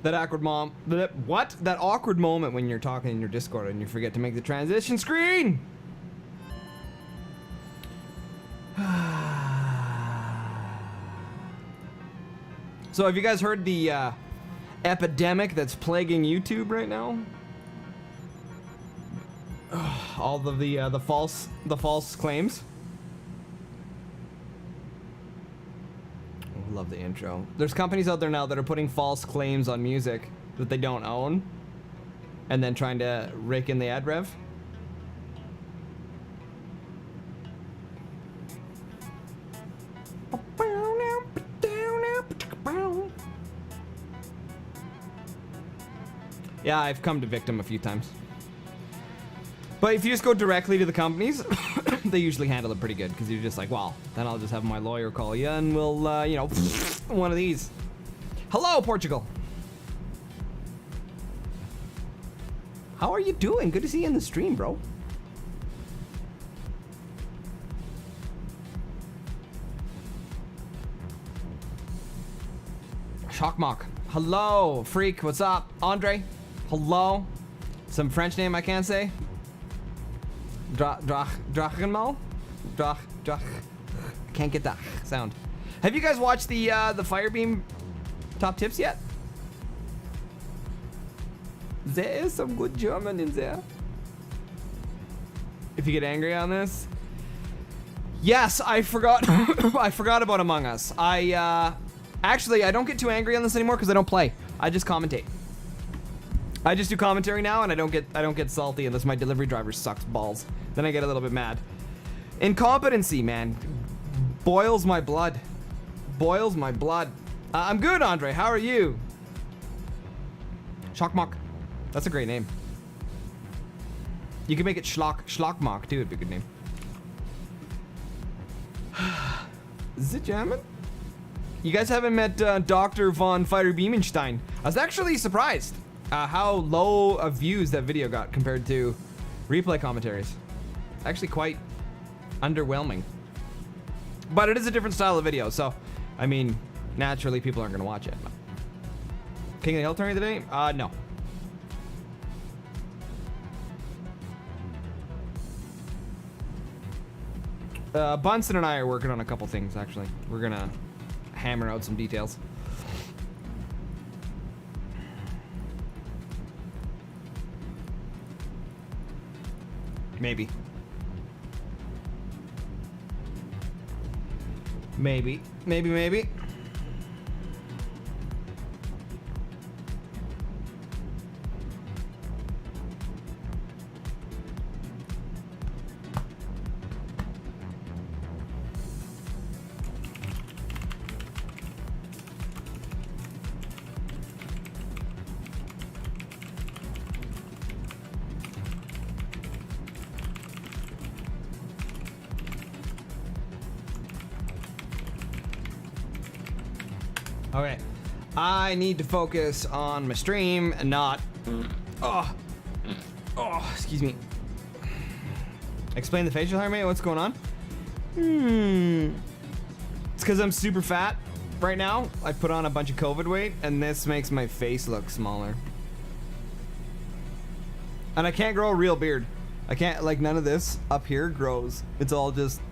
That awkward what? That awkward moment when you're talking in your Discord and you forget to make the transition screen. So have you guys heard the epidemic that's plaguing YouTube right now? All of the false claims. Love the intro. There's companies out there now that are putting false claims on music that they don't own and then trying to rake in the ad rev. Yeah, I've come to victim a few times. But if you just go directly to the companies, they usually handle it pretty good because you're just like, well, then I'll just have my lawyer call you and we'll, you know, one of these. Hello, Portugal. How are you doing? Good to see you in the stream, bro. Shockmock. Hello, Freak. What's up? Andre. Hello. Some French name I can't say. Drachenmal? Can't get that sound. Have you guys watched the Firebeam top tips yet? There is some good German in there. If you get angry on this. Yes, I forgot. I forgot about Among Us. Actually, I don't get too angry on this anymore because I don't play. I just commentate. I just do commentary now, and I don't get salty unless my delivery driver sucks balls. Then I get a little bit mad. Incompetency, man, boils my blood. Boils my blood. I'm good, Andre. How are you? Shockmock. That's a great name. You can make it Schlockmock too. It'd be a good name. Is it German? You guys haven't met Dr. von Firebeamenstein. I was actually surprised how low of views that video got compared to replay commentaries. It's actually quite underwhelming. But it is a different style of video, so, I mean, naturally people aren't gonna watch it. King of the Hill tourney today? No. Bunsen and I are working on a couple things, actually. We're gonna hammer out some details. Maybe. Maybe. Okay, I need to focus on my stream and not. Oh, excuse me. Explain the facial hair, mate. What's going on? It's because I'm super fat right now. I put on a bunch of COVID weight, and this makes my face look smaller. And I can't grow a real beard. I can't, like, none of this up here grows. It's all just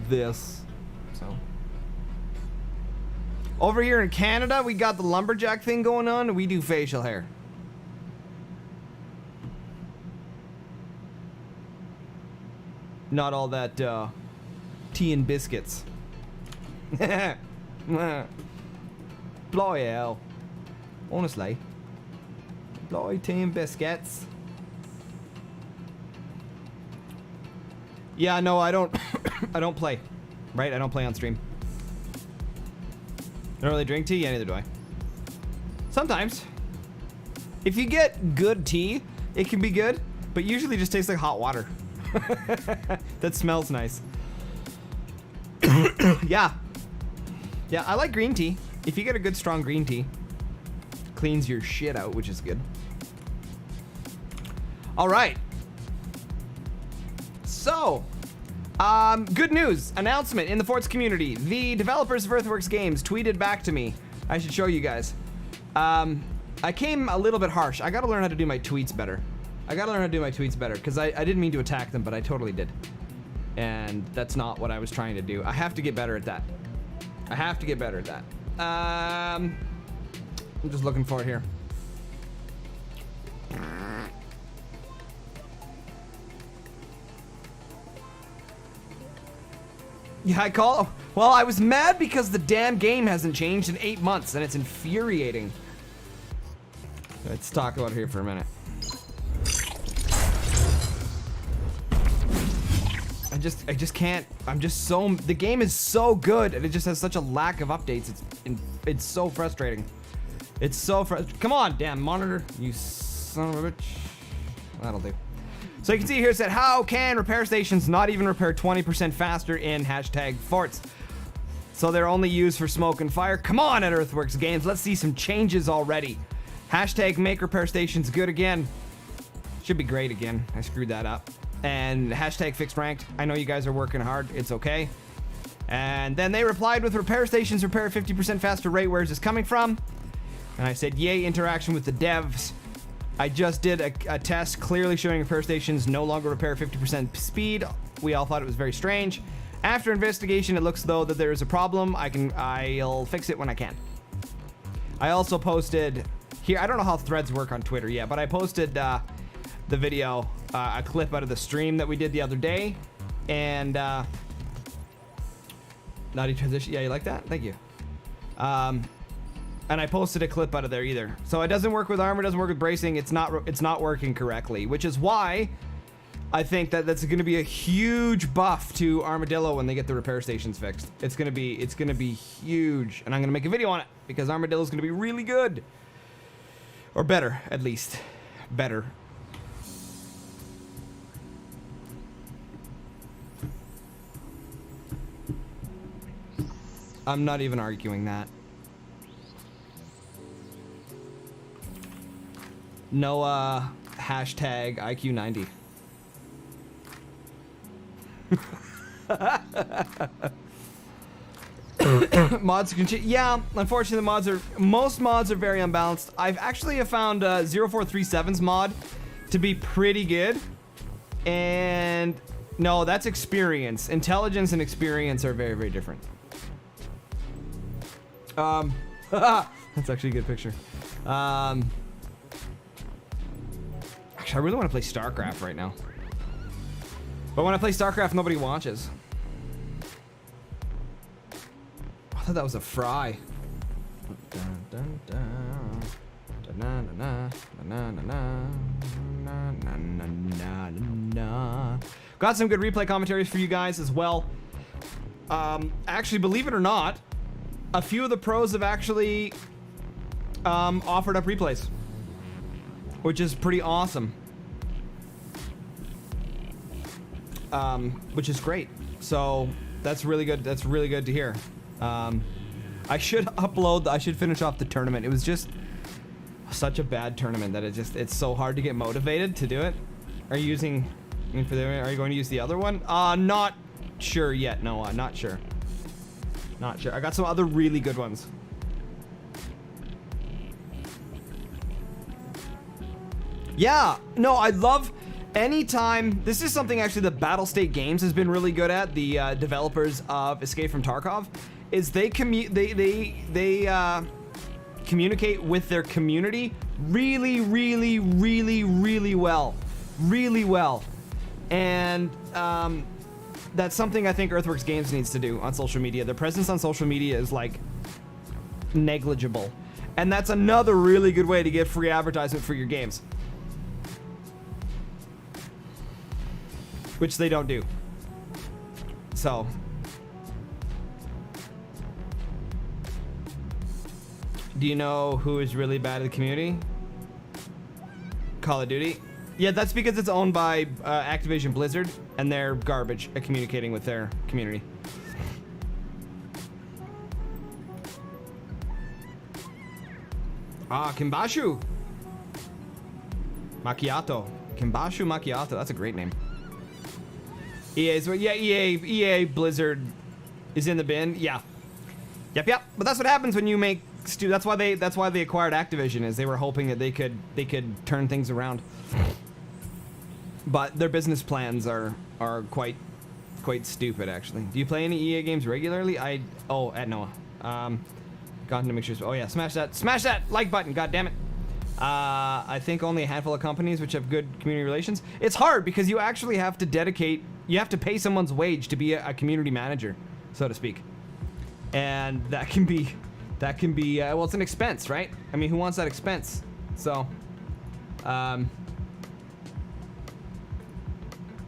this. So. Over here in Canada, we got the lumberjack thing going on, and we do facial hair. Not all that tea and biscuits. Bloody hell. Honestly. Bloody tea and biscuits. Yeah, no, I don't I don't play. Right? I don't play on stream. I don't really drink tea? Yeah, neither do I. Sometimes. If you get good tea, it can be good, but usually just tastes like hot water. That smells nice. Yeah. Yeah, I like green tea. If you get a good strong green tea, cleans your shit out, which is good. All right. So, good news, announcement in the Forts community. The developers of Earthworks Games tweeted back to me. I should show you guys. I came a little bit harsh. I gotta learn how to do my tweets better. Because I didn't mean to attack them, but I totally did. And that's not what I was trying to do. I have to get better at that. I'm just looking for it here. Yeah, well, I was mad because the damn game hasn't changed in 8 months, and it's infuriating. Let's talk about it here for a minute. I just can't. The game is so good, and it just has such a lack of updates. It's so frustrating. Come on, damn monitor, you son of a bitch. That'll do. So you can see here it said, how can repair stations not even repair 20% faster in hashtag FORTS? So they're only used for smoke and fire. Come on at Earthworks Games, let's see some changes already. Hashtag make repair stations good again. Should be great again. I screwed that up. And hashtag fixed ranked. I know you guys are working hard. It's okay. And then they replied with repair stations repair 50% faster rate. Where's this coming from? And I said, yay, interaction with the devs. I just did a test clearly showing repair stations no longer repair 50% speed. We all thought it was very strange. After investigation, it looks though that there is a problem. I'll fix it when I can. I also posted here, I don't know how threads work on Twitter yet, but I posted the video, a clip out of the stream that we did the other day. And naughty transition, yeah, you like that? Thank you. And I posted a clip out of there either. So it doesn't work with armor, doesn't work with bracing. It's not working correctly, which is why I think that that's going to be a huge buff to Armadillo when they get the repair stations fixed. It's going to be huge, and I'm going to make a video on it because Armadillo is going to be really good, or better at least, better. I'm not even arguing that. No, hashtag IQ90. Mods can change. Yeah, unfortunately, most mods are very unbalanced. I've actually found 0437's mod to be pretty good. And no, that's experience. Intelligence and experience are very, very different. That's actually a good picture. Actually, I really want to play StarCraft right now. But when I play StarCraft, nobody watches. I thought that was a fry. Got some good replay commentaries for you guys as well. Actually, believe it or not, a few of the pros have actually offered up replays, which is pretty awesome. Which is great. So that's really good. That's really good to hear. I should finish off the tournament. It was just such a bad tournament that it's so hard to get motivated to do it. Are you going to use the other one? Not sure yet. No, not sure. Not sure. I got some other really good ones. Yeah, no, I love anytime. This is something actually that Battlestate Games has been really good at. The developers of Escape from Tarkov, is they communicate with their community really, really, really, really well, and that's something I think Earthworks Games needs to do on social media. Their presence on social media is like negligible, and that's another really good way to get free advertisement for your games, which they don't do. So do you know who is really bad at the community? Call of Duty. Yeah, that's because it's owned by Activision Blizzard, and they're garbage at communicating with their community. Kimbashu Macchiato. Kimbashu Macchiato. That's a great name. EA Blizzard is in the bin. Yeah. Yep. But that's what happens when you make That's why they acquired Activision, is they were hoping that they could turn things around. But their business plans are quite stupid, actually. Do you play any EA games regularly? At Noah. Gotten to make sure. Oh yeah, smash that like button. God damn it. I think only a handful of companies which have good community relations. It's hard because you actually have to you have to pay someone's wage to be a community manager, so to speak. And that can be, well, it's an expense, right? I mean, who wants that expense? So,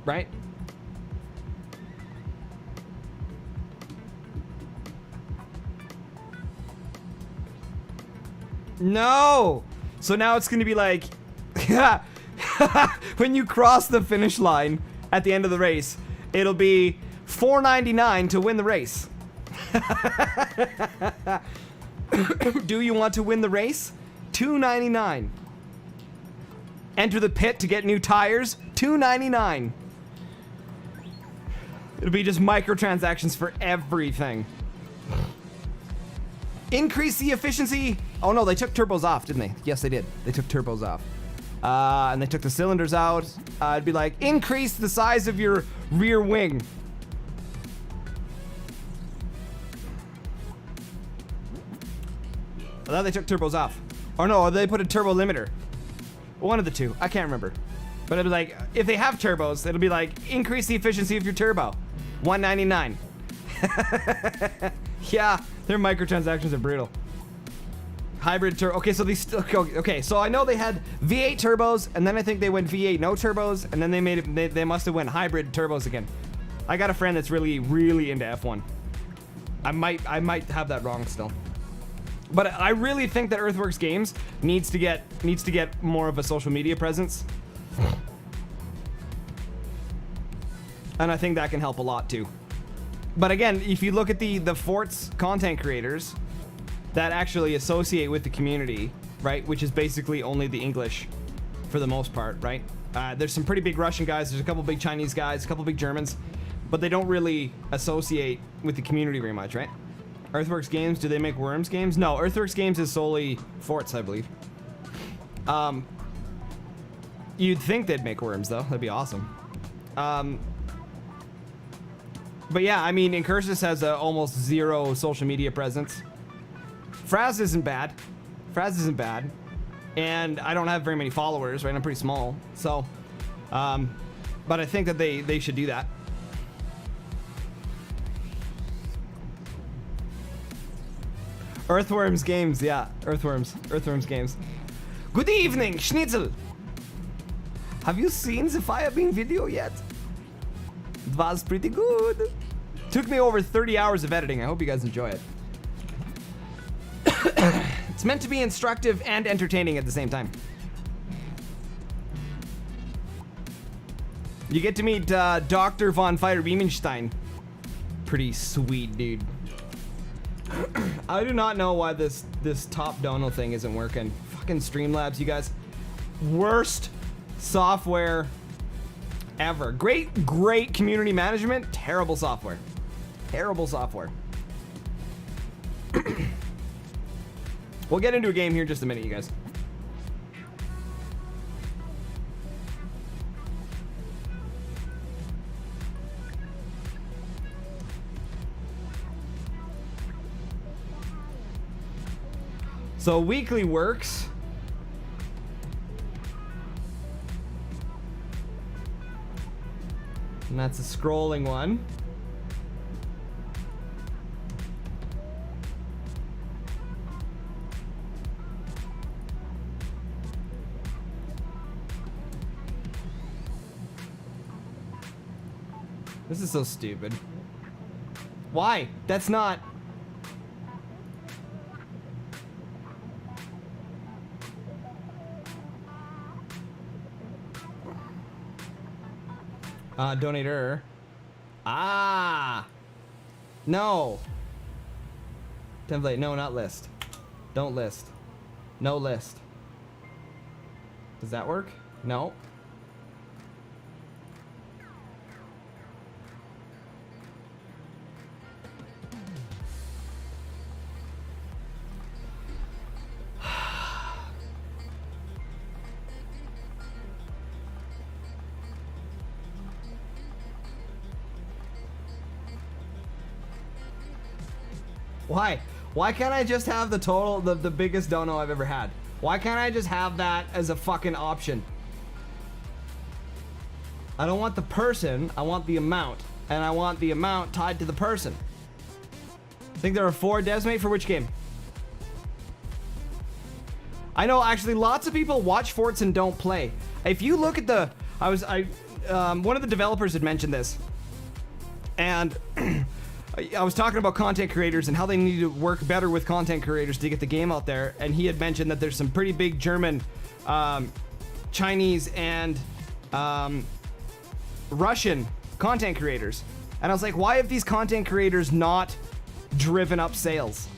right? No! So now it's gonna be like, when you cross the finish line at the end of the race, it'll be $4.99 to win the race. Do you want to win the race? $2.99. Enter the pit to get new tires? $2.99. It'll be just microtransactions for everything. Increase the efficiency. Oh no, they took turbos off, didn't they? Yes, they did. They took turbos off. And they took the cylinders out. It'd be like, increase the size of your rear wing. I thought they took turbos off. Or no, they put a turbo limiter. One of the two. I can't remember. But it'd be like, if they have turbos, it'll be like, increase the efficiency of your turbo. $1.99. Yeah, their microtransactions are brutal. Hybrid turbo. Okay, so okay, so I know they had V8 turbos, and then I think they went V8 no turbos, and then they made it. They must have went hybrid turbos again. I got a friend that's really into F1. I might have that wrong still. But I really think that Earthworks Games needs to get more of a social media presence. And I think that can help a lot too. But again, if you look at the FORTS content creators that actually associate with the community, right, which is basically only the English for the most part, right? There's some pretty big Russian guys, there's a couple big Chinese guys, a couple big Germans, but they don't really associate with the community very much, right? Earthworks Games, do they make Worms games? No, Earthworks Games is solely FORTS, I believe. You'd think they'd make Worms, though. That'd be awesome. But yeah, I mean, Incursus has almost zero social media presence. Fraz isn't bad. And I don't have very many followers, right? I'm pretty small. So, but I think that they should do that. Earthworms Games, yeah. Earthworms Games. Good evening, Schnitzel. Have you seen the Firebeam video yet? It was pretty good. Took me over 30 hours of editing. I hope you guys enjoy it. It's meant to be instructive and entertaining at the same time. You get to meet Dr. von Fire-Beamenstein. Pretty sweet, dude. I do not know why this top dono thing isn't working. Fucking Streamlabs, you guys. Worst software ever. Great community management. Terrible software. We'll get into a game here in just a minute, you guys. So weekly works. And that's a scrolling one. This is so stupid. Why? That's not... Donator. Ah! No! Template, no, not list. Don't list. No list. Does that work? No. Why? Why can't I just have the total, the biggest dono I've ever had? Why can't I just have that as a fucking option? I don't want the person, I want the amount. And I want the amount tied to the person. I think there are 4 devs, mate, for which game? I know, actually, lots of people watch Forts and don't play. If you look at the... one of the developers had mentioned this. And... I was talking about content creators and how they need to work better with content creators to get the game out there. And he had mentioned that there's some pretty big German, Chinese, and Russian content creators. And I was like, why have these content creators not driven up sales?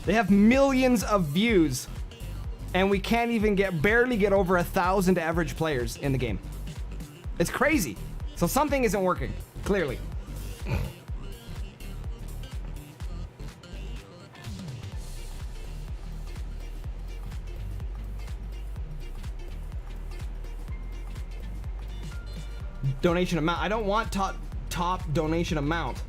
They have millions of views, and we can't even barely get over 1,000 average players in the game. It's crazy. So something isn't working, clearly. Donation amount. I don't want top donation amount.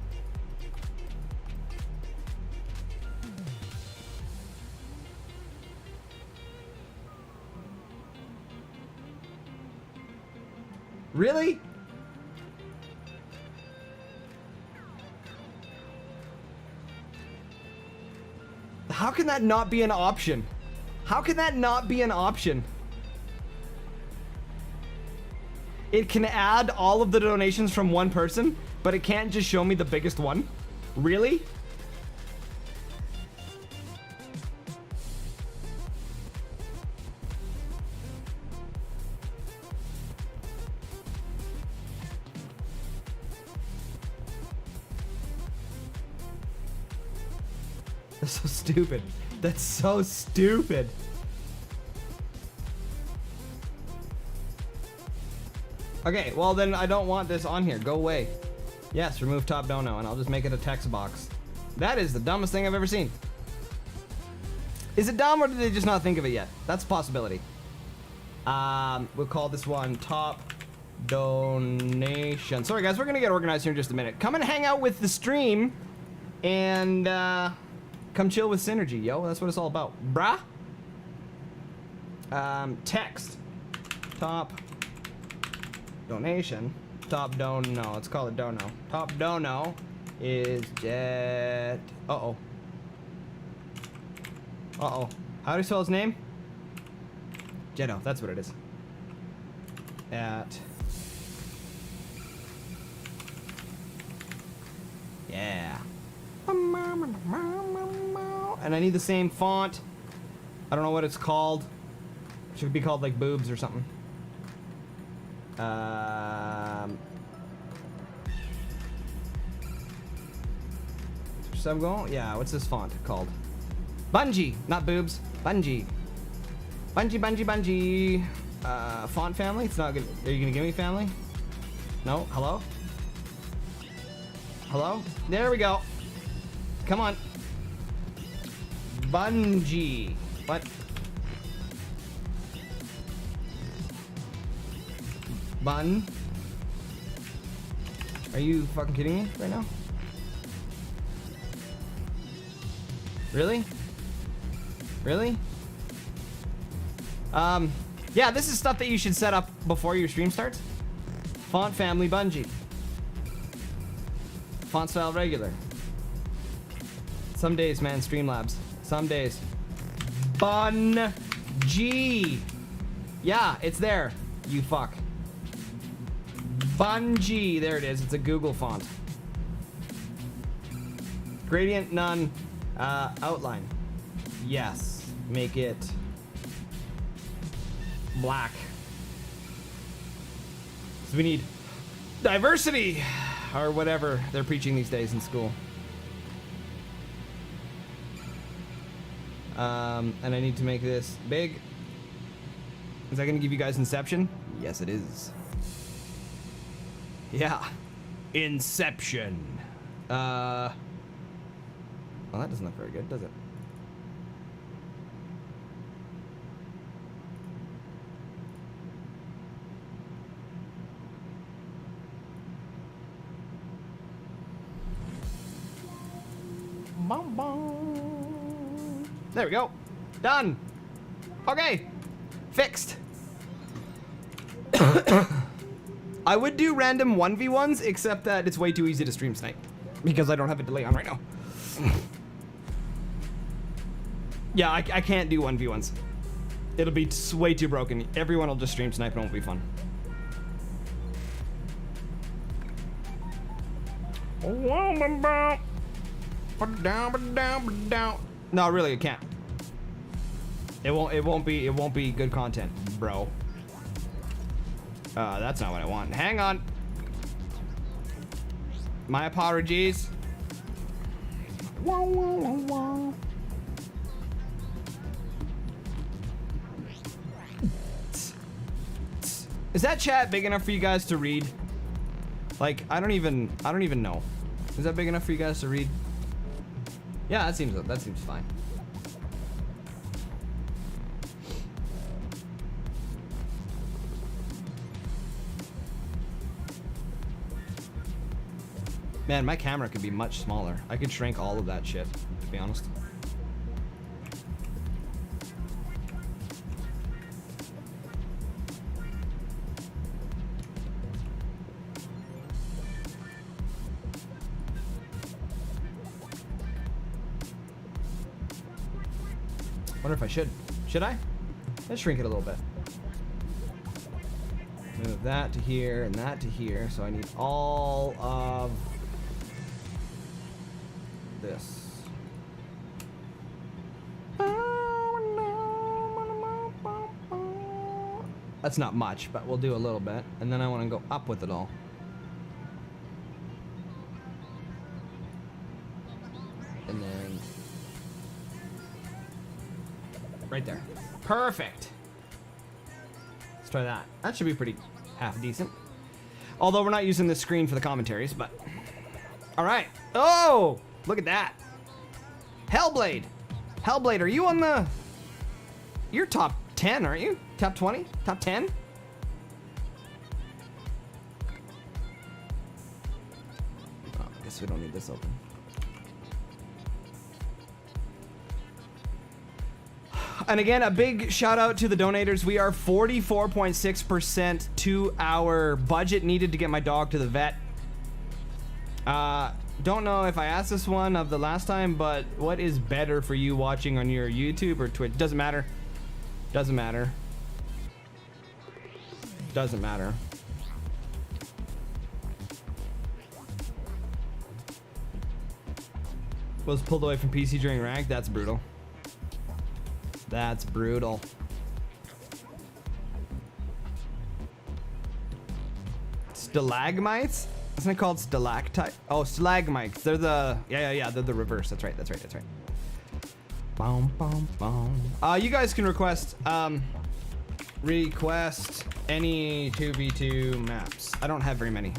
Really? How can that not be an option? How can that not be an option? It can add all of the donations from one person, but it can't just show me the biggest one? Really? That's so stupid. That's so stupid. Okay, well then I don't want this on here. Go away. Yes, remove top dono, and I'll just make it a text box. That is the dumbest thing I've ever seen. Is it dumb, or did they just not think of it yet? That's a possibility. We'll call this one top donation. Sorry guys, we're gonna get organized here in just a minute. Come and hang out with the stream, and come chill with Synergy, yo. That's what it's all about, brah. Text. Top donation. Top dono. No, let's call it dono. Top dono is Jet. Uh-oh. Uh-oh. How do you spell his name? Jetto. That's what it is. At. Yeah. And I need the same font. I don't know what it's called. It should be called like boobs or something. Sub going? Yeah, what's this font called? Bungie, not boobs. Bungie. Bungie. Font family? It's not good. Are you gonna give me family? No? Hello? Hello? There we go. Come on. Bungie. What? Bun? Are you fucking kidding me right now? Really? Really? Yeah, this is stuff that you should set up before your stream starts. Font family Bungie. Font style regular. Some days, man, Streamlabs. Some days. Bungie. Yeah, it's there. You fuck. Bungie. There it is. It's a Google font. Gradient none. Outline. Yes. Make it black. So we need diversity, or whatever they're preaching these days in school. And I need to make this big. Is that gonna give you guys Inception? Yes, it is. Yeah. Inception. Well, that doesn't look very good, does it? Bum, bum. There we go. Done. Okay. Fixed. I would do random 1v1s, except that it's way too easy to stream snipe. Because I don't have a delay on right now. Yeah, I can't do 1v1s. It'll be way too broken. Everyone will just stream snipe and it won't be fun. No, really, it can't. It won't be good content, bro. That's not what I want. Hang on. My apologies. Is that chat big enough for you guys to read? Like, I don't even know. Is that big enough for you guys to read? Yeah, that seems fine. Man, my camera could be much smaller. I could shrink all of that shit, to be honest. Wonder if I should. Should I? Let's shrink it a little bit. Move that to here and that to here. So I need all of this. That's not much, but we'll do a little bit. And then I want to go up with it all. And then right there. Perfect. Let's try that. That should be pretty half decent. Although we're not using this screen for the commentaries, but all right. Oh, look at that. Hellblade. Hellblade, are you on the... You're top 10, aren't you? Top 20? Top 10? Oh, I guess we don't need this open. And again, a big shout out to the donators. We are 44.6% to our budget needed to get my dog to the vet. Don't know if I asked this one of the last time, but what is better for you watching on your YouTube or Twitch? Doesn't matter. Doesn't matter. Doesn't matter. Was pulled away from PC during rank. That's brutal. That's brutal. Stalagmites? Isn't it called stalactite? Oh, stalagmites. They're the... Yeah. They're the reverse. That's right. Boom, boom, boom. You guys can request any 2v2 maps. I don't have very many.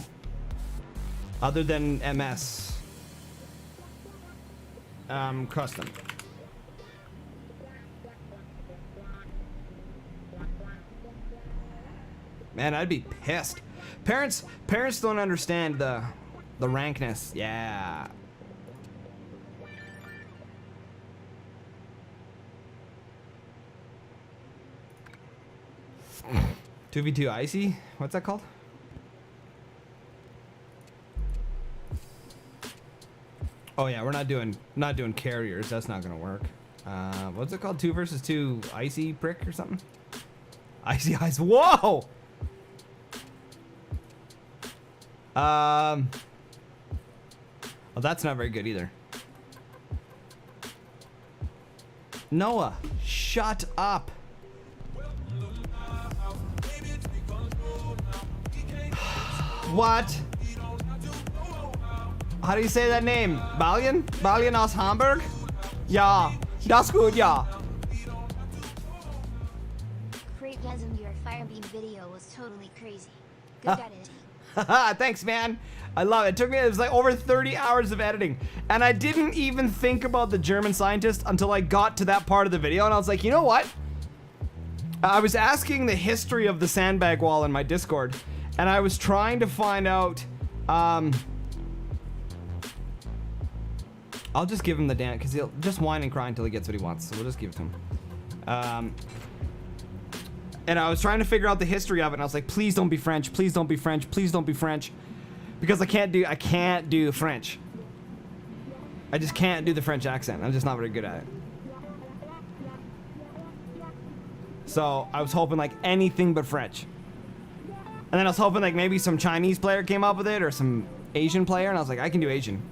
Other than MS. Custom. Man, I'd be pissed. Parents don't understand the rankness. Yeah. Two v two icy. What's that called? Oh yeah, we're not doing carriers. That's not gonna work. What's it called? 2 versus 2 icy prick or something? Icy eyes. Whoa. Well, that's not very good either. Noah, shut up. What? How do you say that name? Balian? Balian aus Hamburg? Ja, das gut, ja. Great Gasm, your Firebeam video was totally crazy. Good editing. Thanks, man. I love it. It was like over 30 hours of editing. And I didn't even think about the German scientist until I got to that part of the video. And I was like, you know what? I was asking the history of the sandbag wall in my Discord. And I was trying to find out, I'll just give him the dance because he'll just whine and cry until he gets what he wants. So we'll just give it to him. And I was trying to figure out the history of it, and I was like, please don't be French. Please don't be French. Please don't be French. Because I can't do French. I just can't do the French accent. I'm just not very good at it. So I was hoping like anything but French. And then I was hoping like maybe some Chinese player came up with it or some Asian player, and I was like, I can do Asian.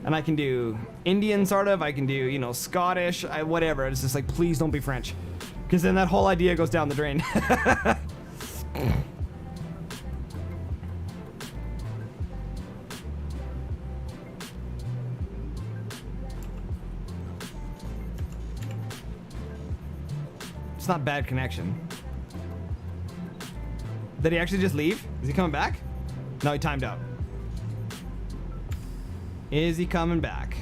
And I can do Indian sort of, I can do, you know, Scottish, whatever. It's just like, please don't be French. Because then that whole idea goes down the drain. It's not bad connection. Did he actually just leave? Is he coming back? No, he timed out. Is he coming back?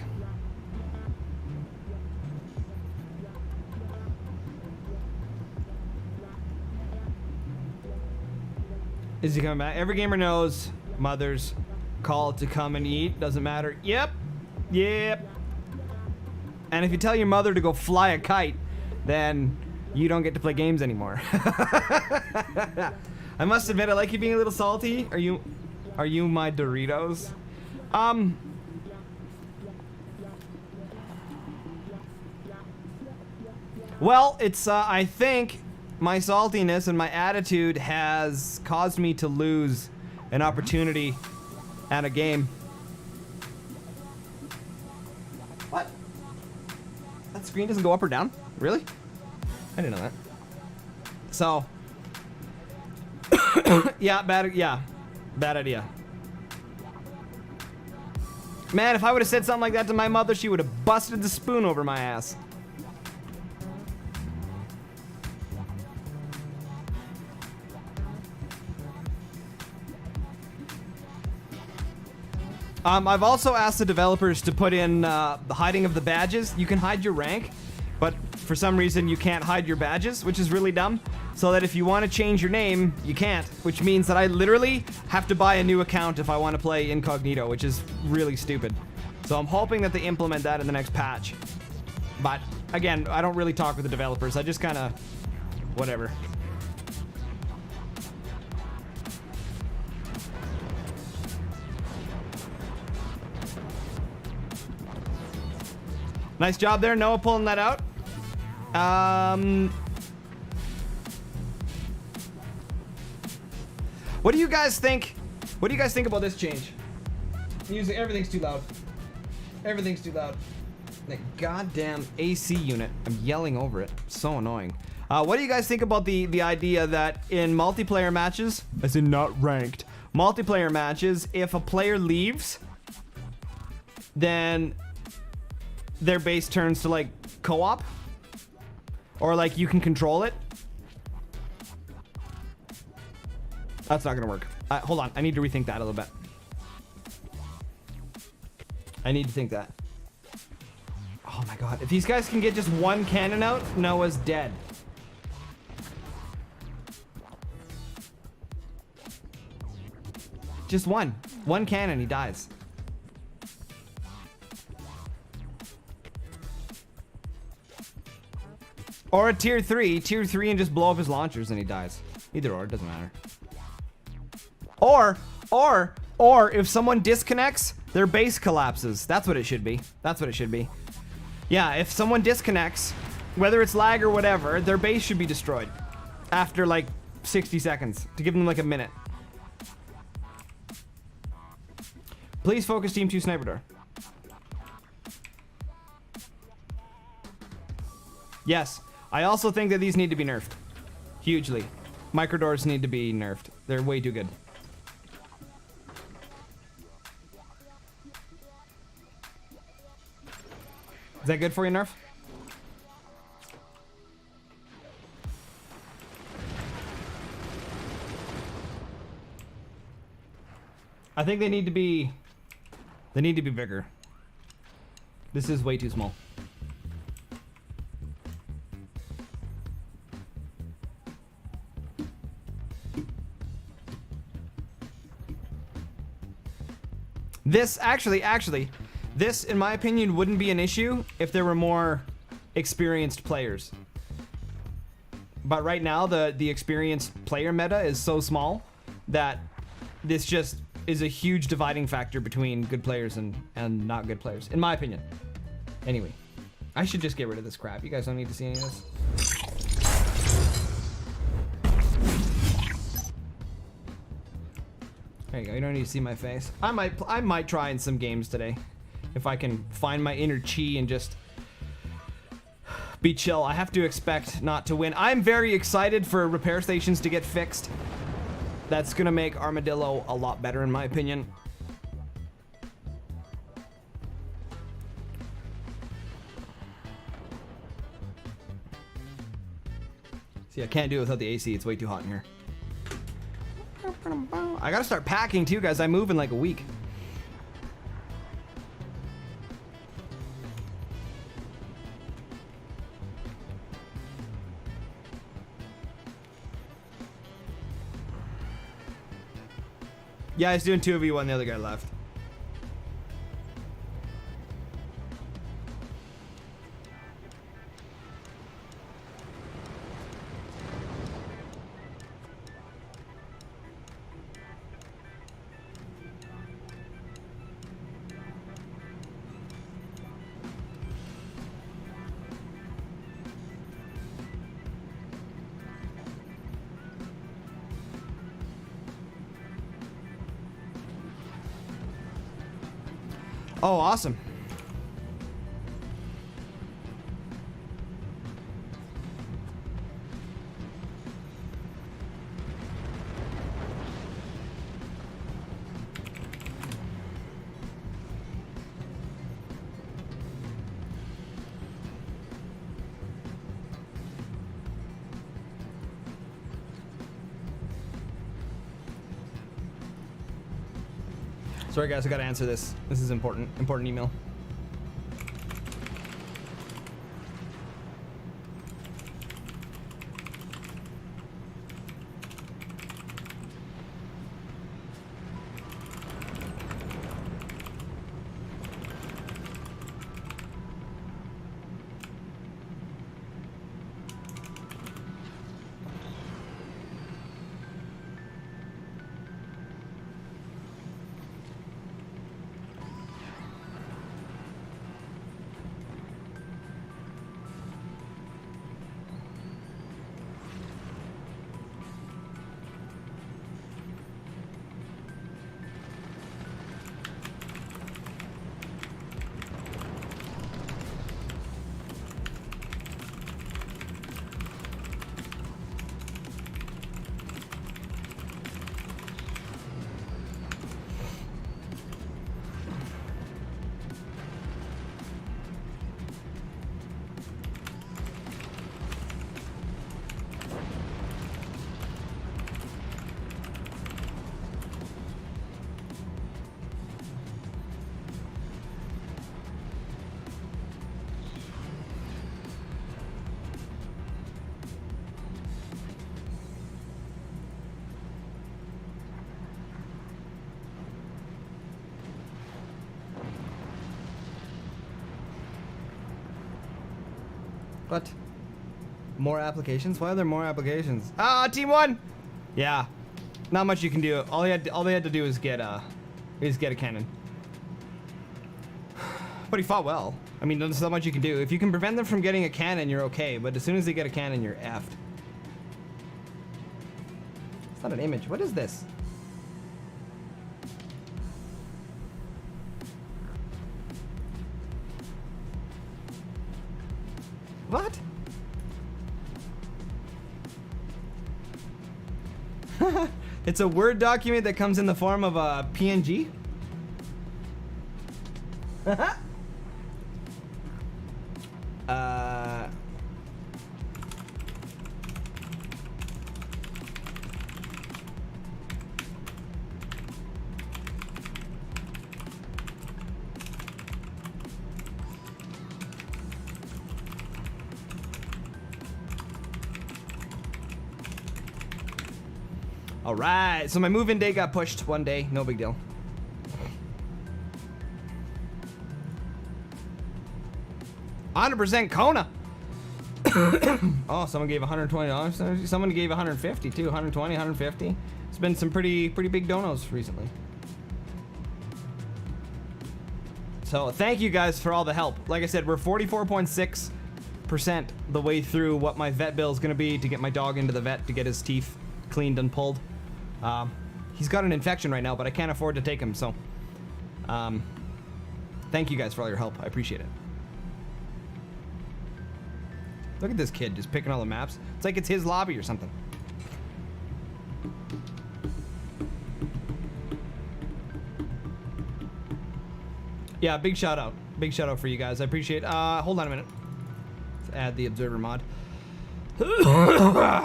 Is he coming back? Every gamer knows mothers call to come and eat. Doesn't matter. Yep. Yep. And if you tell your mother to go fly a kite, then you don't get to play games anymore. I must admit, I like you being a little salty. Are you my Doritos? Well, it's, I think my saltiness and my attitude has caused me to lose an opportunity at a game. What? That screen doesn't go up or down? Really? I didn't know that. So, yeah, bad idea. Man, if I would have said something like that to my mother, she would have busted the spoon over my ass. I've also asked the developers to put in the hiding of the badges. You can hide your rank, but for some reason you can't hide your badges, which is really dumb. So that if you want to change your name, you can't, which means that I literally have to buy a new account if I want to play incognito, which is really stupid. So I'm hoping that they implement that in the next patch. But again, I don't really talk with the developers. I just kind of whatever. Nice job there, Noah, pulling that out. What do you guys think? What do you guys think about this change? Music, everything's too loud. Everything's too loud. That goddamn AC unit. I'm yelling over it. So annoying. What do you guys think about the idea that in multiplayer matches, as in not ranked, multiplayer matches, if a player leaves, then their base turns to like co-op, or like you can control it? That's not gonna work. Hold on, I need to rethink that a little bit. I need to think that. Oh my god, if these guys can get just one cannon out, Noah's dead. Just one cannon, he dies. Or a tier 3 and just blow up his launchers and he dies. Either or, it doesn't matter. Or if someone disconnects, their base collapses. That's what it should be. That's what it should be. Yeah, if someone disconnects, whether it's lag or whatever, their base should be destroyed after like 60 seconds to give them like a minute. Please focus Team 2 Sniper Door. Yes. I also think that these need to be nerfed. Hugely. Micro doors need to be nerfed. They're way too good. Is that good for you, Nerf? I think they need to be bigger. This is way too small. This actually, This, in my opinion, wouldn't be an issue if there were more experienced players. But right now, the experienced player meta is so small that this just is a huge dividing factor between good players and not good players, in my opinion. Anyway, I should just get rid of this crap. You guys don't need to see any of this. There you go. You don't need to see my face. I might try in some games today, if I can find my inner chi and just be chill. I have to expect not to win. I'm very excited for repair stations to get fixed. That's gonna make Armadillo a lot better, in my opinion. See, I can't do it without the AC. It's way too hot in here. I gotta start packing too, guys. I move in like a week. Yeah, he's doing 2v1. The other guy left. Oh, awesome. Sorry guys, I gotta answer this. This is important email. What? More applications? Why are there more applications? Ah, team one! Yeah. Not much you can do. All they had to do is get a cannon. But he fought well. I mean, there's not much you can do. If you can prevent them from getting a cannon, you're okay. But as soon as they get a cannon, you're effed. It's not an image. What is this? What? It's a Word document that comes in the form of a PNG? All right, so my move-in day got pushed one day. No big deal. 100% Kona. Oh, someone gave $120 synergy. Someone gave 150 too. 120, 150. It's been some pretty big donos recently. So thank you guys for all the help. Like I said, we're 44.6% the way through what my vet bill is going to be to get my dog into the vet to get his teeth cleaned and pulled. He's got an infection right now, but I can't afford to take him. So thank you guys for all your help. I appreciate it. Look at this kid just picking all the maps. It's like it's his lobby or something. Yeah, big shout out. Big shout out for you guys. I appreciate it. Hold on a minute. Let's add the observer mod.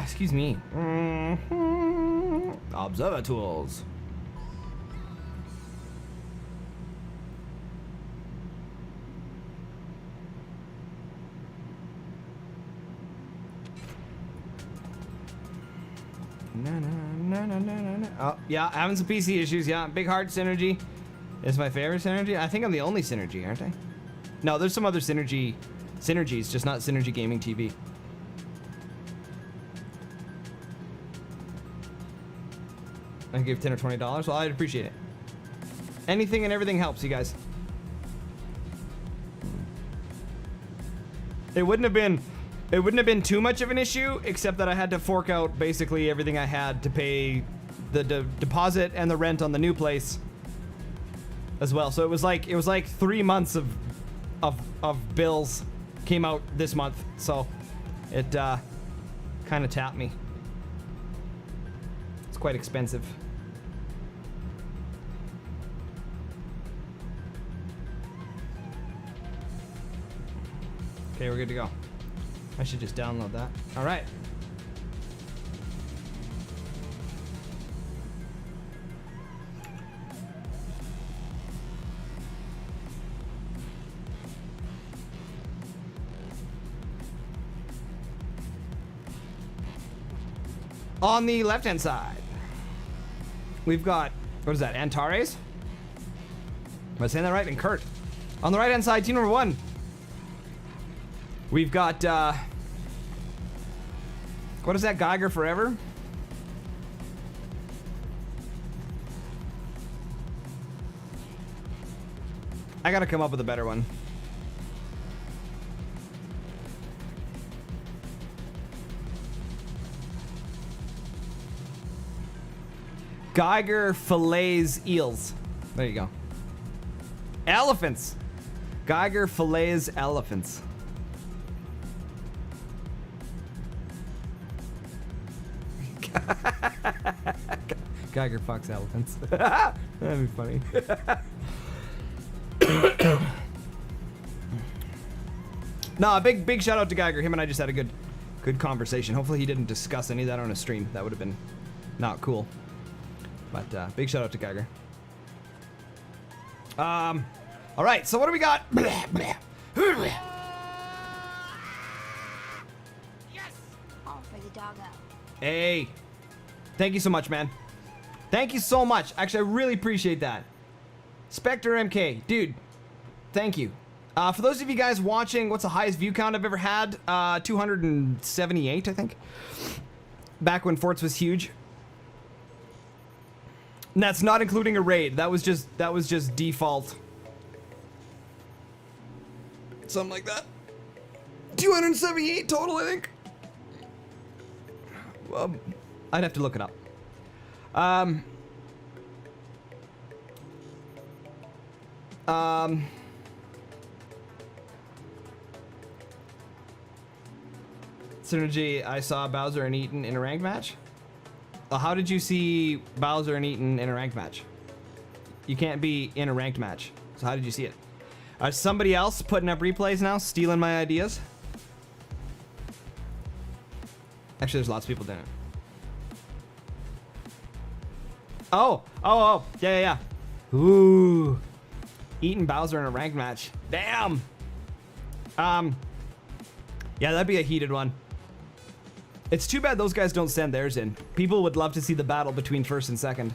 Excuse me. Observer tools. Oh, yeah, having some PC issues. Yeah, Big Heart Synergy is my favorite Synergy. I think I'm the only Synergy, aren't I? No, there's some other synergies, just not SynergyGamingTV. I give $10 or $20. Well, I'd appreciate it. Anything and everything helps, you guys. It wouldn't have been too much of an issue, except that I had to fork out basically everything I had to pay the deposit and the rent on the new place as well. So it was like 3 months of bills came out this month. So it kind of tapped me. It's quite expensive. Okay, we're good to go. I should just download that. All right. On the left-hand side, we've got, what is that, Antares? Am I saying that right? And Kurt. On the right-hand side, team number 1. We've got, what is that, Geiger Forever? I gotta come up with a better one. Geiger fillets eels. There you go. Elephants. Geiger fillets elephants. Geiger fucks elephants. That'd be funny. No, a big shout out to Geiger. Him and I just had a good conversation. Hopefully he didn't discuss any of that on a stream. That would have been not cool. But big shout out to Geiger. All right, so what do we got? Yes! All for the doggo. Hey, thank you so much, man. Thank you so much. Actually, I really appreciate that. Spectre MK, dude, thank you. For those of you guys watching, what's the highest view count I've ever had? 278, I think. Back when Forts was huge. And that's not including a raid. That was just default. Something like that. 278 total, I think. Well, I'd have to look it up. Synergy, I saw Bowser and Eaton in a ranked match. How did you see Bowser and Eaton in a ranked match? You can't be in a ranked match. So how did you see it? Somebody else putting up replays now, stealing my ideas. Actually, there's lots of people doing it. Oh, yeah. Ooh, Eaton Bowser in a ranked match. Damn. Yeah, that'd be a heated one. It's too bad those guys don't send theirs in. People would love to see the battle between first and second.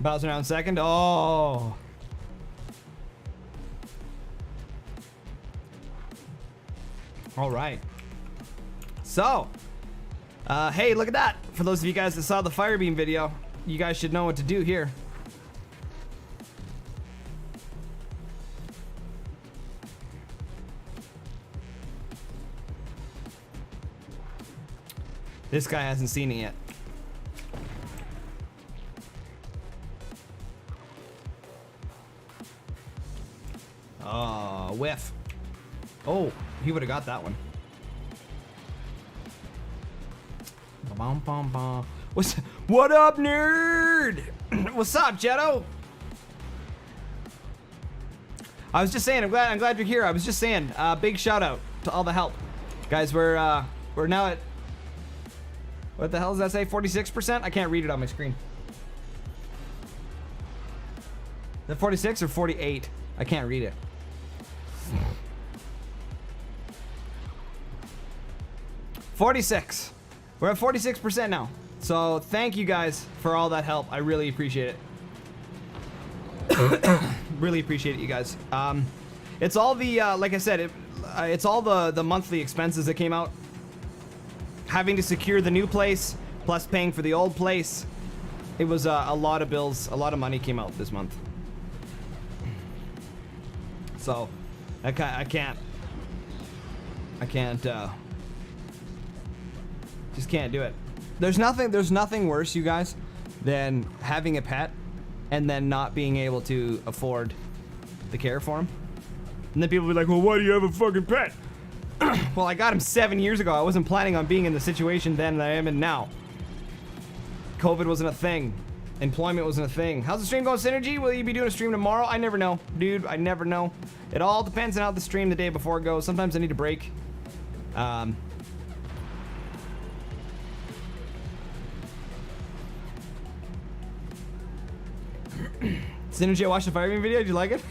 Bowser down second. Oh. All right. So, hey, look at that. For those of you guys that saw the Firebeam video, you guys should know what to do here. This guy hasn't seen it yet. Oh, whiff. Oh, he would have got that one. What up, nerd? What's up, Jetto? I was just saying, I'm glad you're here. I was just saying, big shout out to all the help, guys. We're now at, what the hell does that say? 46%? I can't read it on my screen. Is that 46 or 48? I can't read it. $46. We're at 46% now. So thank you guys for all that help. I really appreciate it. Really appreciate it, you guys. It's all the like I said, it's all the monthly expenses that came out. Having to secure the new place plus paying for the old place. It was a lot of bills, a lot of money came out this month. So I can't just can't do it. There's nothing worse, you guys, than having a pet and then not being able to afford the care for him. And then people will be like, well, why do you have a fucking pet? Well, I got him 7 years ago. I wasn't planning on being in the situation then that I am in now. COVID wasn't a thing. Employment wasn't a thing. How's the stream going, Synergy? Will you be doing a stream tomorrow? I never know, dude. I never know. It all depends on how the stream the day before goes. Sometimes I need a break. Synergy, I watched the Firebeam video. Did you like it?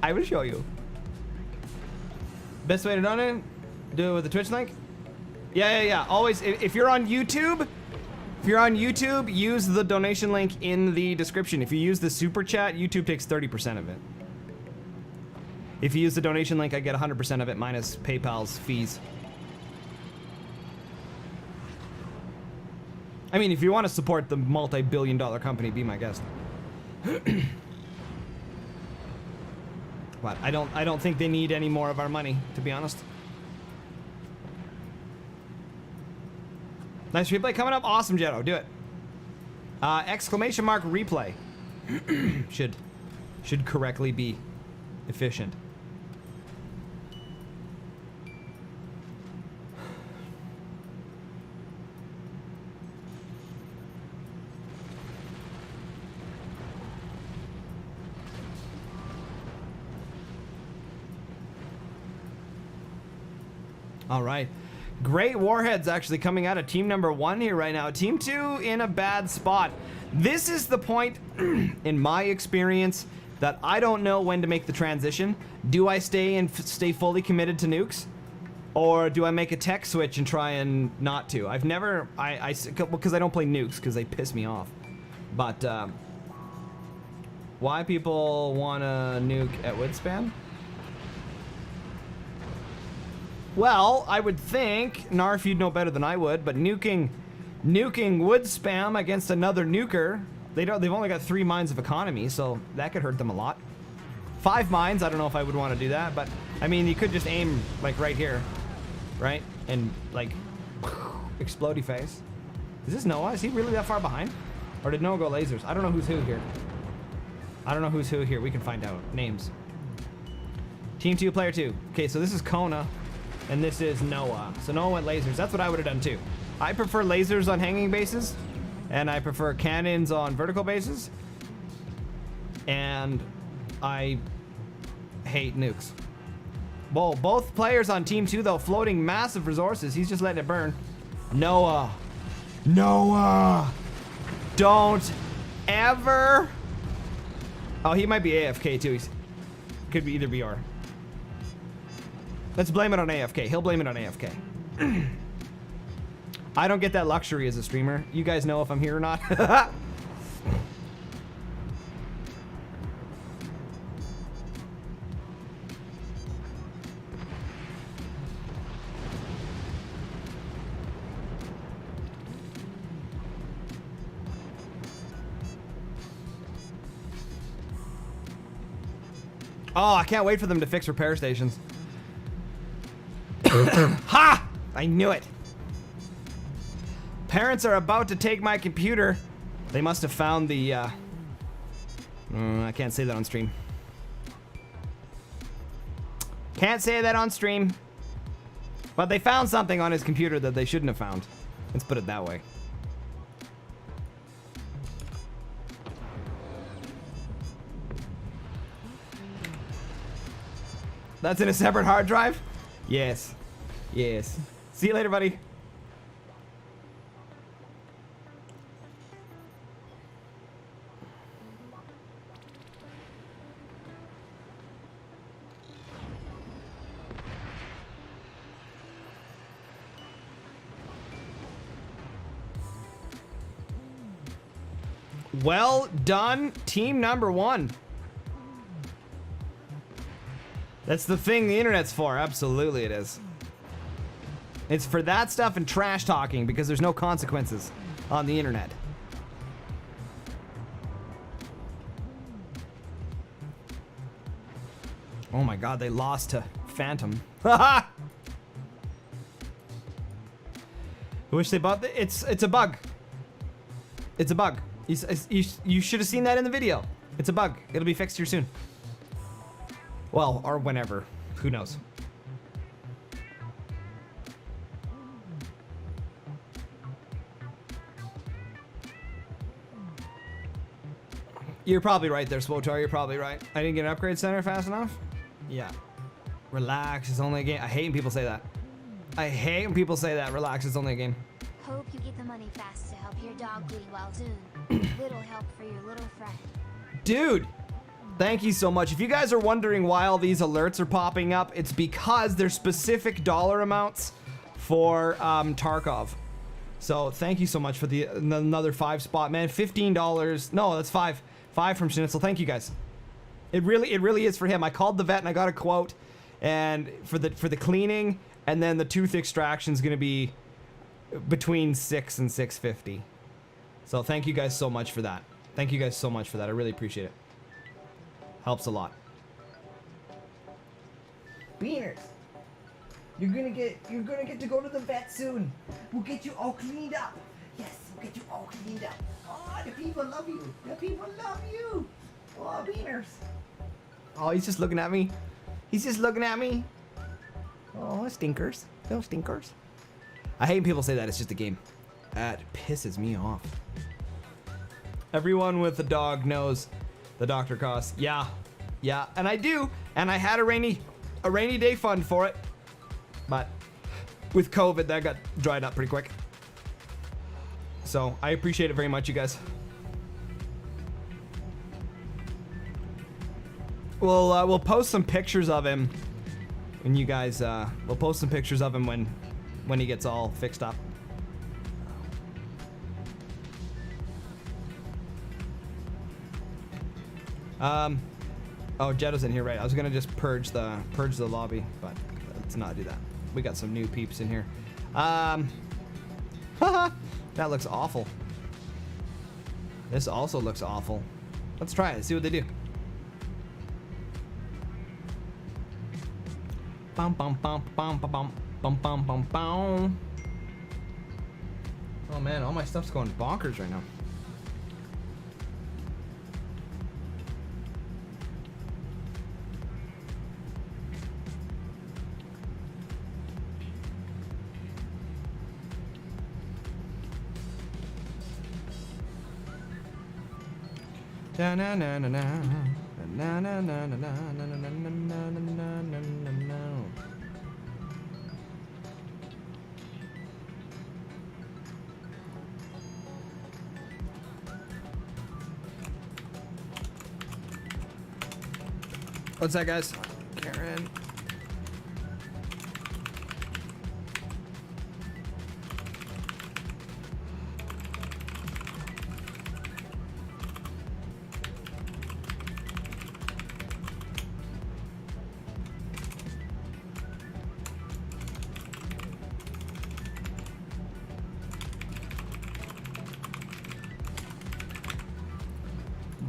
I will show you. Best way to donate? Do it with the Twitch link? Yeah. Always, if you're on YouTube, use the donation link in the description. If you use the super chat, YouTube takes 30% of it. If you use the donation link, I get 100% of it minus PayPal's fees. I mean, if you want to support the multi-billion-dollar company, be my guest. But I don't think they need any more of our money, to be honest. Nice replay coming up. Awesome, Jetto. Do it. Exclamation mark replay. should correctly be efficient. All right. Great warheads actually coming out of team number 1 here right now. Team 2 in a bad spot. This is the point, in my experience, that I don't know when to make the transition. Do I stay fully committed to nukes? Or do I make a tech switch and try and not to? I've never, because I don't play nukes because they piss me off. But, why people want to nuke at Woodspan? Well, I would think, Narf, you'd know better than I would, but nuking wood spam against another nuker, they've only got 3 mines of economy, so that could hurt them a lot. 5 mines, I don't know if I would want to do that, but I mean, you could just aim like right here, right? And like, explodey face. Is this Noah? Is he really that far behind? Or did Noah go lasers? I don't know who's who here. We can find out. Names. Team 2, player 2. Okay, so this is Kona. And this is Noah. So Noah went lasers. That's what I would have done too. I prefer lasers on hanging bases. And I prefer cannons on vertical bases. And I hate nukes. Well, both players on team 2 though, floating massive resources. He's just letting it burn. Noah. Don't ever. Oh, he might be AFK too. Could be either be or. Let's blame it on AFK. He'll blame it on AFK. I don't get that luxury as a streamer. You guys know if I'm here or not. Oh, I can't wait for them to fix repair stations. Ha! I knew it. Parents are about to take my computer. They must have found the, I can't say that on stream. Can't say that on stream. But they found something on his computer that they shouldn't have found. Let's put it that way. That's in a separate hard drive? Yes. Yes. See you later, buddy. Well done, team number 1. That's the thing the internet's for. Absolutely it is. It's for that stuff and trash talking because there's no consequences on the internet. Oh my god, they lost to Phantom. Haha! I wish they bought the, it's a bug. It's a bug. You should have seen that in the video. It's a bug. It'll be fixed here soon. Well, or whenever. Who knows? You're probably right there, Swotar. You're probably right. I didn't get an upgrade center fast enough? Yeah. Relax, it's only a game. I hate when people say that. I hate when people say that. Relax, it's only a game. Hope you get the money fast to help your dog bleed well soon. Little help for your little friend. Dude! Thank you so much. If you guys are wondering why all these alerts are popping up, it's because there's specific dollar amounts for Tarkov. So thank you so much for the another 5 spot, man. $15. No, that's 5. 5 from Schnitzel. Thank you guys. It really is for him. I called the vet and I got a quote, and for the cleaning and then the tooth extraction is gonna be between $6 and $6.50. So thank you guys so much for that. Thank you guys so much for that. I really appreciate it. Helps a lot. Beaners, you're gonna get to go to the vet soon. We'll get you all cleaned up. Yes, we'll get you all cleaned up. Oh, the people love you. The people love you. Oh, Beaners. Oh, he's just looking at me. He's just looking at me. Oh, stinkers. No stinkers. I hate when people say that. It's just a game. That pisses me off. Everyone with a dog knows the doctor costs. Yeah, and I do. And I had a rainy day fund for it. But with COVID, that got dried up pretty quick. So I appreciate it very much, you guys. We'll post some pictures of him, and you guys, we'll post some pictures of him when he gets all fixed up. Oh, Jetto's in here, right? I was gonna just purge the lobby, but let's not do that. We got some new peeps in here. Haha, that looks awful. This also looks awful. Let's try it. See what they do. Bum bum bum bum bum bum bum bum bum. Oh man, all my stuff's going bonkers right now. Na na na na na na na na na na na na na na. What's that, guys? Karen.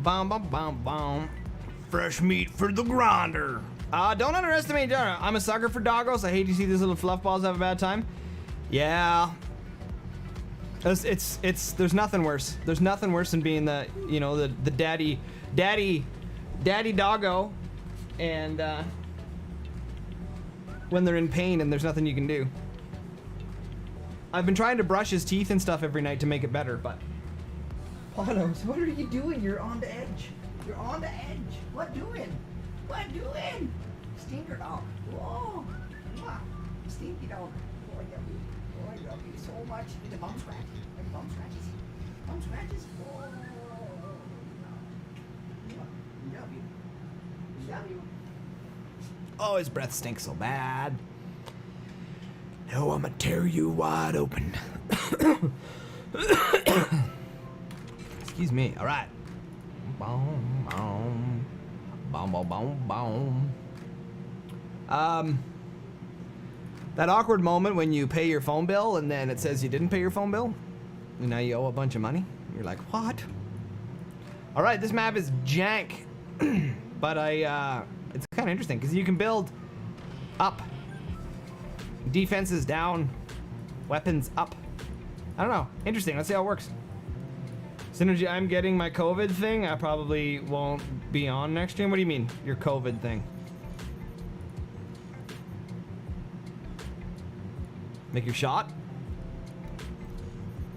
Bum, bum, bum, bum. Fresh meat for the grinder. Don't underestimate Dara. I'm a sucker for doggos. I hate to see these little fluff balls have a bad time. Yeah. It's there's nothing worse. There's nothing worse than being the, you know, the daddy doggo, and when they're in pain and there's nothing you can do. I've been trying to brush his teeth and stuff every night to make it better, but Ponos, what are you doing? You're on the edge. You're on the edge. What doing? What doing? Stinker dog. Whoa. Mwah. Stinky dog. Oh, I love you. Oh, I love you so much. The bum scratch. The bum scratches. Bum scratches. Oh. Love you. Love you. oh, his breath stinks so bad. No, I'm gonna tear you wide open. Excuse me. All right. Boom, boom, boom, boom, boom, boom. That awkward moment when you pay your phone bill and then it says you didn't pay your phone bill, and now you owe a bunch of money. You're like, what? All right, this map is jank, but it's kind of interesting because you can build up, defenses down, weapons up. I don't know. Interesting. Let's see how it works. Synergy, I'm getting my COVID thing. I probably won't be on next stream. What do you mean, your COVID thing? Make your shot?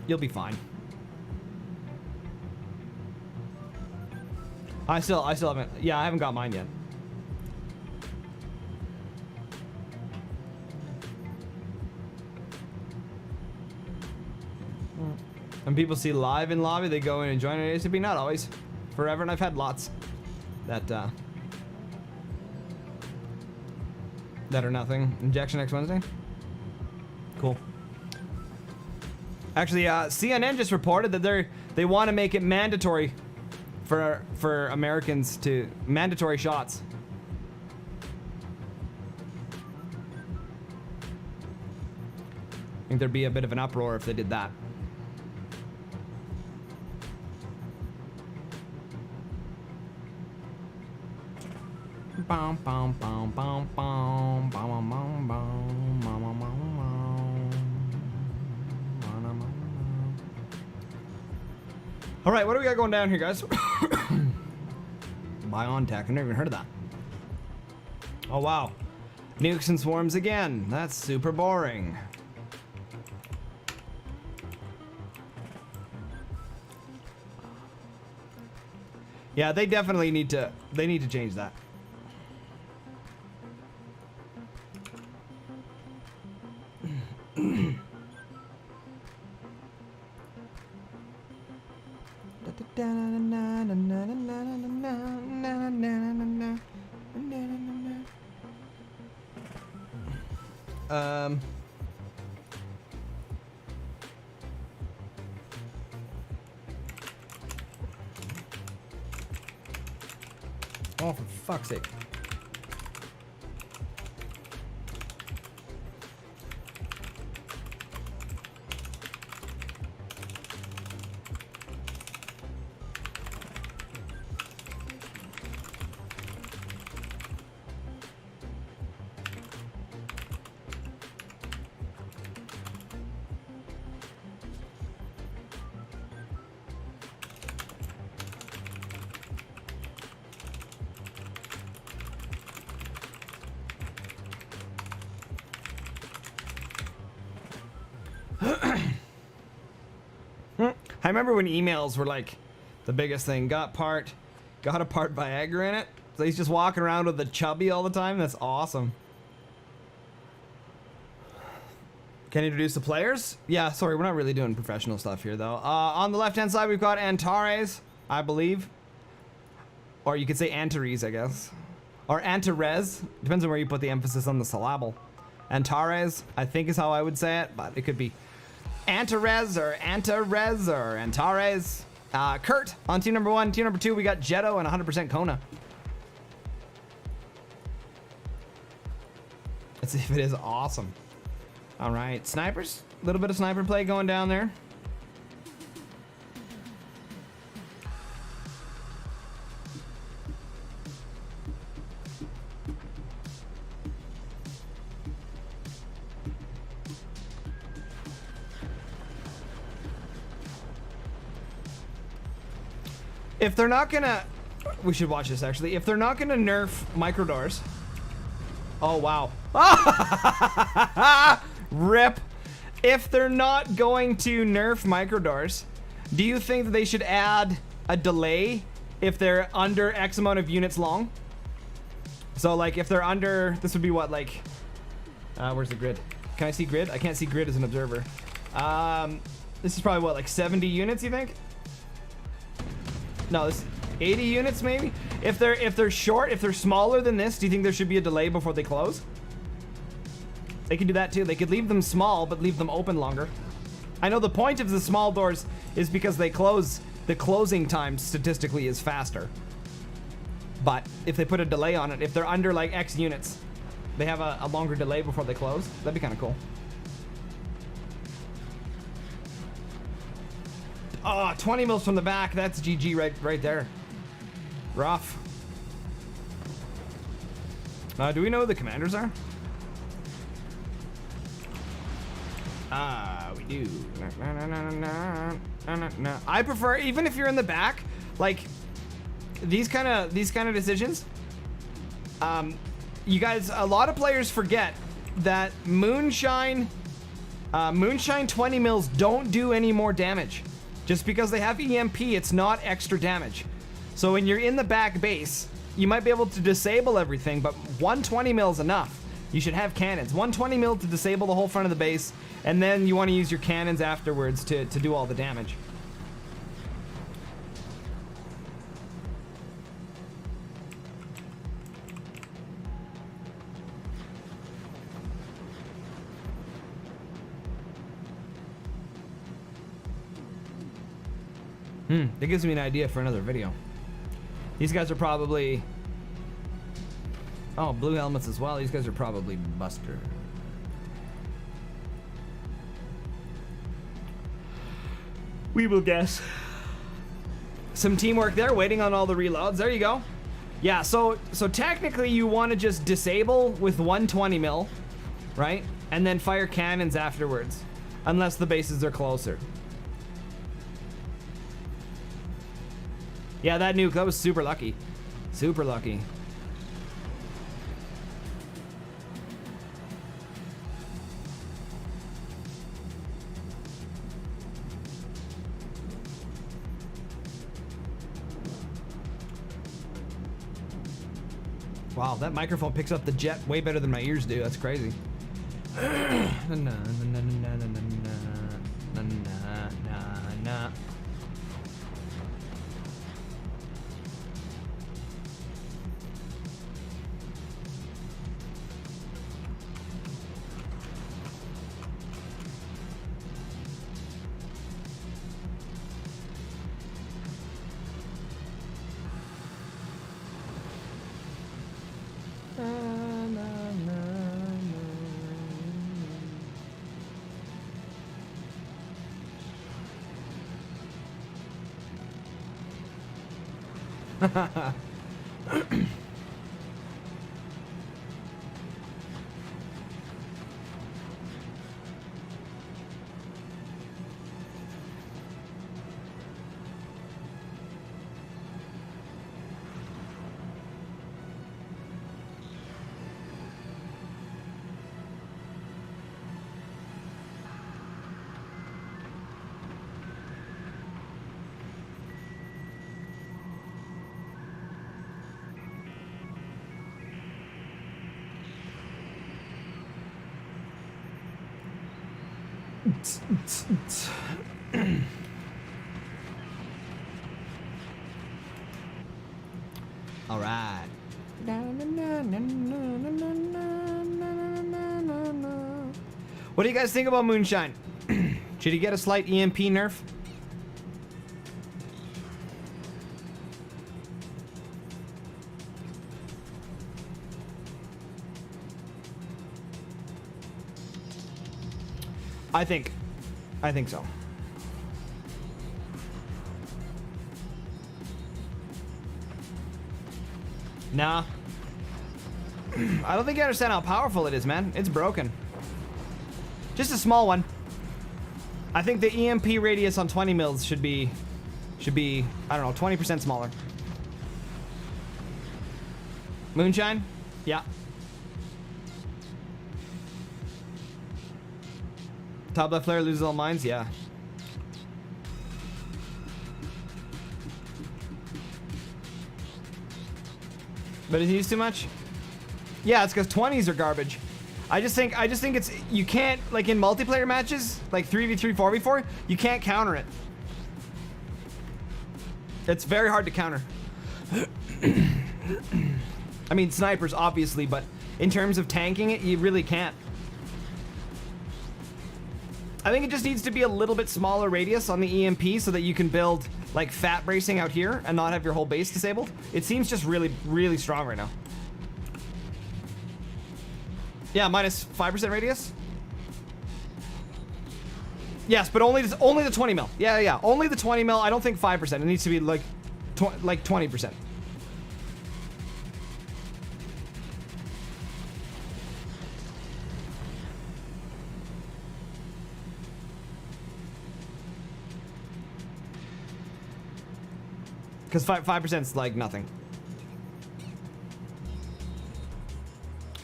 You'll be fine. I still haven't. Yeah, I haven't got mine yet. When people see live in lobby, they go in and join it. ASAP, not always, forever, and I've had lots that are nothing. Injection next Wednesday. Cool. Actually, CNN just reported that they want to make it mandatory for Americans to mandatory shots. I think there'd be a bit of an uproar if they did that. All right, what do we got going down here, guys? Biontech, I've never even heard of that. Oh wow, nukes and swarms again. That's super boring. Yeah, they definitely need to. They need to change that. Oh, for fuck's sake. I remember when emails were like the biggest thing. Got a part Viagra in it. So he's just walking around with the chubby all the time. That's awesome. Can you introduce the players? Yeah, sorry, we're not really doing professional stuff here though. On the left-hand side, we've got Antares, I believe. Or you could say Antares, I guess. Or Antares. Depends on where you put the emphasis on the syllable. Antares, I think is how I would say it, but it could be Antares or Antares or Antares. Kurt on team number 1. Team number 2, we got Jetto and 100% Kona. Let's see if it is awesome. All right, snipers. A little bit of sniper play going down there. If they're not gonna, we should watch this actually. If they're not gonna nerf micro doors, oh wow, rip. If they're not going to nerf micro doors, do you think that they should add a delay if they're under X amount of units long? So like if they're under, this would be what, like, where's the grid? Can I see grid? I can't see grid as an observer. This is probably what, like 70 units, you think? No, this 80 units maybe? If they're short, if they're smaller than this, do you think there should be a delay before they close? They could do that too. They could leave them small, but leave them open longer. I know the point of the small doors is because they close, the closing time statistically is faster. But if they put a delay on it, if they're under like X units, they have a longer delay before they close. That'd be kind of cool. Oh, 20 mils from the back. That's GG right there. Rough. Do we know who the commanders are? We do. I prefer, even if you're in the back, like these kind of decisions. You guys, a lot of players forget that moonshine 20 mils don't do any more damage. Just because they have EMP, it's not extra damage. So when you're in the back base, you might be able to disable everything, but 120 mil is enough. You should have cannons. 120 mil to disable the whole front of the base, and then you want to use your cannons afterwards to do all the damage. That gives me an idea for another video. These guys are probably... Oh, blue helmets as well. These guys are probably Buster. We will guess. Some teamwork there, waiting on all the reloads. There you go. Yeah, so technically you want to just disable with 120 mil, right? And then fire cannons afterwards, unless the bases are closer. Yeah, that nuke, that was super lucky. Super lucky. Wow, that microphone picks up the jet way better than my ears do. That's crazy. All right. What do you guys think about Moonshine? Should he get a slight EMP nerf? I think so. Nah. I don't think you understand how powerful it is, man. It's broken. Just a small one. I think the EMP radius on 20 mils should be should be, I don't know, 20% smaller. Moonshine? Yeah. Top left player loses all mines? Yeah. But is he used too much? Yeah, it's because 20s are garbage. I just think it's, you can't, like in multiplayer matches, like 3v3, 4v4, you can't counter it. It's very hard to counter. I mean, snipers, obviously, but in terms of tanking it, you really can't. I think it just needs to be a little bit smaller radius on the EMP so that you can build, like, fat bracing out here and not have your whole base disabled. It seems just really, really strong right now. Yeah, minus 5% radius. Yes, but only the 20 mil. Yeah, only the 20 mil. I don't think 5%. It needs to be like 20%. Because 5% is like nothing.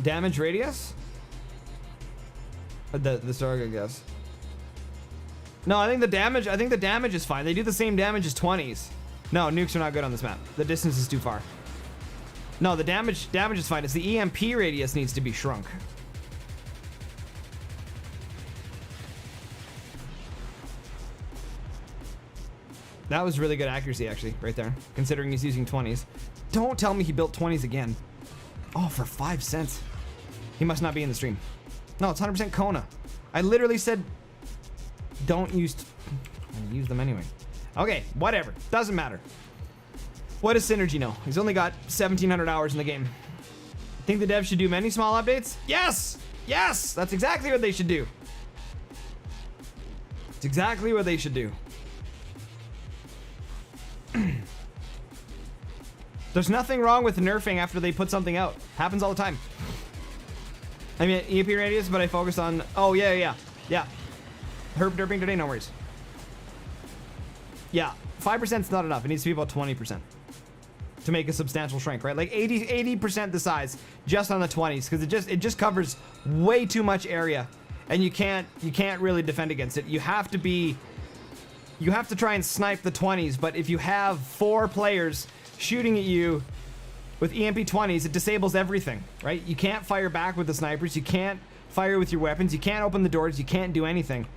Damage radius? The Starg, I guess. No, I think the damage is fine. They do the same damage as 20s. No, nukes are not good on this map. The distance is too far. No, the damage is fine. It's the EMP radius needs to be shrunk. That was really good accuracy, actually, right there, considering he's using 20s. Don't tell me he built 20s again. Oh, for 5 cents. He must not be in the stream. No, it's 100% Kona. I literally said, don't use... I use them anyway. Okay, whatever. Doesn't matter. What does Synergy know? He's only got 1,700 hours in the game. Think the devs should do many small updates? Yes! Yes! That's exactly what they should do. It's exactly what they should do. There's nothing wrong with nerfing after they put something out. Happens all the time. I mean, EMP radius, but I focused on... Oh, yeah. Herb derping today, no worries. Yeah, 5% is not enough. It needs to be about 20% to make a substantial shrink, right? Like 80% the size just on the 20s, because it just covers way too much area, and you can't really defend against it. You have to try and snipe the 20s, but if you have 4 players shooting at you with EMP 20s, it disables everything, right? You can't fire back with the snipers, you can't fire with your weapons, you can't open the doors, you can't do anything.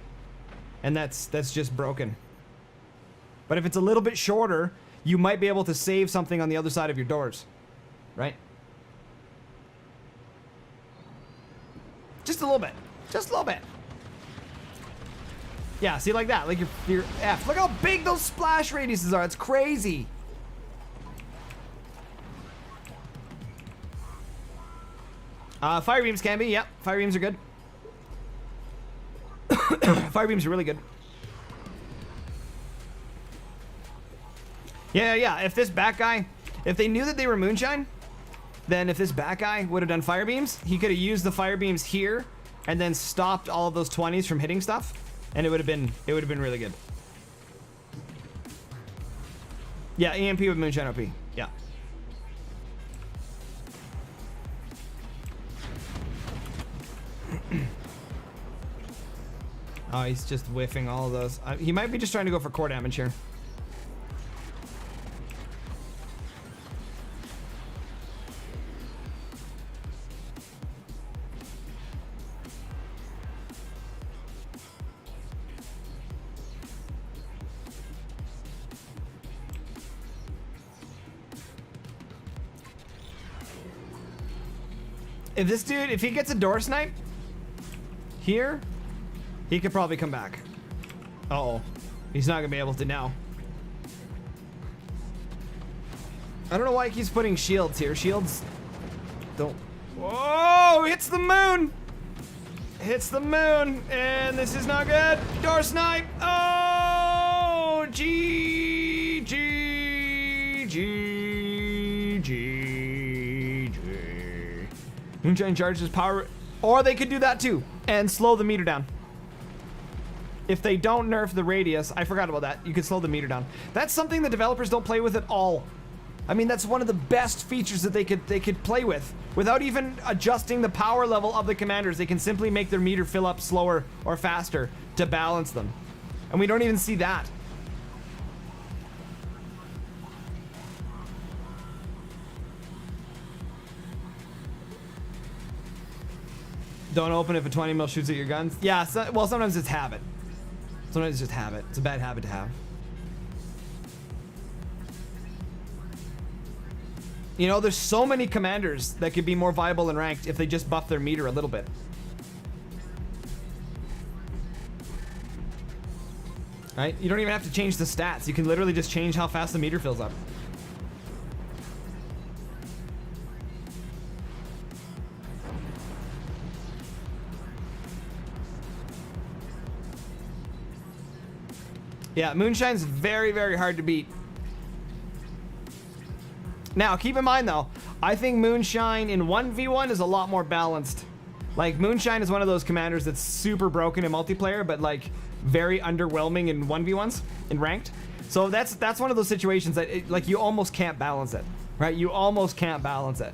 And that's just broken. But if it's a little bit shorter, you might be able to save something on the other side of your doors, right? Just a little bit. Just a little bit. Yeah, see, like that, like your F. Look how big those splash radiuses are. It's crazy. Fire beams can be, yep. Fire beams are good. Fire beams are really good. Yeah. If this back guy, if they knew that they were moonshine, then if this back guy would have done fire beams, he could have used the fire beams here and then stopped all of those 20s from hitting stuff, and it would have been really good. Yeah, EMP with moonshine OP. Yeah. Oh, he's just whiffing all of those. He might be just trying to go for core damage here. If this dude, if he gets a door snipe here, he could probably come back. Uh-oh. He's not gonna be able to now. I don't know why he keeps putting shields here. Shields don't... Whoa! Hits the moon! Hits the moon! And this is not good! Door snipe! Oh! G. Moonshine charges power... Or they could do that too and slow the meter down. if they don't nerf the radius, I forgot about that. You can slow the meter down. That's something the developers don't play with at all. I mean, that's one of the best features that they could play with. Without even adjusting the power level of the commanders, they can simply make their meter fill up slower or faster to balance them. And we don't even see that. Don't open if a 20 mil shoots at your guns. Yeah, well, sometimes it's habit. Sometimes it's just habit. It's a bad habit to have. You know, there's so many commanders that could be more viable in ranked if they just buff their meter a little bit. Right? You don't even have to change the stats. You can literally just change how fast the meter fills up. Yeah, Moonshine's very, very hard to beat. Now, keep in mind though, I think Moonshine in 1v1 is a lot more balanced. Like, Moonshine is one of those commanders that's super broken in multiplayer, but like very underwhelming in 1v1s in ranked. So that's one of those situations that like you almost can't balance it, right? You almost can't balance it.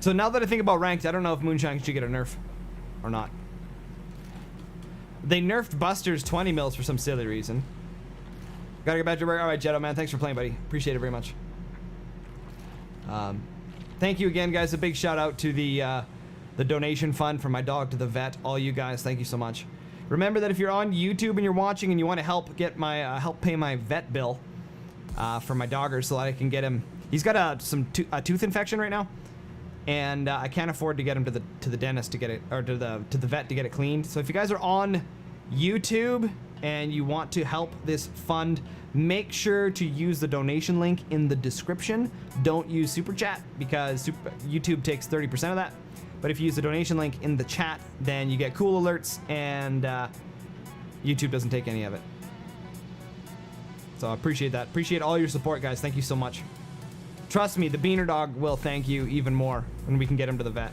So now that I think about ranked, I don't know if Moonshine should get a nerf or not. They nerfed Buster's 20 mils for some silly reason. Gotta get back to work. All right, Jetto, man. Thanks for playing, buddy. Appreciate it very much. Thank you again, guys. A big shout out to the donation fund for my dog to the vet. All you guys, thank you so much. Remember that if you're on YouTube and you're watching and you want to help get my help pay my vet bill for my dogger so that I can get him. He's got a tooth infection right now. And I can't afford to get him to the dentist to get it, or to the vet to get it cleaned. So if you guys are on YouTube and you want to help this fund, make sure to use the donation link in the description. Don't use Super Chat because YouTube takes 30% of that. But if you use the donation link in the chat, then you get cool alerts and YouTube doesn't take any of it. So I appreciate that. Appreciate all your support, guys. Thank you so much. Trust me, the Beaner Dog will thank you even more when we can get him to the vet.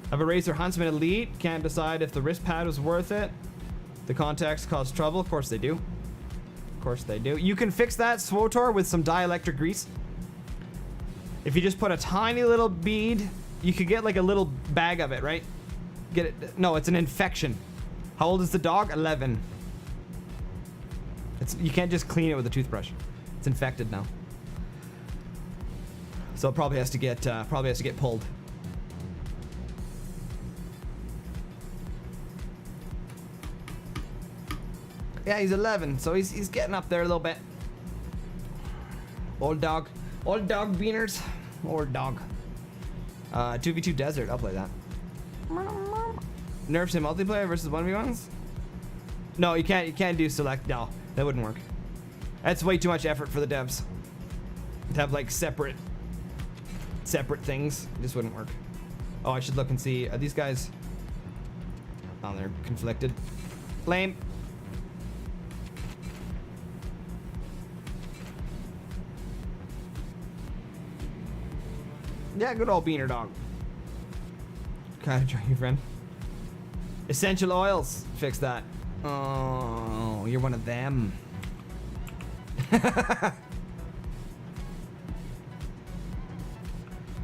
I have a Racer Huntsman Elite. Can't decide if the wrist pad was worth it. The contacts cause trouble. Of course they do. Of course they do. You can fix that, Swotor, with some dielectric grease. If you just put a tiny little bead, you could get like a little bag of it, right? Get it? No, it's an infection. How old is the dog? 11. You can't just clean it with a toothbrush. It's infected now. So it probably has to get pulled. Yeah, he's 11, so he's getting up there a little bit. Old dog beaners, old dog. 2v2 desert, I'll play that. Nerfs in multiplayer versus 1v1s? No, you can't do select. No, that wouldn't work. That's way too much effort for the devs to have like separate things. It just wouldn't work. Oh, I should look and see. Are these guys? Oh, they're conflicted. Lame. Yeah, good old Beaner Dog. Kind of drink your friend. Essential oils. Fix that. Oh, you're one of them.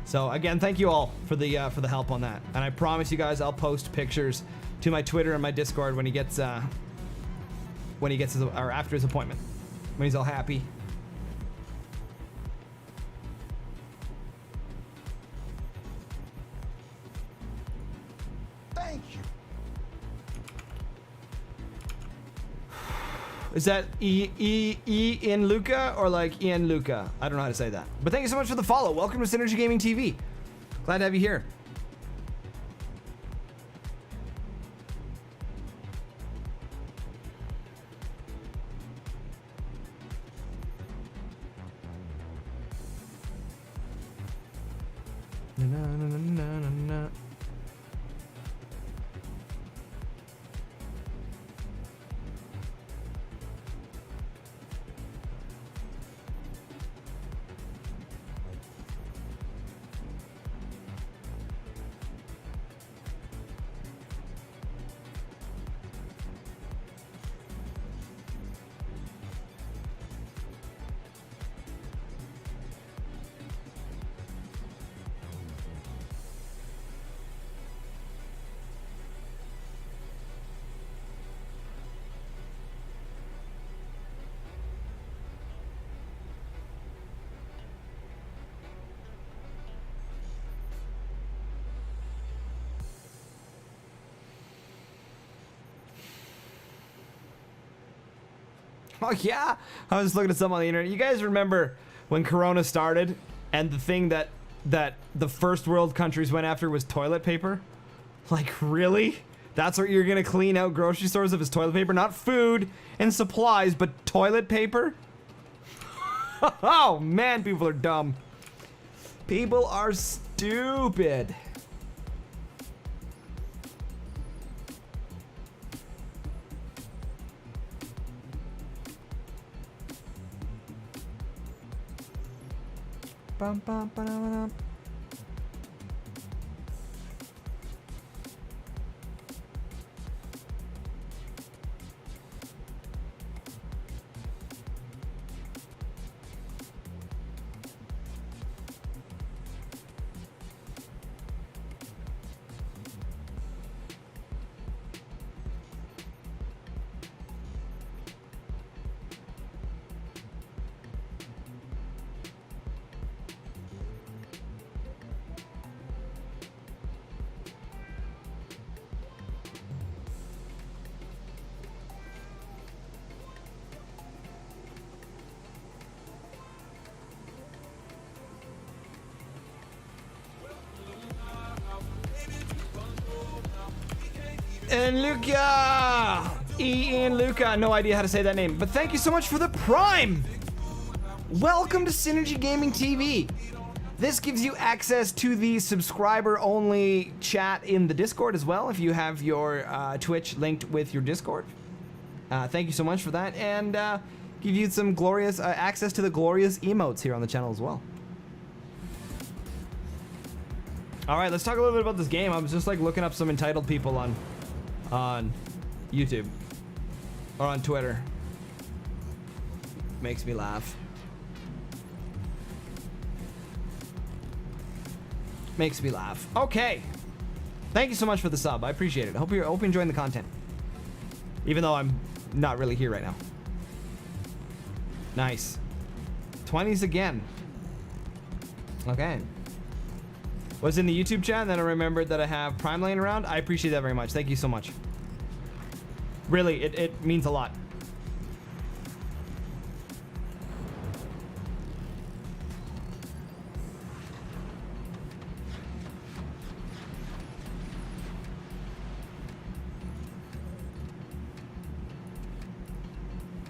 So again, thank you all for the help on that, and I promise you guys I'll post pictures to my Twitter and my Discord when he gets his, or after his appointment, when he's all happy. Thank you. Is that Ian Luca or like Ian Luca? I don't know how to say that. But thank you so much for the follow. Welcome to SynergyGamingTV. Glad to have you here. Na, na, na, na, na, na. Oh yeah, I was looking at something on the internet. You guys remember when Corona started, and the thing that the first world countries went after was toilet paper? Like, really? That's what you're gonna clean out grocery stores of, is toilet paper? Not food and supplies, but toilet paper? Oh man, people are dumb. People are stupid. Bum, bum, ba-da-ba-dum. And Luca! Ian Luca. No idea how to say that name, but thank you so much for the Prime! Welcome to Synergy Gaming TV. This gives you access to the subscriber-only chat in the Discord as well, if you have your Twitch linked with your Discord. Thank you so much for that, and give you some glorious access to the glorious emotes here on the channel as well. All right, let's talk a little bit about this game. I was just like looking up some entitled people on YouTube or on Twitter. Makes me laugh. Makes me laugh. Okay. Thank you so much for the sub. I appreciate it. I hope you're enjoying the content. Even though I'm not really here right now. Nice. 20s again. Okay. Was in the YouTube chat, and then I remembered that I have Prime laying around. I appreciate that very much. Thank you so much. Really, it means a lot.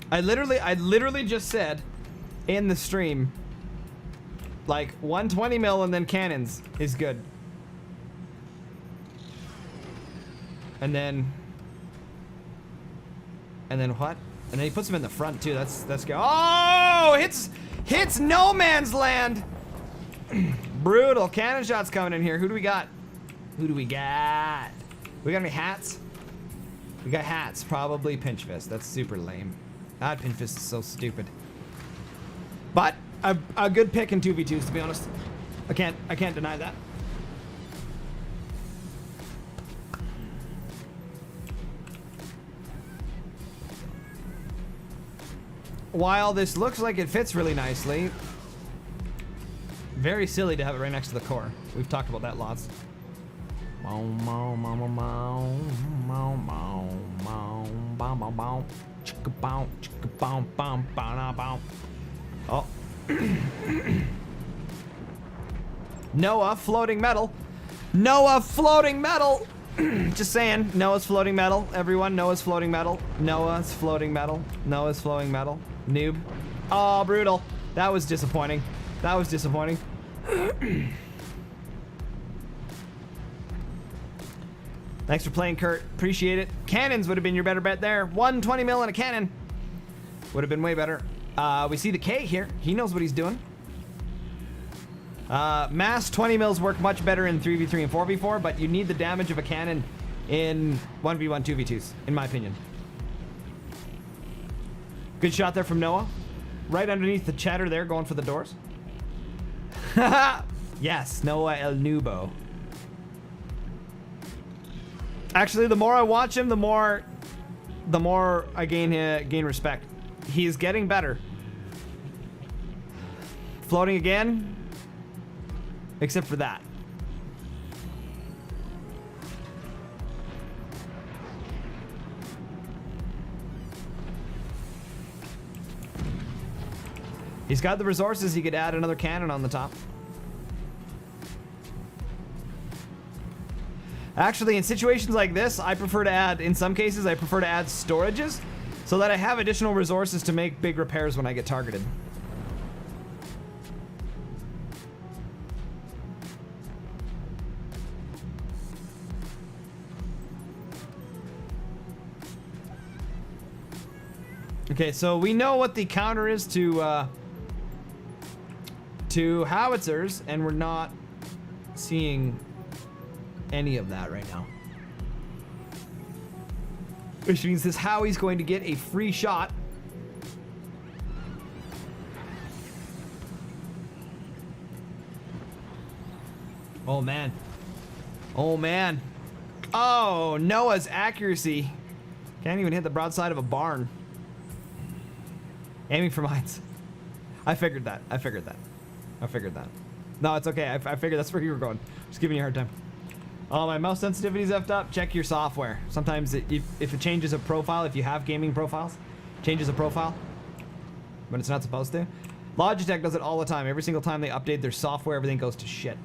I literally just said in the stream, like 120 mil and then cannons is good. And then what? And then he puts them in the front too. That's good. Oh, hits no man's land. Brutal cannon shots coming in here. Who do we got? Who do we got? We got any hats? We got hats. Probably Pinch Fist. That's super lame. God, Pinch Fist is so stupid. But a good pick in 2v2s, to be honest. I can't deny that. While this looks like it fits really nicely, very silly to have it right next to the core. We've talked about that lots. Oh. Noah, floating metal. Noah, floating metal. Just saying, Noah's floating metal. Everyone, Noah's floating metal. Noah's floating metal. Noah's floating metal. Noob. Oh, brutal. That was disappointing. That was disappointing. Thanks for playing, Kurt. Appreciate it. Cannons would have been your better bet there. 120 mil and a cannon. Would have been way better. We see the K here. He knows what he's doing. Mass 20 mils work much better in 3v3 and 4v4, but you need the damage of a cannon in 1v1, 2v2s, in my opinion. Good shot there from Noah. Right underneath the chatter there, going for the doors. Yes, Noah El Nubo. Actually, the more I watch him, the more I gain respect. He's getting better. Floating again. Except for that. He's got the resources. He could add another cannon on the top. Actually, in situations like this, I prefer to add, in some cases, I prefer to add storages so that I have additional resources to make big repairs when I get targeted. Okay, so we know what the counter is to howitzers, and we're not seeing any of that right now. Which means this Howie's going to get a free shot. Oh man. Oh man. Oh, Noah's accuracy. Can't even hit the broadside of a barn. Aiming for mines. I figured that. No, it's okay. I figured that's where you were going. Just giving you a hard time. Oh, my mouse sensitivity's effed up. Check your software. Sometimes if it changes a profile, if you have gaming profiles, changes a profile when it's not supposed to. Logitech does it all the time. Every single time they update their software, everything goes to shit.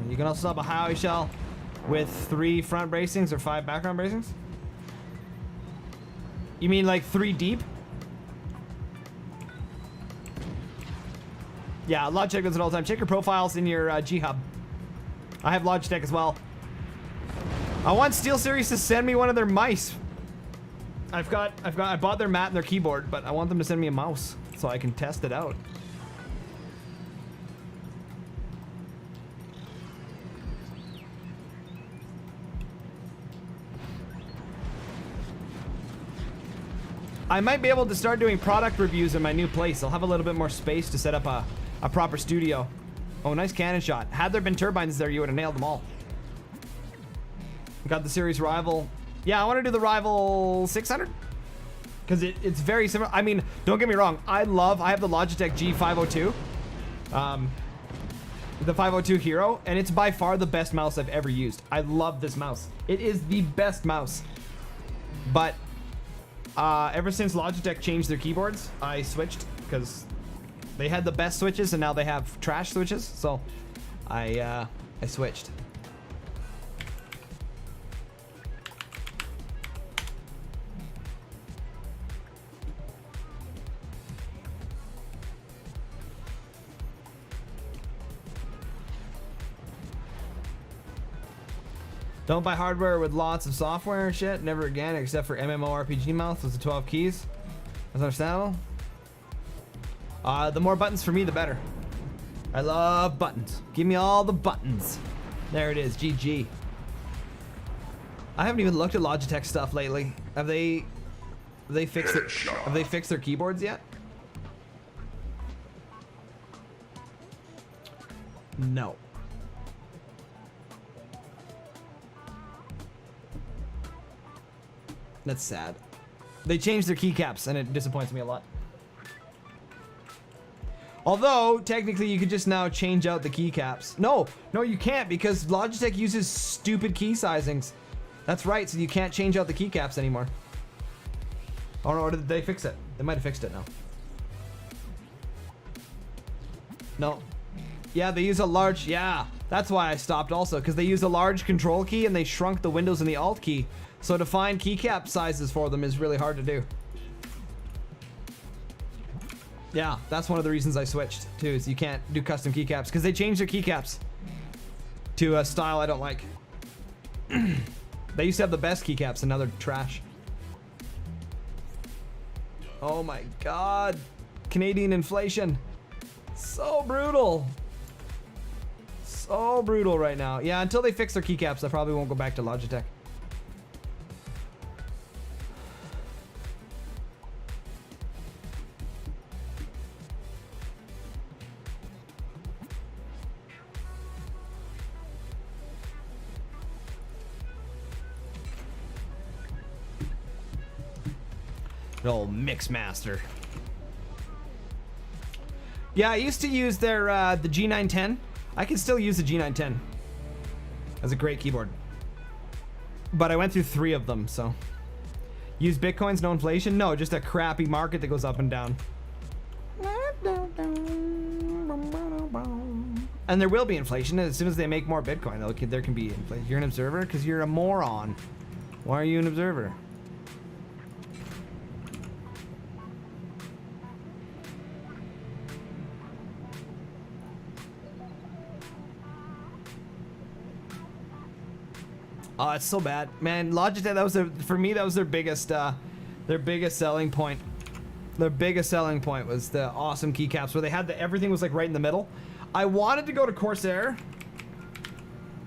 You can also sub a Howie shell with 3 front bracings or 5 background bracings. You mean like 3 deep? Yeah, Logitech does it all the time. Check your profiles in your G Hub. I have Logitech as well. I want SteelSeries to send me one of their mice. I bought their mat and their keyboard, but I want them to send me a mouse so I can test it out. I might be able to start doing product reviews in my new place. I'll have a little bit more space to set up a proper studio. Oh, nice cannon shot. Had there been turbines there, you would have nailed them all. Got the series rival. Yeah, I want to do the rival 600 because it's very similar. I mean, don't get me wrong. I have the Logitech G502, the 502 Hero, and it's by far the best mouse I've ever used. I love this mouse. It is the best mouse. But ever since Logitech changed their keyboards, I switched because they had the best switches and now they have trash switches. So I switched. Don't buy hardware with lots of software and shit. Never again, except for MMORPG mouse with the 12 keys. That's understandable. The more buttons for me, the better. I love buttons. Give me all the buttons. There it is. GG. I haven't even looked at Logitech stuff lately. Have they fixed it? Have they fixed their keyboards yet? No. That's sad. They changed their keycaps and it disappoints me a lot. Although, technically you could just now change out the keycaps. No, you can't because Logitech uses stupid key sizings. That's right, so you can't change out the keycaps anymore. Oh no, or did they fix it? They might have fixed it now. No. Yeah, they use a large, yeah. That's why I stopped also, because they use a large control key and they shrunk the Windows and the Alt key. So to find keycap sizes for them is really hard to do. Yeah, that's one of the reasons I switched too, is you can't do custom keycaps because they changed their keycaps to a style I don't like. They used to have the best keycaps and now they're trash. Oh my god. Canadian inflation. So brutal. So brutal right now. Yeah, until they fix their keycaps, I probably won't go back to Logitech. The old Mixmaster. Yeah, I used to use their the G910. I can still use the G910. That's a great keyboard. But I went through 3 of them, so. Use Bitcoins, no inflation? No, just a crappy market that goes up and down. And there will be inflation as soon as they make more Bitcoin. There can be inflation. You're an observer because you're a moron. Why are you an observer? Oh, it's so bad, man. Logitech, that was for me. That was their biggest selling point. Their biggest selling point was the awesome keycaps where they had everything was like right in the middle. I wanted to go to Corsair.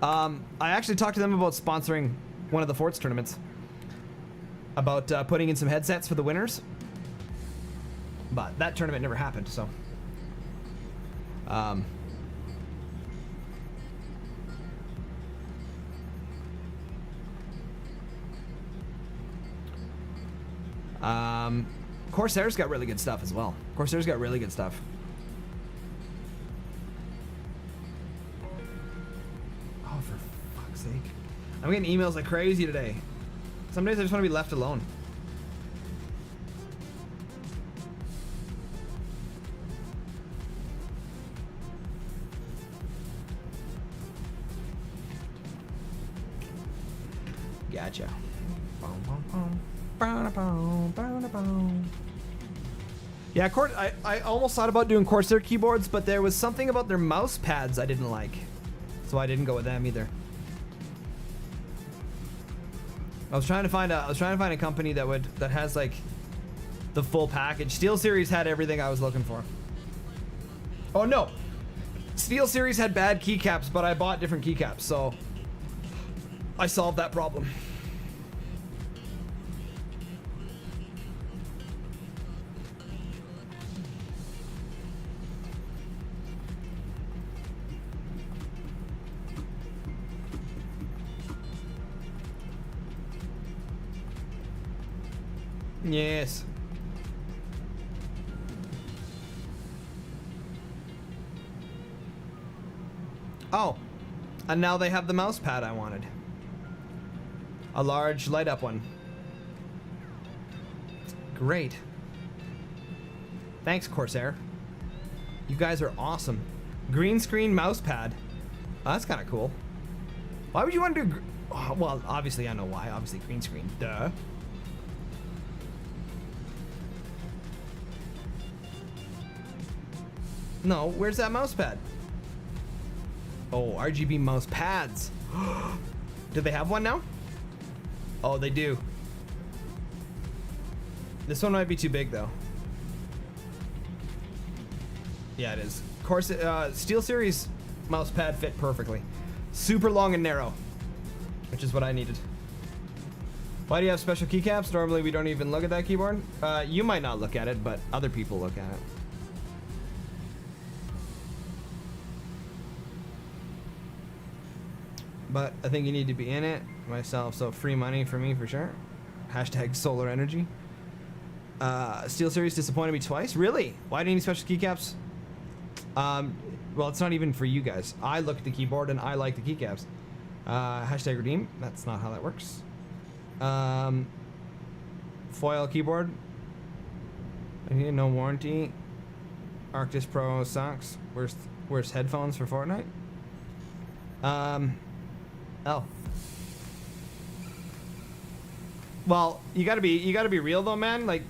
I actually talked to them about sponsoring one of the FORTS tournaments. About putting in some headsets for the winners. But that tournament never happened, so. Corsair's got really good stuff as well. Corsair's got really good stuff. Oh, for fuck's sake. I'm getting emails like crazy today. Some days I just want to be left alone. Gotcha. Yeah, I almost thought about doing Corsair keyboards, but there was something about their mouse pads I didn't like, so I didn't go with them either. I was trying to find a company that has like the full package. SteelSeries had everything I was looking for. Oh no, SteelSeries had bad keycaps, but I bought different keycaps, so I solved that problem. Yes. Oh, and now they have the mouse pad I wanted. A large light up one. Great. Thanks, Corsair. You guys are awesome. Green screen mouse pad. Oh, that's kind of cool. Why would you want to do... Oh, well, obviously I know why. Obviously green screen. Duh. No, where's that mouse pad? Oh, RGB mouse pads. Do they have one now? Oh, they do. This one might be too big though. Yeah, it is. Of course, SteelSeries mouse pad fit perfectly. Super long and narrow, which is what I needed. Why do you have special keycaps? Normally we don't even look at that keyboard. You might not look at it, but other people look at it. But I think you need to be in it myself, so free money for me for sure. Hashtag solar energy. SteelSeries disappointed me twice. Really? Why do you need special keycaps? Well, it's not even for you guys. I look at the keyboard and I like the keycaps. Hashtag redeem. That's not how that works. Foil keyboard. No warranty. Arctis Pro sucks. Worst headphones for Fortnite. Oh. Well, you gotta be real though, man. Like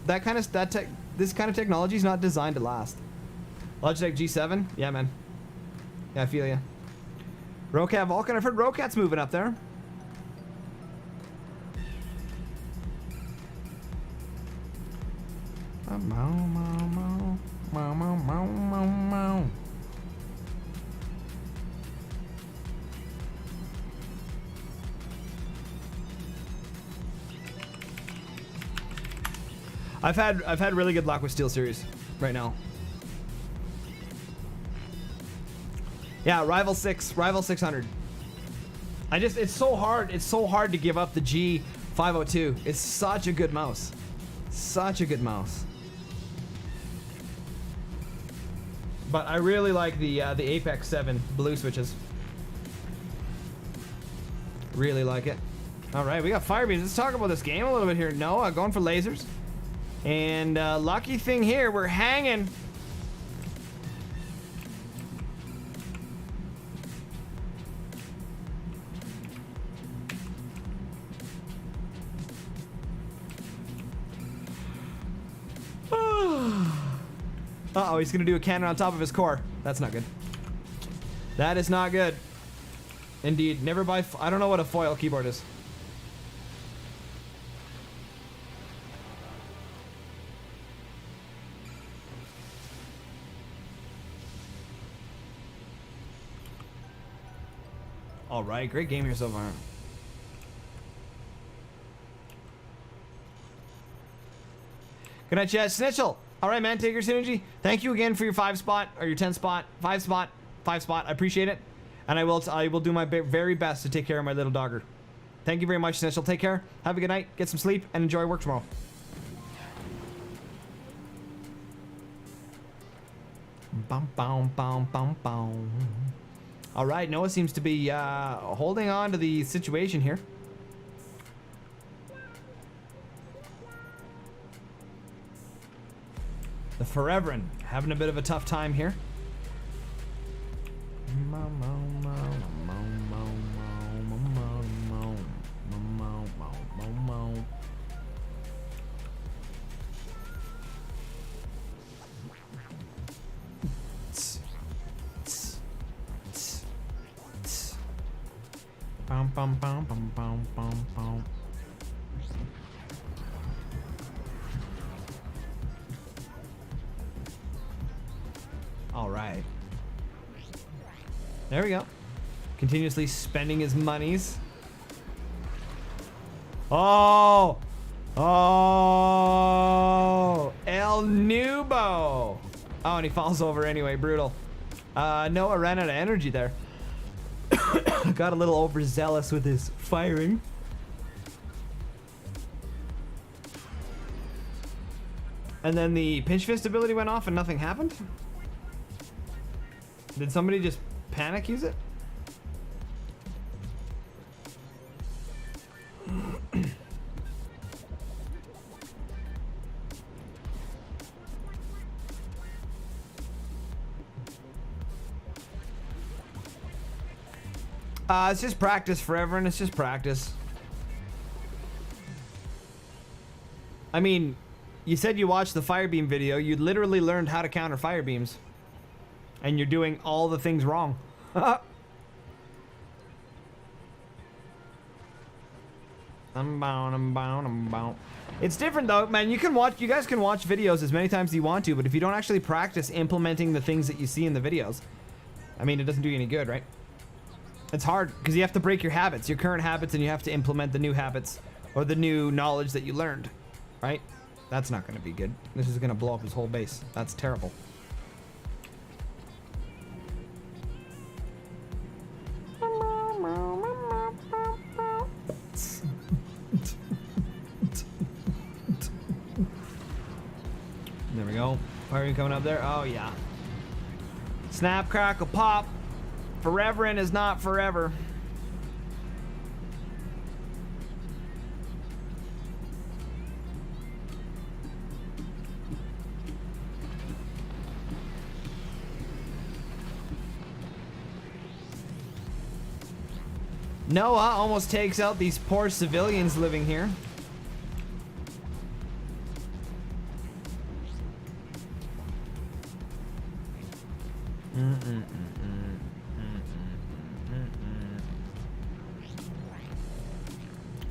this kind of technology is not designed to last. Logitech G7, yeah, man. Yeah, I feel ya. Rocat Vulcan, I've heard Rocat's moving up there. I've had really good luck with SteelSeries right now. Yeah, Rival 600. It's so hard to give up the G502. It's such a good mouse. Such a good mouse. But I really like the Apex 7 blue switches. Really like it. All right, we got fire beams. Let's talk about this game a little bit here. Noah going for lasers. And lucky thing here, we're hanging. Uh-oh, he's gonna do a cannon on top of his core. That's not good. That is not good. Indeed, never buy. I don't know what a foil keyboard is. All right, great game here so far. Good night, chat. Snitchel. All right, man. Take your synergy. Thank you again for your 5 spot or your 10 spot, 5 spot. I appreciate it, and I will do my very best to take care of my little dogger. Thank you very much, Snitchel. Take care. Have a good night. Get some sleep and enjoy work tomorrow. Bum, bum, bum, bum, bum. All right, Noah seems to be holding on to the situation here. The Foreverin having a bit of a tough time here. All right. There we go. Continuously spending his monies. Oh! Oh! El Nubo! Oh, and he falls over anyway. Brutal. Noah ran out of energy there. Got a little overzealous with his firing. And then the pinch fist ability went off and nothing happened? Did somebody just panic use it? It's just practice forever, and it's just practice. I mean, you said you watched the fire beam video. You literally learned how to counter fire beams. And you're doing all the things wrong. I'm bound. It's different though, man. You guys can watch videos as many times as you want to, but if you don't actually practice implementing the things that you see in the videos, I mean, it doesn't do you any good, right? It's hard because you have to break your habits, your current habits, and you have to implement the new habits or the new knowledge that you learned, right? That's not going to be good. This is going to blow up his whole base. That's terrible. There we go. Firing coming up there. Oh, yeah. Snap, crackle, pop. Foreverin is not forever. Noah almost takes out these poor civilians living here.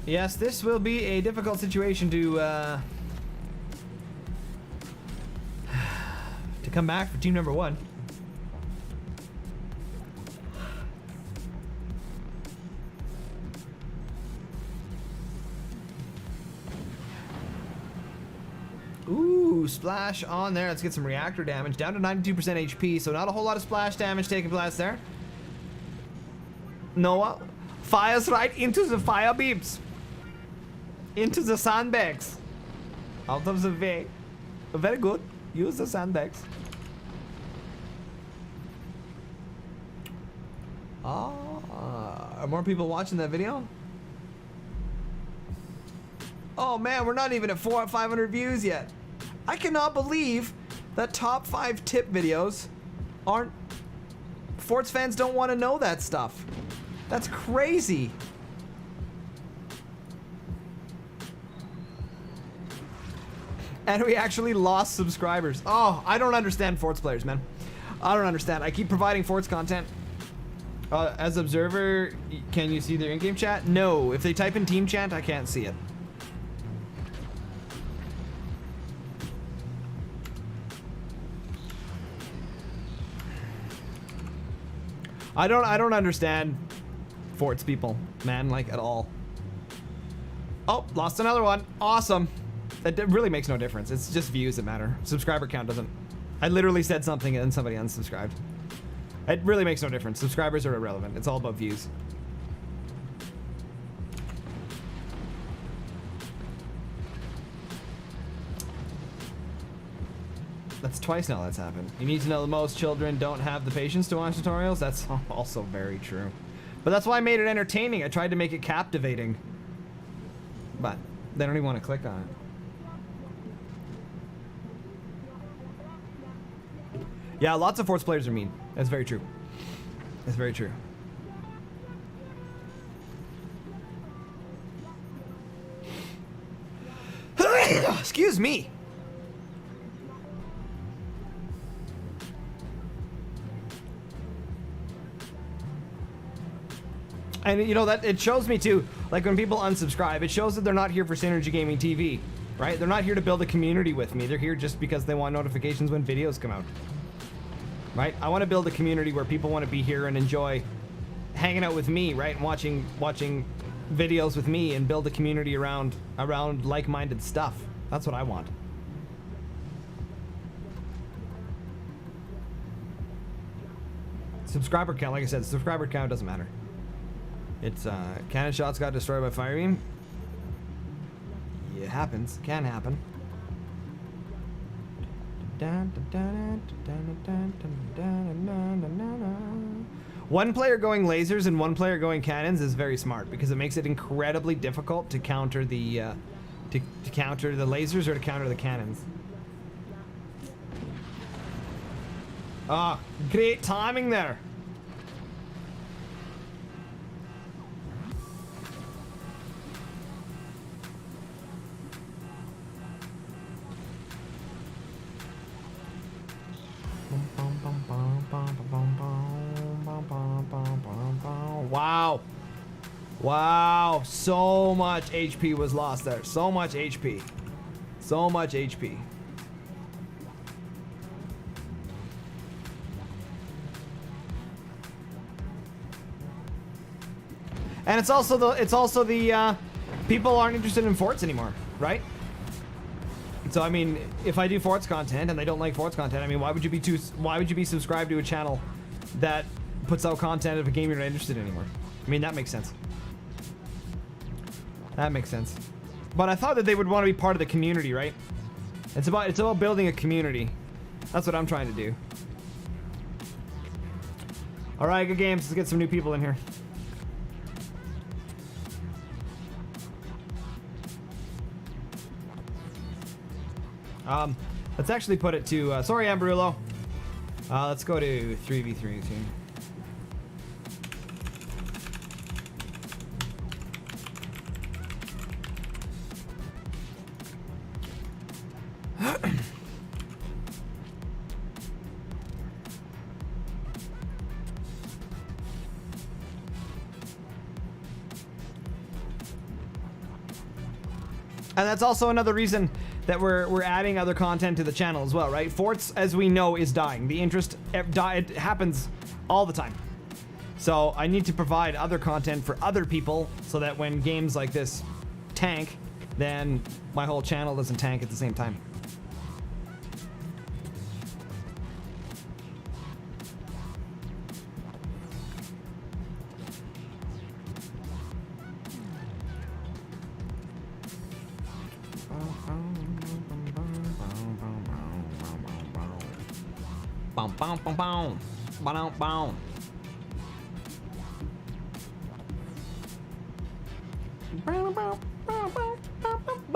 Yes, this will be a difficult situation to come back for team number 1. Ooh, splash on there. Let's get some reactor damage. Down to 92% HP, so not a whole lot of splash damage taking place there. Noah fires right into the fire beams. Into the sandbags. Out of the way. Very good. Use the sandbags. Are more people watching that video? Oh man, we're not even at 500 views yet. I cannot believe that top 5 tip videos aren't... Forts fans don't want to know that stuff. That's crazy. And we actually lost subscribers. Oh, I don't understand Forts players, man. I don't understand. I keep providing Forts content. As observer, can you see their in-game chat? No. If they type in team chat, I can't see it. I don't understand Forts people, man, like at all. Oh, lost another one. Awesome. That really makes no difference. It's just views that matter. Subscriber count doesn't. I literally said something and then somebody unsubscribed. It really makes no difference. Subscribers are irrelevant. It's all about views. That's twice now that's happened. You need to know that most children don't have the patience to watch tutorials. That's also very true. But that's why I made it entertaining. I tried to make it captivating. But they don't even want to click on it. Yeah, lots of Forts players are mean. That's very true. That's very true. Excuse me. And you know that it shows me too, like when people unsubscribe, it shows that they're not here for Synergy Gaming TV, right? They're not here to build a community with me. They're here just because they want notifications when videos come out. Right? I want to build a community where people want to be here and enjoy hanging out with me, right? And watching videos with me and build a community around like-minded stuff. That's what I want. Subscriber count, like I said, subscriber count doesn't matter. It's cannon shots got destroyed by fire beam. It happens. Can happen. One player going lasers and one player going cannons is very smart because it makes it incredibly difficult to counter the to counter the lasers or to counter the cannons. Ah, great timing there. Wow. Wow. So much HP was lost there. So much HP. So much HP. And it's also the people aren't interested in Forts anymore, right? So I mean, if I do Forts content and they don't like Forts content, I mean, why would you be subscribed to a channel that puts out content of a game you're not interested in anymore? I mean, that makes sense. That makes sense. But I thought that they would want to be part of the community, right? It's about building a community. That's what I'm trying to do. All right, good games. Let's get some new people in here. Let's actually put it to, sorry, Ambrullo. Let's go to 3v3 team. And that's also another reason that we're adding other content to the channel as well, right? Forts, as we know, is dying. The interest it happens all the time. So I need to provide other content for other people so that when games like this tank, then my whole channel doesn't tank at the same time. Boom, boom, boom, boom, boom, boom.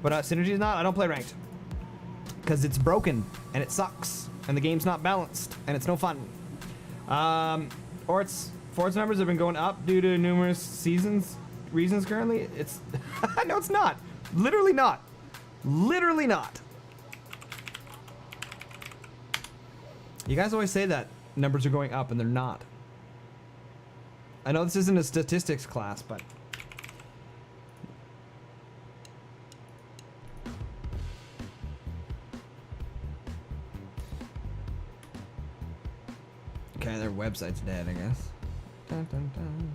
But Synergy is not. I don't play ranked because it's broken and it sucks and the game's not balanced and it's no fun. FORTS numbers have been going up due to numerous reasons currently. It's no, it's not. Literally not. Literally not. You guys always say that numbers are going up and they're not. I know this isn't a statistics class, but okay, their website's dead, I guess. Dun, dun, dun.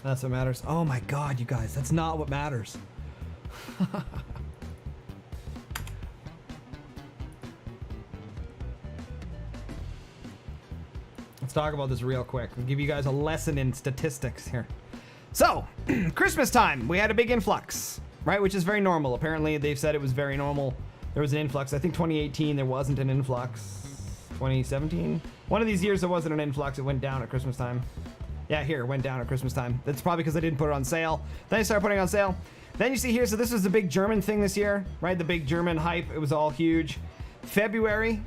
That's what matters. Oh my god, you guys, that's not what matters. Let's talk about this real quick. I'll give you guys a lesson in statistics here. So, Christmas time, we had a big influx, right? Which is very normal. Apparently, they've said it was very normal. There was an influx. I think 2018, there wasn't an influx. 2017? One of these years, there wasn't an influx. It went down at Christmas time. Yeah, here, it went down at Christmas time. That's probably because I didn't put it on sale. Then I started putting it on sale. Then you see here, so this was the big German thing this year, right? The big German hype. It was all huge. February,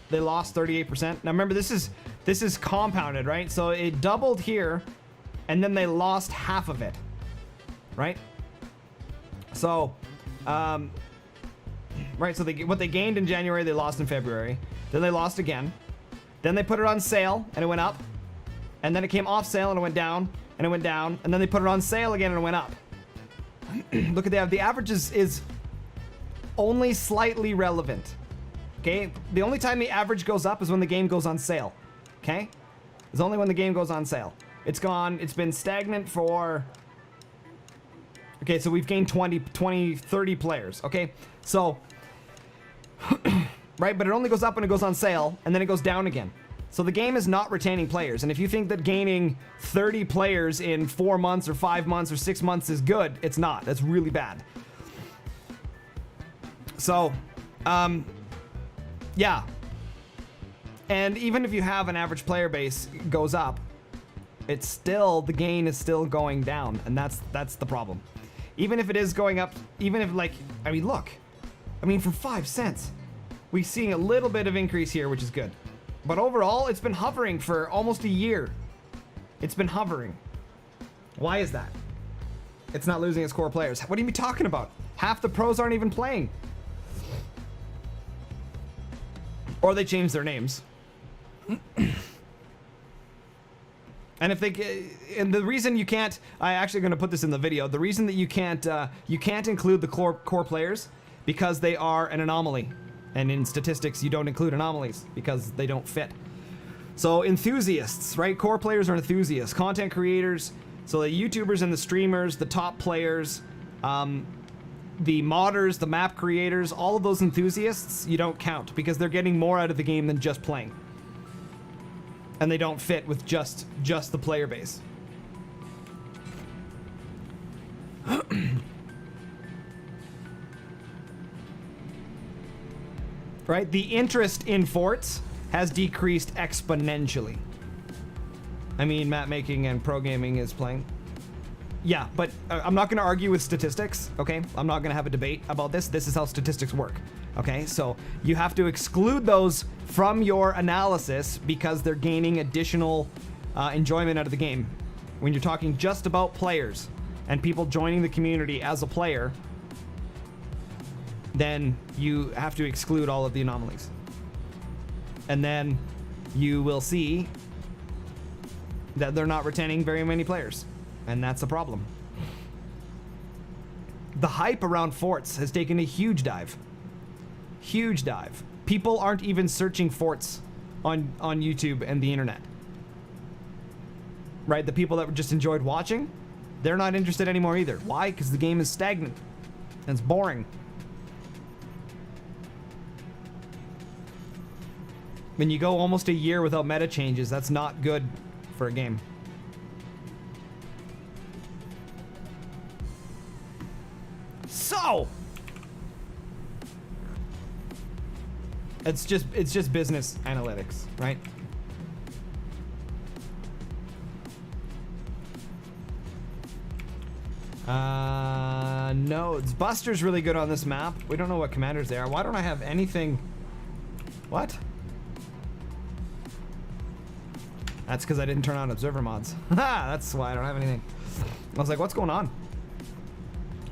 they lost 38%. Now remember, this is compounded, right? So it doubled here, and then they lost half of it, right? So, right, so what they gained in January, they lost in February. Then they lost again. Then they put it on sale, and it went up. And then it came off sale, and it went down, and it went down. And then they put it on sale again, and it went up. Look at the average is only slightly relevant. Okay? The only time the average goes up is when the game goes on sale. Okay? It's only when the game goes on sale. It's been stagnant for... Okay, so we've gained 20, 30 players. Okay? So... right? But it only goes up when it goes on sale, and then it goes down again. So the game is not retaining players. And if you think that gaining 30 players in 4 months or 5 months or 6 months is good, it's not. That's really bad. So, yeah. And even if you have an average player base goes up, it's still, the gain is still going down. And that's the problem. Even if it is going up, even if like, I mean, look. I mean, for 5 cents, we're seeing a little bit of increase here, which is good. But overall, it's been hovering for almost a year. It's been hovering. Why is that? It's not losing its core players. What are you talking about? Half the pros aren't even playing. Or they changed their names. And if they, and the reason you can't, I'm actually going to put this in the video. The reason that you can't include the core players because they are an anomaly. And in statistics, you don't include anomalies because they don't fit. So enthusiasts, right? Core players are enthusiasts. Content creators, so the YouTubers and the streamers, the top players, the modders, the map creators, all of those enthusiasts, you don't count because they're getting more out of the game than just playing. And they don't fit with just the player base. Right? The interest in forts has decreased exponentially. I mean, map making and pro gaming is playing. Yeah, but I'm not going to argue with statistics, okay? I'm not going to have a debate about this. This is how statistics work, okay? So you have to exclude those from your analysis because they're gaining additional enjoyment out of the game. When you're talking just about players and people joining the community as a player, then you have to exclude all of the anomalies. And then you will see that they're not retaining very many players. And that's the problem. The hype around forts has taken a huge dive. Huge dive. People aren't even searching forts on YouTube and the internet. Right? The people that just enjoyed watching, they're not interested anymore either. Why? Because the game is stagnant. And it's boring. When you go almost a year without meta changes, that's not good for a game. So it's just business analytics, right? No, Buster's really good on this map. We don't know what commanders they are. Why don't I have anything? What? That's because I didn't turn on observer mods. That's why I don't have anything. I was like, what's going on?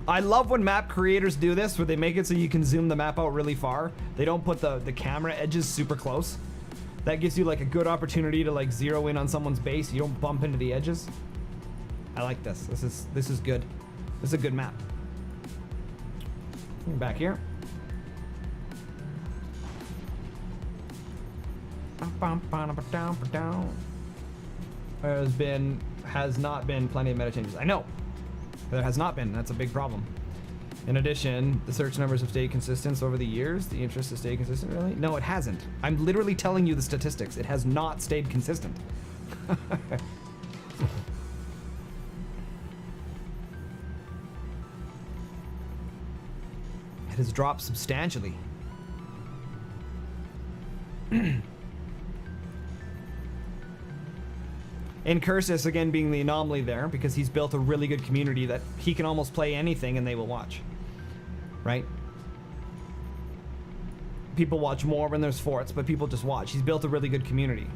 I love when map creators do this, where they make it so you can zoom the map out really far. They don't put the camera edges super close. That gives you like a good opportunity to like zero in on someone's base. You don't bump into the edges. I like this. This is good. This is a good map. Back here. Has not been plenty of meta changes. I know. There has not been. That's a big problem. In addition, the search numbers have stayed consistent over the years. The interest has stayed consistent, really? No, it hasn't. I'm literally telling you the statistics. It has not stayed consistent. It has dropped substantially. And Cursus, again, being the anomaly there, because he's built a really good community that he can almost play anything and they will watch. Right? People watch more when there's forts, but people just watch. He's built a really good community.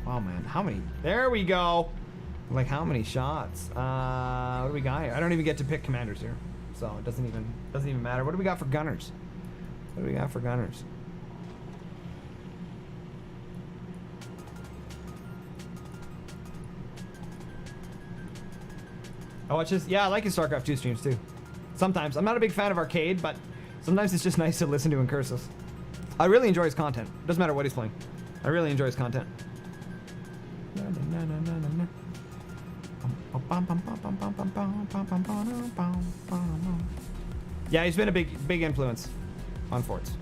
Oh, man. How many? There we go. Like, how many shots? What do we got here? I don't even get to pick commanders here. So it doesn't even matter. What do we got for gunners? What do we got for gunners? Oh, it's just, yeah, I like his StarCraft 2 streams too. Sometimes. I'm not a big fan of arcade, but sometimes it's just nice to listen to in Cursus. I really enjoy his content. Doesn't matter what he's playing. I really enjoy his content. Yeah, he's been a big influence on Forts.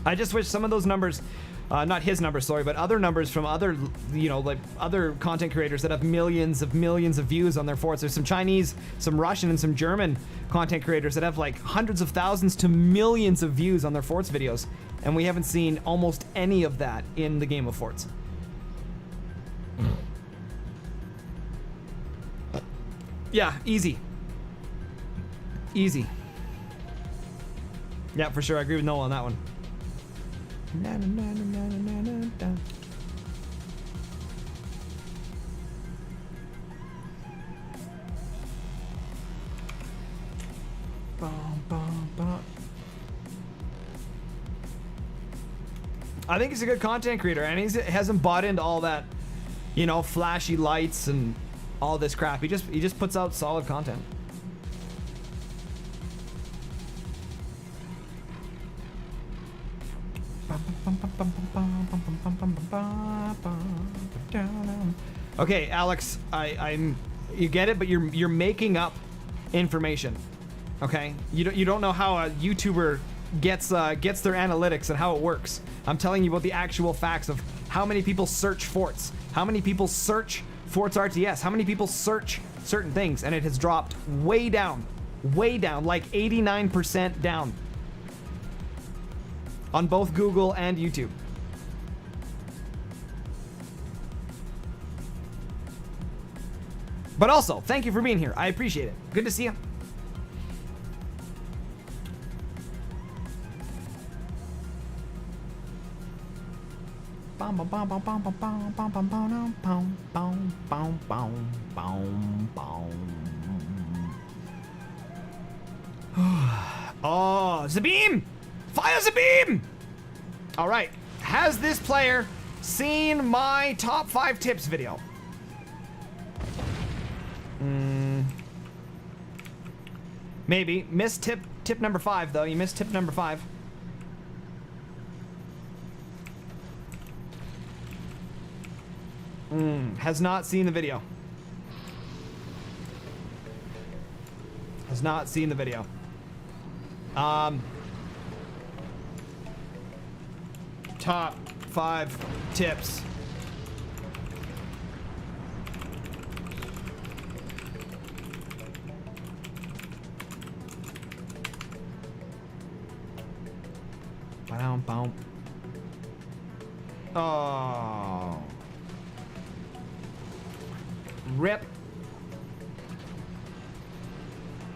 I just wish some of those numbers, not his numbers, sorry, but other numbers from other, you know, like other content creators that have millions of views on their Forts. There's some Chinese, some Russian, and some German content creators that have like hundreds of thousands to millions of views on their Forts videos, and we haven't seen almost any of that in the game of Forts. Yeah, easy. Easy. Yeah, for sure. I agree with Noel on that one. I think he's a good content creator, and he hasn't bought into all that, you know, flashy lights and all this crap. He just puts out solid content. Okay, Alex, you get it, but you're making up information. Okay, you don't know how a YouTuber gets their analytics and how it works. I'm telling you about the actual facts of how many people search Forts, how many people search Forts RTS, how many people search certain things, and it has dropped way down, like 89% down on both Google and YouTube. But also, thank you for being here. I appreciate it. Good to see you. Oh, Zabim! Fire Zabim! All right. Has this player seen my top 5 tips video? Maybe. Missed tip number 5, though. You missed tip number 5. Has not seen the video. Has not seen the video. top 5 tips. Ba-dum-bum. Oh. Rip.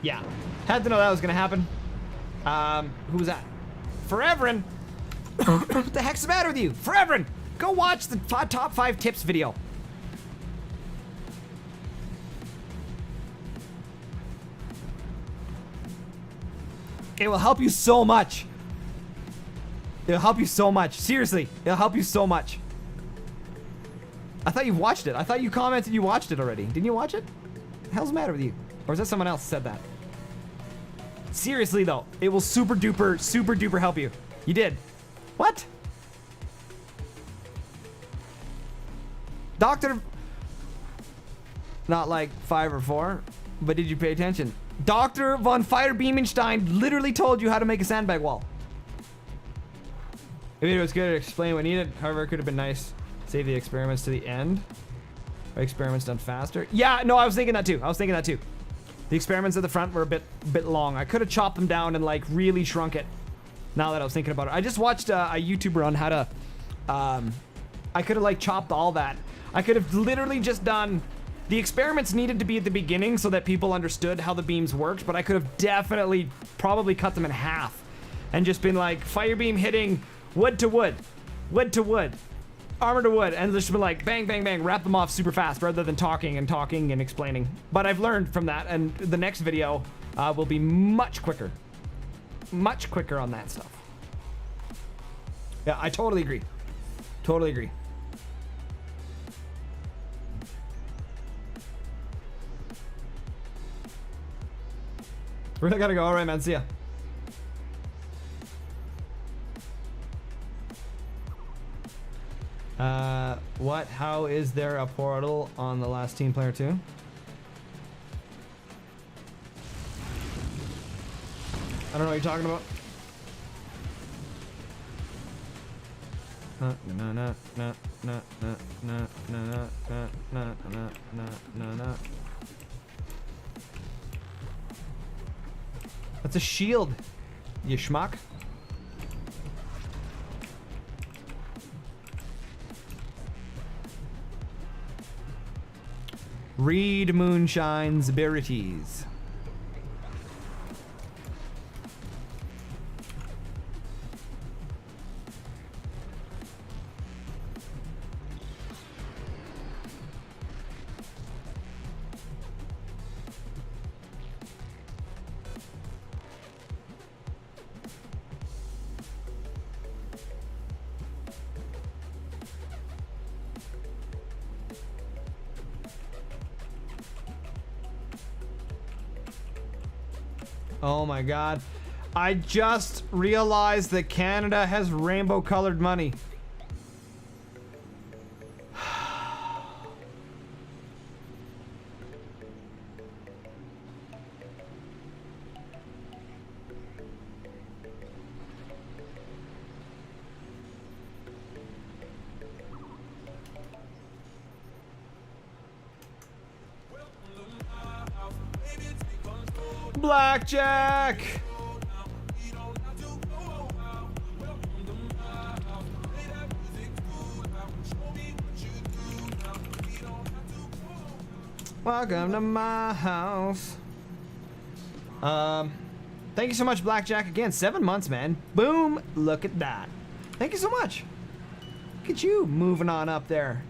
Yeah. Had to know that was gonna happen. Who was that? Foreverin. What the heck's the matter with you? Foreverin! Go watch the top 5 tips video. It will help you so much. It'll help you so much. Seriously, it'll help you so much. I thought you watched it. I thought you commented you watched it already. Didn't you watch it? What the hell's the matter with you? Or is that someone else said that? Seriously though, it will super duper help you. You did. What? Doctor... Not like 5 or 4, but did you pay attention? Dr. von Feyerbeamenstein literally told you how to make a sandbag wall. The video was good to explain what needed. However, it could have been nice. Save the experiments to the end. Are experiments done faster? Yeah, no, I was thinking that too. The experiments at the front were a bit long. I could have chopped them down and like really shrunk it. Now that I was thinking about it. I just watched a YouTuber on how to, I could have like chopped all that. I could have literally just done, the experiments needed to be at the beginning so that people understood how the beams worked, but I could have definitely probably cut them in half and just been like fire beam hitting wood to wood, wood to wood, armor to wood, and just been like bang, bang, bang, wrap them off super fast rather than talking and explaining. But I've learned from that, and the next video will be much quicker on that stuff. Yeah, I totally agree. Totally agree. Really gotta go. All right, man. See ya. What? How is there a portal on the last team player too? I don't know what you're talking about. That's a shield, you schmuck. Read Moonshine's abilities. Oh my god. I just realized that Canada has rainbow colored money. Blackjack! Welcome to my house. Thank you so much, Blackjack. Again, 7 months, man. Boom! Look at that. Thank you so much. Look at you moving on up there.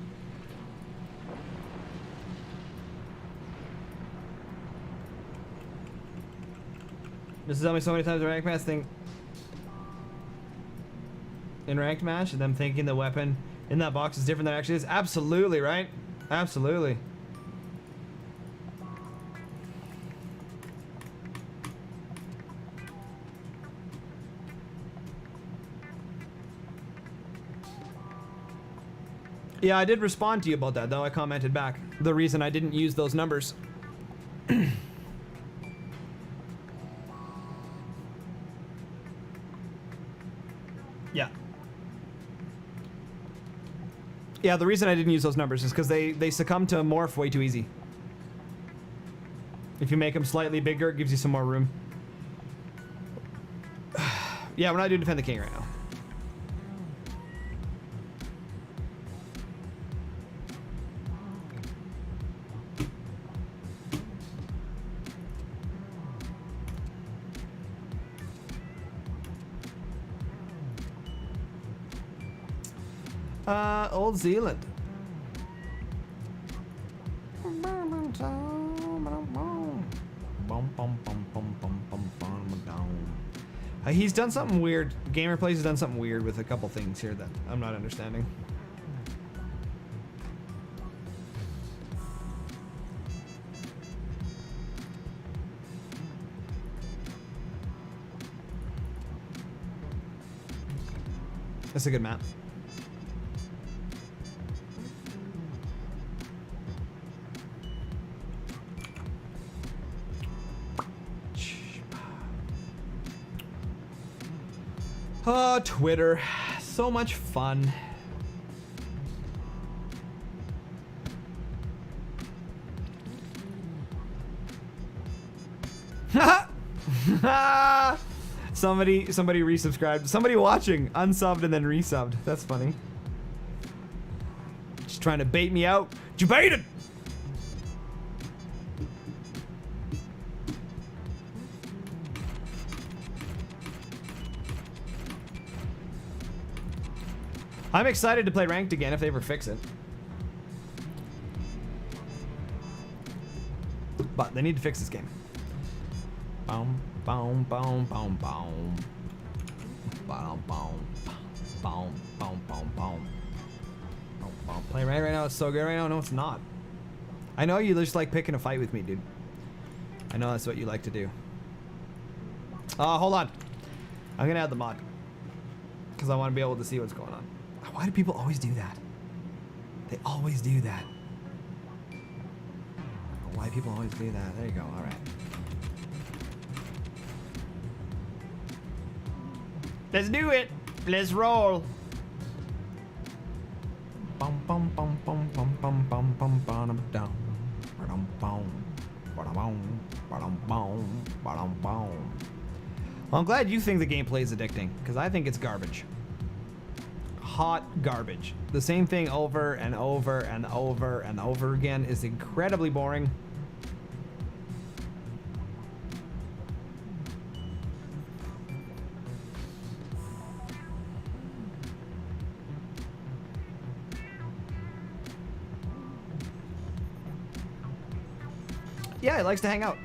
This has done me so many times in ranked match thing. In ranked match, and them thinking the weapon in that box is different than it actually is. Absolutely, right? Absolutely. Yeah, I did respond to you about that, though. I commented back. The reason I didn't use those numbers. Yeah. Yeah, the reason I didn't use those numbers is because they succumb to morph way too easy. If you make them slightly bigger, it gives you some more room. Yeah, we're not doing defend the king right now. Old Zealand. He's done something weird. Gamer Plays has done something weird with a couple things here that I'm not understanding. That's a good map. Oh, Twitter. So much fun. Somebody resubscribed. Somebody watching unsubbed and then resubbed. That's funny. Just trying to bait me out. You baited! I'm excited to play ranked again if they ever fix it. But they need to fix this game. Boom, boom, boom, boom, boom. Boom, boom, boom, boom, boom, boom. Play right now, it's so good right now. No, it's not. I know you just like picking a fight with me, dude. I know that's what you like to do. Hold on. I'm gonna add the mod. Because I want to be able to see what's going on. Why do people always do that? They always do that. Why people always do that? There you go. All right. Let's do it. Let's roll. Bum bum bum bum bum bum bum bum bum down. Bum bum bum bum bum bum. Well, I'm glad you think the gameplay is addicting, because I think it's garbage. Hot garbage. The same thing over and over and over and over again is incredibly boring. Yeah, he likes to hang out.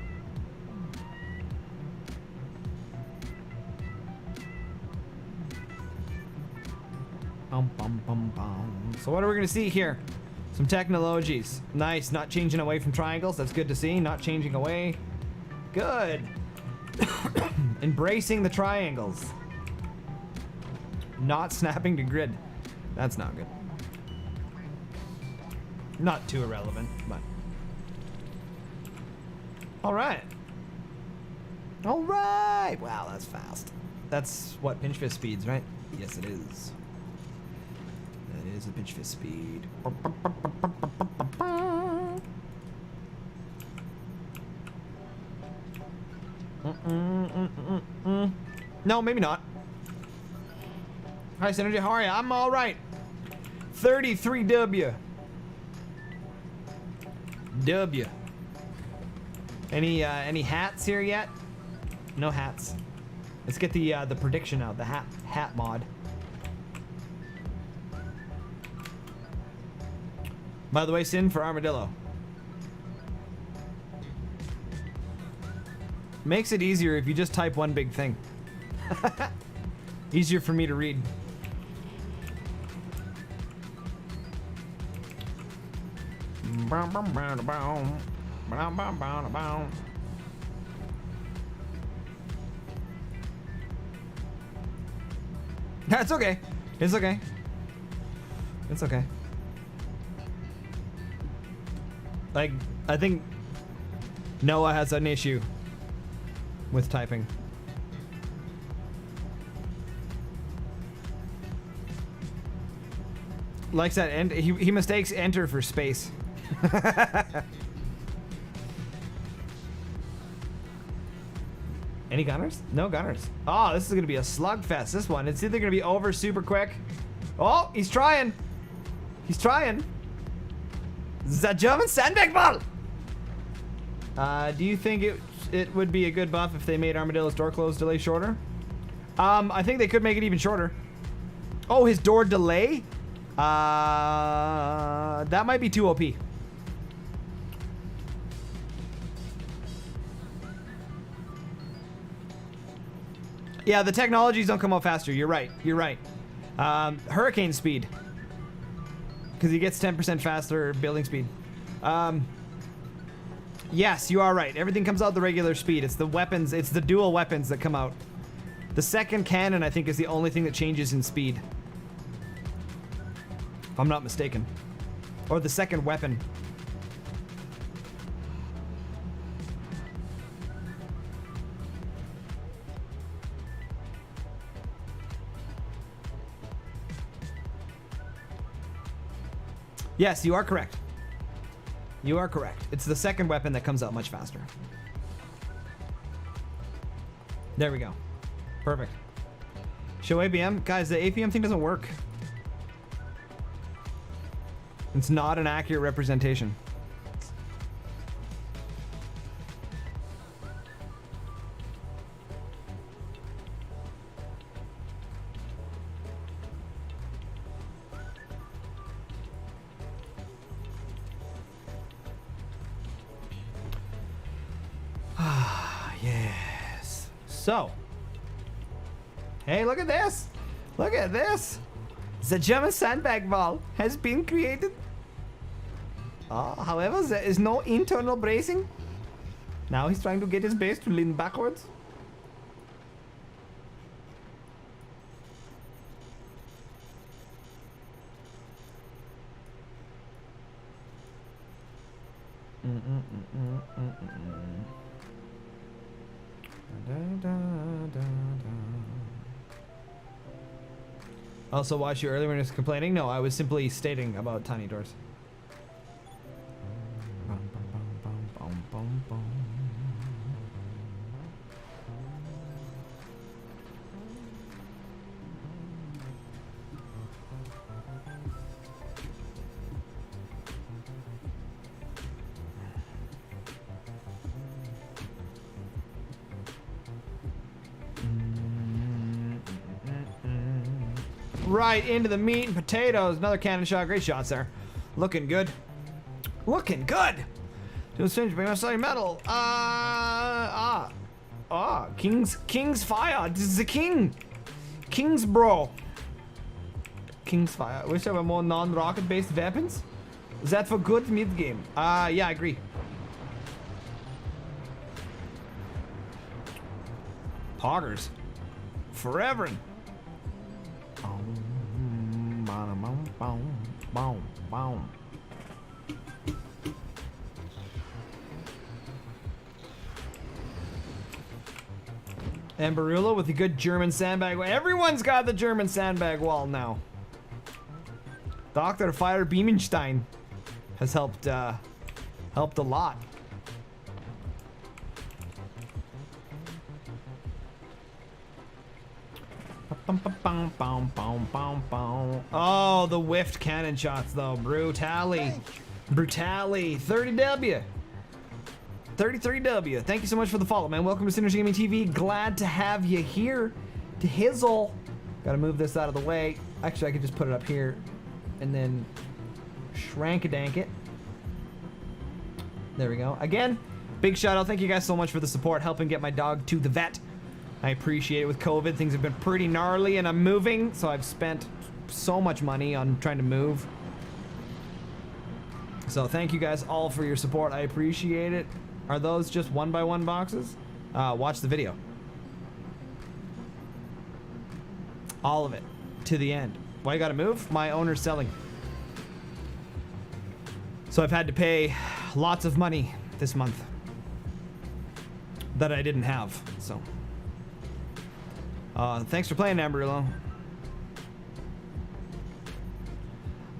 So what are we gonna see here? Some technologies. Nice, not changing away from triangles. That's good to see. Not changing away. Good. Embracing the triangles. Not snapping to grid. That's not good. Not too irrelevant, but. All right. All right. Wow, that's fast. That's what pinch fist speeds, right? Yes, it is. That is a pinch fist speed. No, maybe not. Hi, Synergy. How are you? I'm all right. 33W. W. Any hats here yet? No hats. Let's get the prediction out. The hat mod. By the way, Sin for Armadillo. Makes it easier if you just type one big thing. Easier for me to read. That's okay. It's okay. It's okay. Like, I think Noah has an issue with typing. Likes that, and he mistakes enter for space. Any gunners? No gunners. Oh, this is gonna be a slugfest, this one. It's either gonna be over super quick. Oh, he's trying. He's trying. The German sandbag ball! Do you think it would be a good buff if they made Armadillo's door close delay shorter? I think they could make it even shorter. Oh, his door delay? That might be too OP. Yeah, the technologies don't come out faster. You're right. You're right. Hurricane speed. Because he gets 10% faster building speed. Yes, you are right. Everything comes out the regular speed. It's the weapons. It's the dual weapons that come out. The second cannon, I think, is the only thing that changes in speed. If I'm not mistaken. Or the second weapon. Yes, you are correct. You are correct. It's the second weapon that comes out much faster. There we go. Perfect. Show ABM. Guys, the APM thing doesn't work. It's not an accurate representation. Yes. So. Hey, look at this. Look at this. The German sandbag ball has been created. However, there is no internal bracing. Now he's trying to get his base to lean backwards. Also watched you earlier when I was complaining. No, I was simply stating about tiny doors. Right into the meat and potatoes. Another cannon shot. Great shots there. Looking good. Looking good. Doing strange, but I'm selling metal. King's fire. This is the king. King's bro. King's fire. I wish I had more non-rocket based weapons. Is that for good mid game? Yeah, I agree. Poggers. Forever. And Barula with the good German sandbag. Everyone's got the German sandbag wall now. Dr. Fire Beamenstein has helped a lot. Oh, the whiffed cannon shots though. Brutally. 30W. 33W. Thank you so much for the follow, man. Welcome to SynergyGamingTV. Glad to have you here. To Hizzle. Gotta move this out of the way. Actually, I could just put it up here and then shrank-a-dank it. There we go. Again, big shout out. Thank you guys so much for the support, helping get my dog to the vet. I appreciate it. With COVID, things have been pretty gnarly and I'm moving, so I've spent so much money on trying to move. So thank you guys all for your support. I appreciate it. Are those just 1x1 boxes? Watch the video. All of it to the end. Why you gotta move? My owner's selling. So I've had to pay lots of money this month that I didn't have, so. Thanks for playing, Amarillo.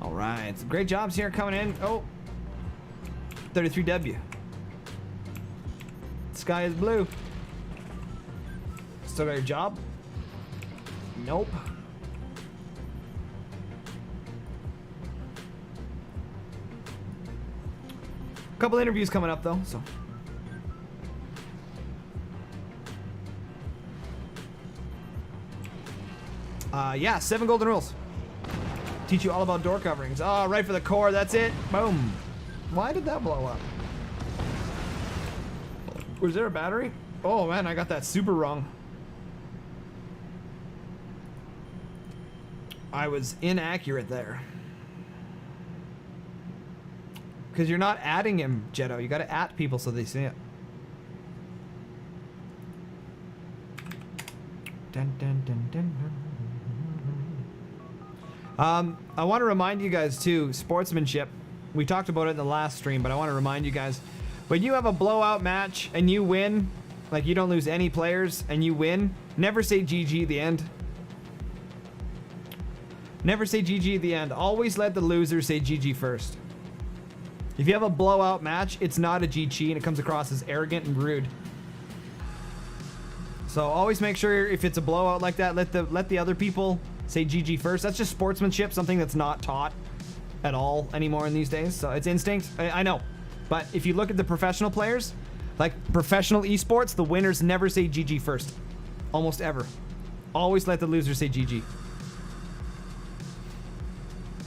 All right, some great jobs here coming in. Oh, 33W. Sky is blue. Still got your job? Nope. A couple interviews coming up though, so. Yeah, 7 golden rules. Teach you all about door coverings. Oh, right for the core, that's it. Boom. Why did that blow up? Was there a battery? Oh man, I got that super wrong. I was inaccurate there. Because you're not adding him, Jetto. You gotta at people so they see it. Dun, dun, dun, dun, dun. I want to remind you guys too, sportsmanship. We talked about it in the last stream, but I want to remind you guys, when you have a blowout match and you win, like you don't lose any players and you win, never say GG at the end. Never say GG at the end. Always let the loser say GG first. If you have a blowout match, it's not a GG and it comes across as arrogant and rude. So always make sure if it's a blowout like that, let the other people say GG first. That's just sportsmanship, something that's not taught at all anymore in these days. So it's instinct. I know. But if you look at the professional players, like professional esports, the winners never say GG first. Almost ever. Always let the loser say GG.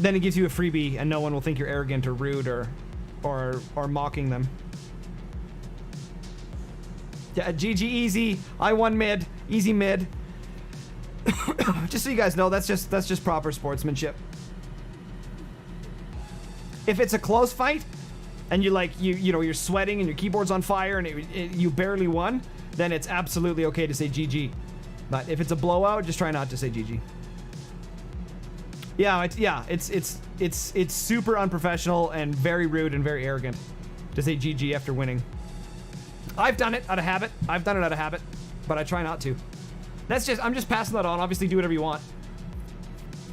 Then it gives you a freebie and no one will think you're arrogant or rude or mocking them. Yeah, GG easy. I won mid. Easy mid. Just so you guys know, that's just proper sportsmanship. If it's a close fight and you like you know you're sweating and your keyboard's on fire and you barely won, then it's absolutely okay to say GG. But if it's a blowout, just try not to say GG. Yeah, it's super unprofessional and very rude and very arrogant to say GG after winning. I've done it out of habit. But I try not to. I'm just passing that on. Obviously, do whatever you want.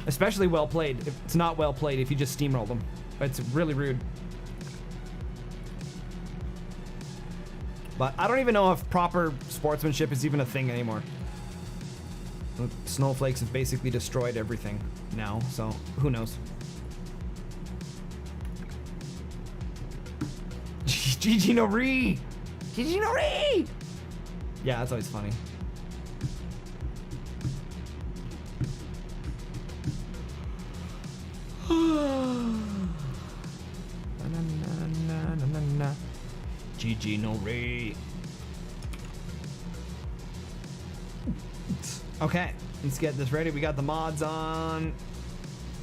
Especially well played. If it's not well played if you just steamroll them. It's really rude. But I don't even know if proper sportsmanship is even a thing anymore. Snowflakes have basically destroyed everything now, so who knows? GG no re! GG no re! Yeah, that's always funny. GG no re. Okay, let's get this ready. We got the mods on.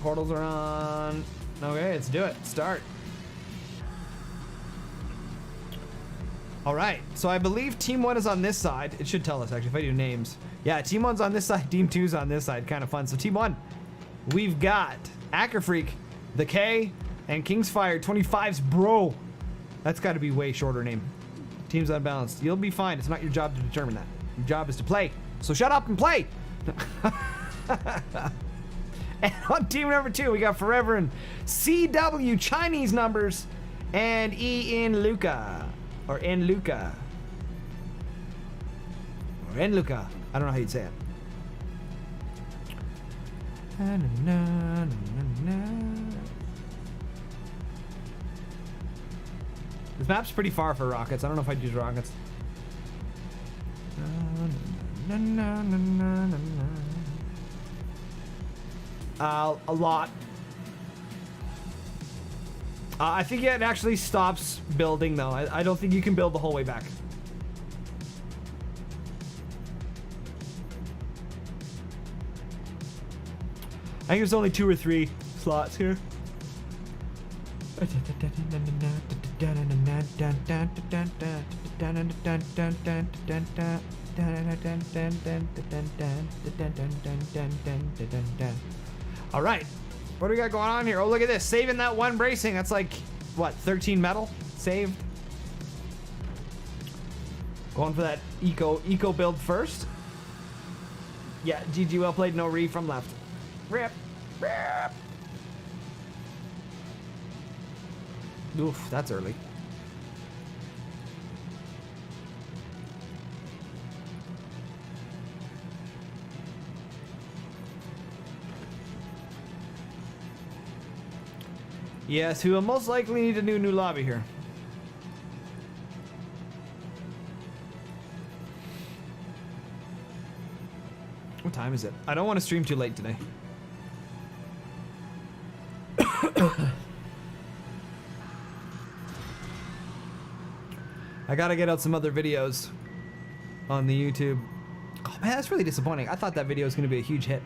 Portals are on. Okay, let's do it. Start. All right, so I believe Team 1 is on this side. It should tell us, actually, if I do names. Yeah, Team 1's on this side. Team 2's on this side. Kind of fun. So Team 1, we've got Ackerfreak, The K, and Kingsfire 25's bro. That's got to be way shorter name. Team's unbalanced. You'll be fine. It's not your job to determine that. Your job is to play. So shut up and play. And on team number 2, we got Forever and CW Chinese numbers and E in Luca. Or in Luca. Or in Luca. I don't know how you'd say it. This map's pretty far for rockets. I don't know if I'd use rockets. A lot. I think it actually stops building though. I don't think you can build the whole way back. I think there's only 2 or 3 slots here. All right, what do we got going on here? Oh, look at this, saving that 1 bracing. That's like what, 13 metal saved. Going for that eco build first. Yeah, GG, well played. No re from left. Rip. Oof, that's early. Yes, we will most likely need a new lobby here. What time is it? I don't want to stream too late today. I gotta get out some other videos on the YouTube. Oh man, that's really disappointing. I thought that video was gonna be a huge hit.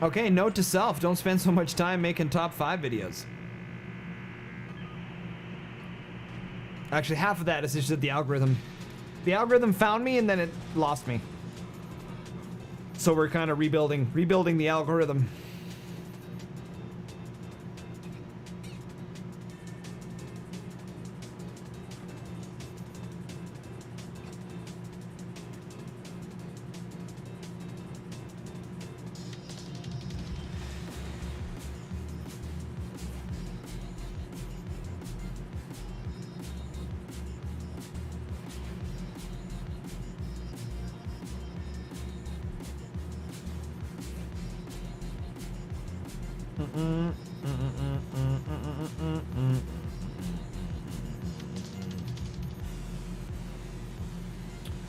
Okay, note to self, don't spend so much time making top 5 videos. Actually, half of that is just that the algorithm found me and then it lost me. So we're kind of rebuilding the algorithm.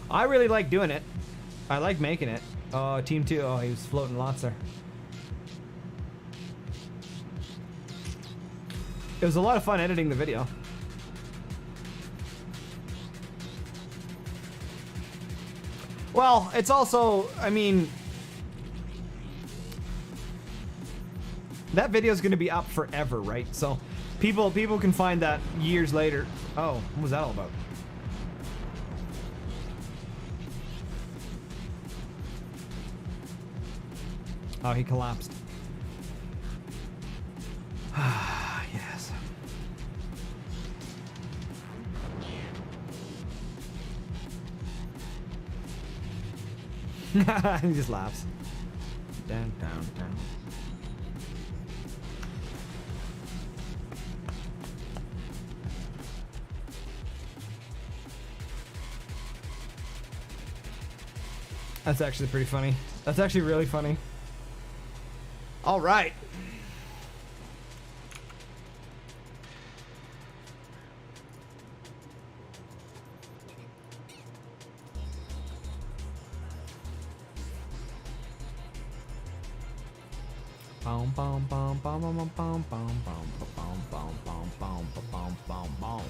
I really like doing it. I like making it. Oh, team 2. Oh, he was floating lots there. It was a lot of fun editing the video. Well, it's also, I mean, that video is going to be up forever, right? So people can find that years later. Oh, what was that all about? Oh, he collapsed. Yes. He just laughs. Down, down, down. That's actually pretty funny. That's actually really funny. All right. Boom, boom, boom, boom, boom, boom, boom, boom, boom, boom, boom, boom, boom, boom, boom.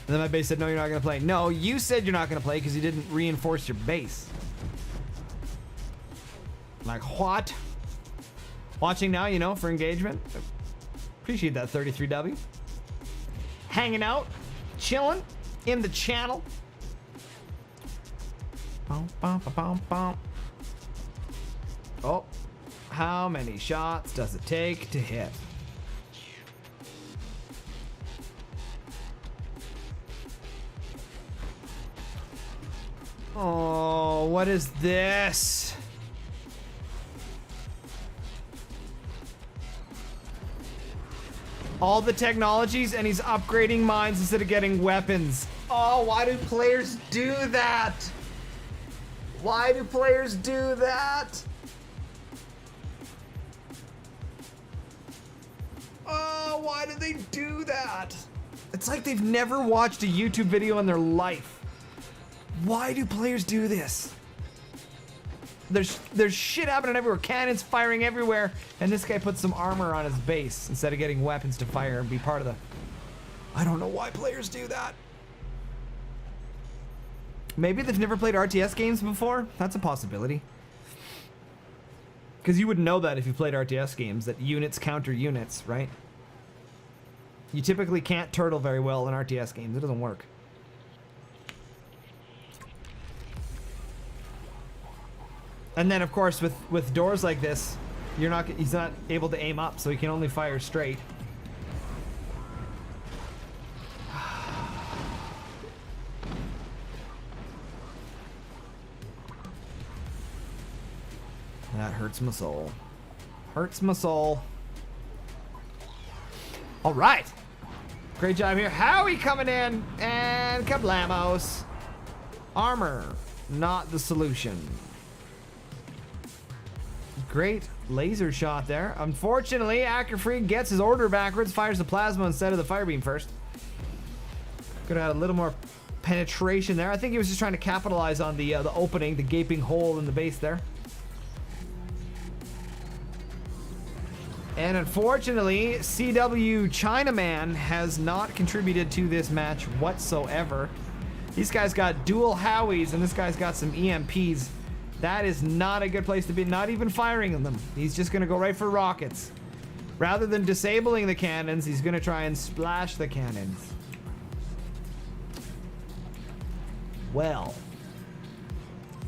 And then my base said, no, you're not going to play. No, you said you're not going to play because you didn't reinforce your base. Like, what? Watching now, you know, for engagement. Appreciate that 33W. Hanging out, chilling in the channel. Boom, boom, boom, boom. Oh, how many shots does it take to hit? Oh, what is this? All the technologies and he's upgrading mines instead of getting weapons. Oh, why do players do that? Why do players do that? Oh, why do they do that? It's like they've never watched a YouTube video in their life. Why do players do this? There's shit happening everywhere. Cannons firing everywhere. And this guy puts some armor on his base instead of getting weapons to fire and be part of the... I don't know why players do that. Maybe they've never played RTS games before? That's a possibility. Because you wouldn't know that if you played RTS games, that units counter units, right? You typically can't turtle very well in RTS games. It doesn't work. And then, of course, with doors like this, he's not able to aim up, so he can only fire straight. That hurts my soul. Hurts my soul. All right. Great job here. Howie coming in. And kablamos. Armor. Not the solution. Great laser shot there. Unfortunately, Ackerfree gets his order backwards. Fires the plasma instead of the fire beam first. Could have had a little more penetration there. I think he was just trying to capitalize on the opening, the gaping hole in the base there. And unfortunately, CW Chinaman has not contributed to this match whatsoever. These guys got dual Howies, and this guy's got some EMPs. That is not a good place to be, not even firing them. He's just gonna go right for rockets. Rather than disabling the cannons, he's gonna try and splash the cannons. Well.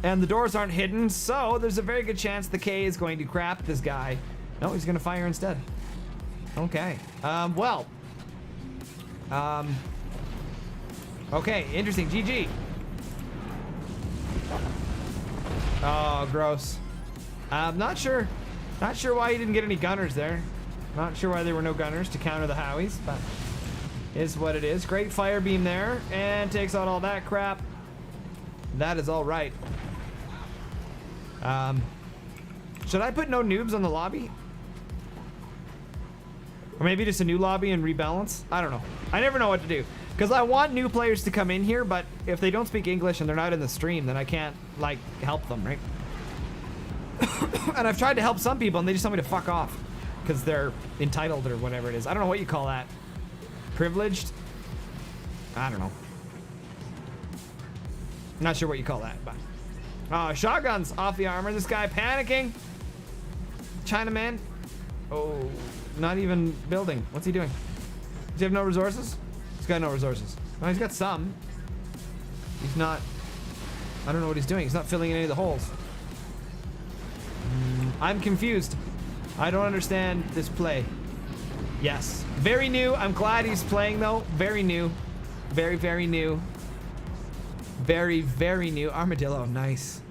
And the doors aren't hidden, so there's a very good chance the K is going to crap this guy. No, he's gonna fire instead. Okay. Okay, interesting. GG. Oh, gross. Not sure why he didn't get any gunners there. Not sure why there were no gunners to counter the Howies, but is what it is. Great fire beam there, and takes out all that crap. That is all right. Should I put no noobs on the lobby? Or maybe just a new lobby and rebalance? I don't know. I never know what to do. Because I want new players to come in here, but if they don't speak English and they're not in the stream, then I can't, like, help them, right? And I've tried to help some people, and they just tell me to fuck off. Because they're entitled or whatever it is. I don't know what you call that. Privileged? I don't know. Not sure what you call that, but... Oh, shotguns off the armor. This guy panicking. Chinaman. Oh, not even building. What's he doing? Does he have no resources? He's got no resources. Oh, he's got some. He's not... I don't know what he's doing. He's not filling in any of the holes. I'm confused. I don't understand this play. Yes. Very new. I'm glad he's playing, though. Very new. Very, very new. Very, very new. Armadillo. Nice.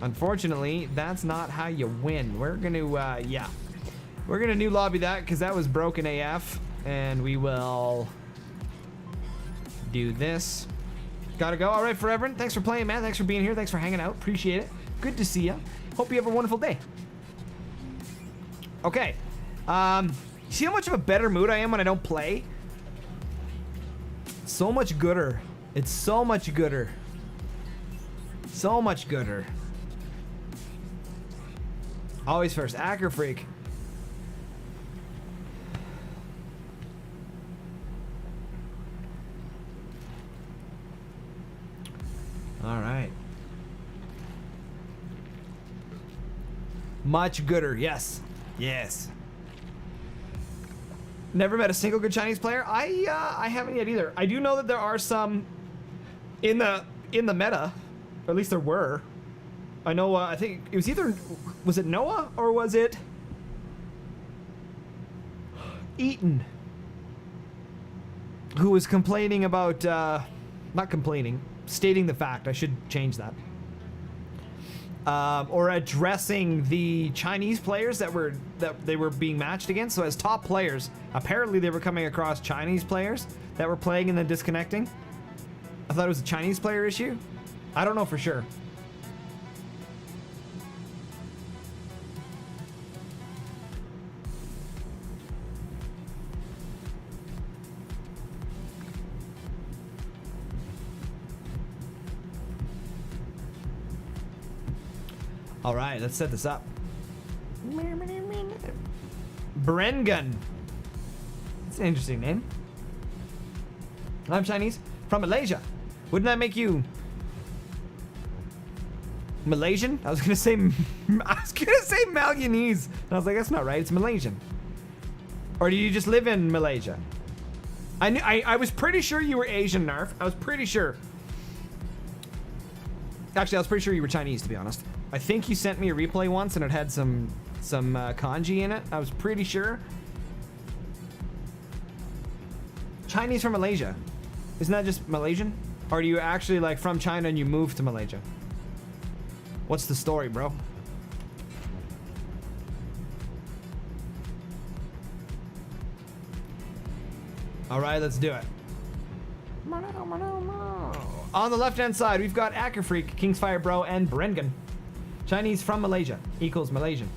Unfortunately, that's not how you win. We're going to, yeah. We're going to new lobby that because that was broken AF. And we will do this. Gotta go. All right, Forever. Thanks for playing, man. Thanks for being here. Thanks for hanging out. Appreciate it. Good to see you. Hope you have a wonderful day. Okay. See how much of a better mood I am when I don't play? So much gooder. It's so much gooder. So much gooder. Always first. Acker Freak. All right. Much gooder. Yes. Yes. Never met a single good Chinese player. I haven't yet either. I do know that there are some in the meta, or at least there were. I know. I think it was either was it Noah or was it Eaton who was complaining about not complaining, stating the fact. I should change that. Or addressing the Chinese players that they were being matched against. So as top players, apparently they were coming across Chinese players that were playing and then disconnecting. I thought it was a Chinese player issue. I don't know for sure. All right, let's set this up. Brengan. That's an interesting name. I'm Chinese from Malaysia. Wouldn't that make you Malaysian? I was gonna say Malaysianese. And I was like, that's not right. It's Malaysian. Or do you just live in Malaysia? I was pretty sure you were Asian, Narf. I was pretty sure. Actually, I was pretty sure you were Chinese, to be honest. I think you sent me a replay once and it had some kanji in it. I was pretty sure. Chinese from Malaysia. Isn't that just Malaysian? Or are you actually like from China and you moved to Malaysia? What's the story, bro? All right, let's do it. On the left-hand side, we've got Ackerfreak, Kingsfire Bro, and Brengan. Chinese from Malaysia equals Malaysian.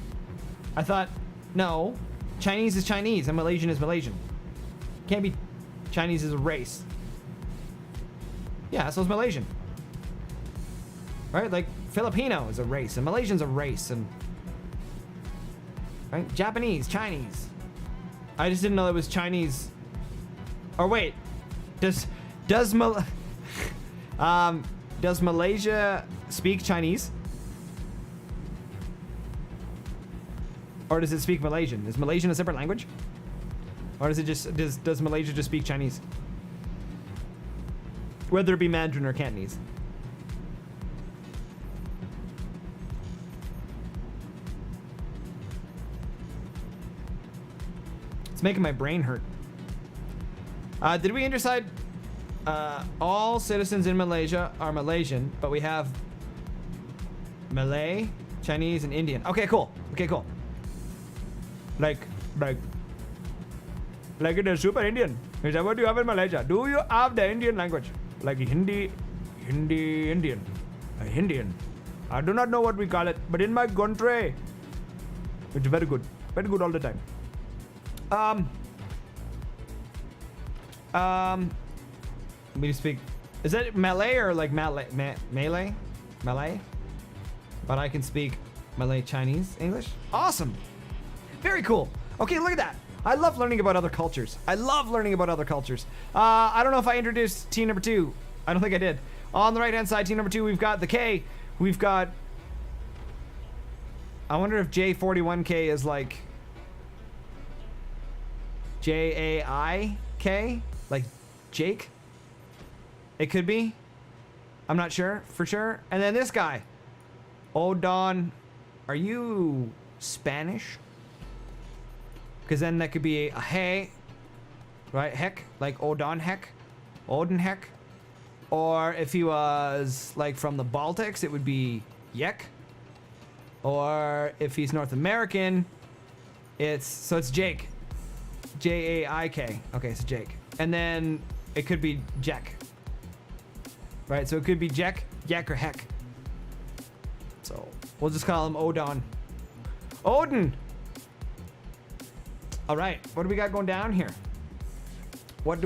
I thought, no, Chinese is Chinese and Malaysian is Malaysian. Can't be Chinese is a race. Yeah, so it's Malaysian. Right? Like Filipino is a race and Malaysian's a race and right? Japanese, Chinese. I just didn't know it was Chinese. Or wait, does Malaysia speak Chinese? Or does it speak Malaysian? Is Malaysian a separate language? Or does it just does Malaysia just speak Chinese? Whether it be Mandarin or Cantonese. It's making my brain hurt. Did we decide all citizens in Malaysia are Malaysian, but we have Malay, Chinese, and Indian. Okay, cool. Okay, cool. Like it is super Indian. Is that what you have in Malaysia? Do you have the Indian language? Like Hindi, Indian. Indian. I do not know what we call it, but in my country, it's very good. Very good all the time. We speak. Is that Malay or like Malay? Malay? But I can speak Malay, Chinese, English. Awesome. Very cool. Okay, look at that. I love learning about other cultures. I don't know if I introduced team number 2. I don't think I did. On the right-hand side, team number 2, we've got the K. We've got... I wonder if J41K is like... J-A-I-K? Like Jake? It could be. I'm not sure, for sure. And then this guy. Odon. Are you Spanish? Because then that could be a hey, right? Heck, like Odon Heck, Odin Heck. Or if he was like from the Baltics, it would be Yek. Or if he's North American, it's Jake, J-A-I-K. Okay, so Jake. And then it could be Jack, right? So it could be Jack, Yak, or Heck. So we'll just call him Odon. Odin. All right, what do we got going down here? We're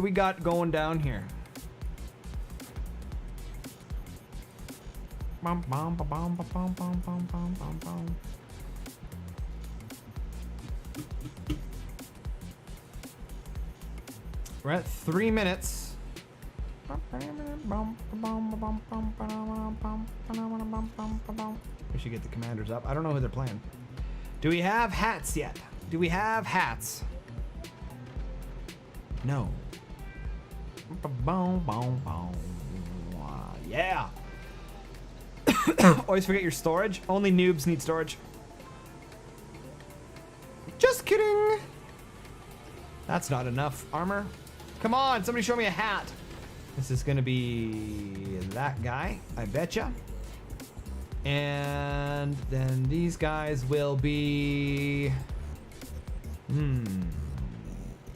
at 3 minutes. We should get the commanders up. I don't know who they're playing. Do we have hats yet? Do we have hats? No. Yeah. Always forget your storage. Only noobs need storage. Just kidding. That's not enough armor. Come on, somebody show me a hat. This is gonna be that guy, I betcha. And then these guys will be...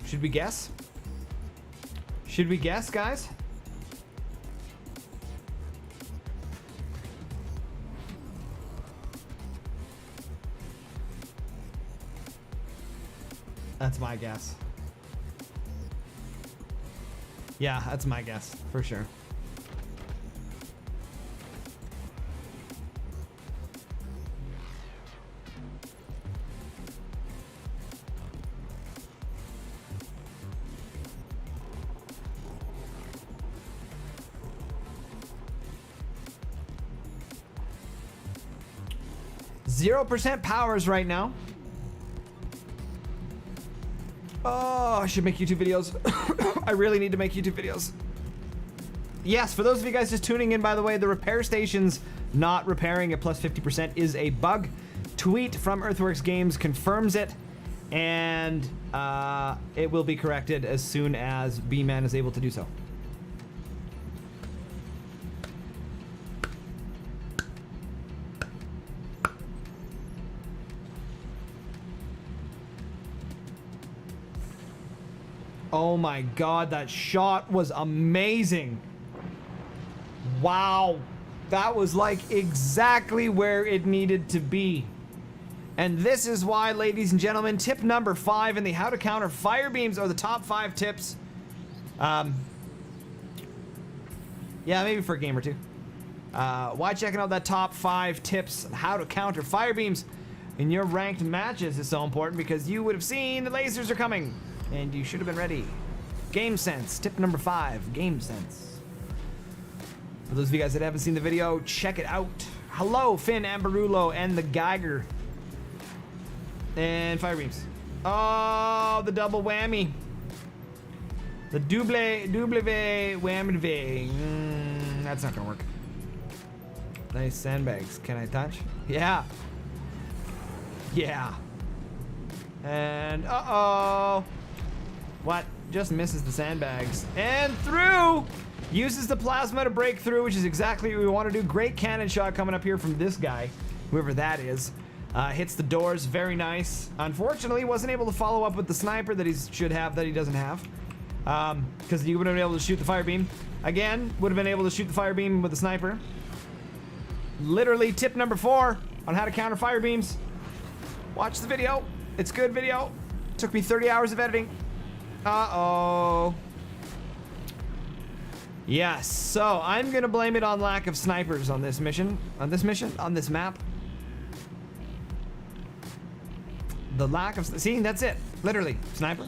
Should we guess? Should we guess, guys? That's my guess. Yeah, that's my guess, for sure. %0 powers right now. Oh, I should make YouTube videos. I really need to make YouTube videos. Yes, for those of you guys just tuning in, by the way, the repair stations not repairing at plus 50% is a bug. Tweet from Earthworks Games confirms it, and it will be corrected as soon as B-Man is able to do so. Oh my god, that shot was amazing. Wow. That was like exactly where it needed to be. And this is why, ladies and gentlemen, tip number 5 in the how to counter fire beams are the top 5 tips. Yeah, maybe for a game or two. Why checking out that top 5 tips on how to counter fire beams in your ranked matches is so important, because you would have seen the lasers are coming and you should have been ready. Game sense. Tip number 5, game sense. For those of you guys that haven't seen the video, check it out. Hello, Finn, Amberulo, and the Geiger. And fire beams. Oh, the double whammy. The double whammy. That's not gonna work. Nice sandbags. Can I touch? Yeah. Yeah. And uh-oh. What? Just misses the sandbags. And through! Uses the plasma to break through, which is exactly what we want to do. Great cannon shot coming up here from this guy, whoever that is. Hits the doors, very nice. Unfortunately, wasn't able to follow up with the sniper that he should have, that he doesn't have. Because you would have been able to shoot the fire beam. Again, would have been able to shoot the fire beam with the sniper. Literally tip number 4 on how to counter fire beams. Watch the video. It's good video. Took me 30 hours of editing. Uh-oh. Yes, so I'm gonna blame it on lack of snipers on this mission. On this map. The lack of, see, that's it. Literally, sniper.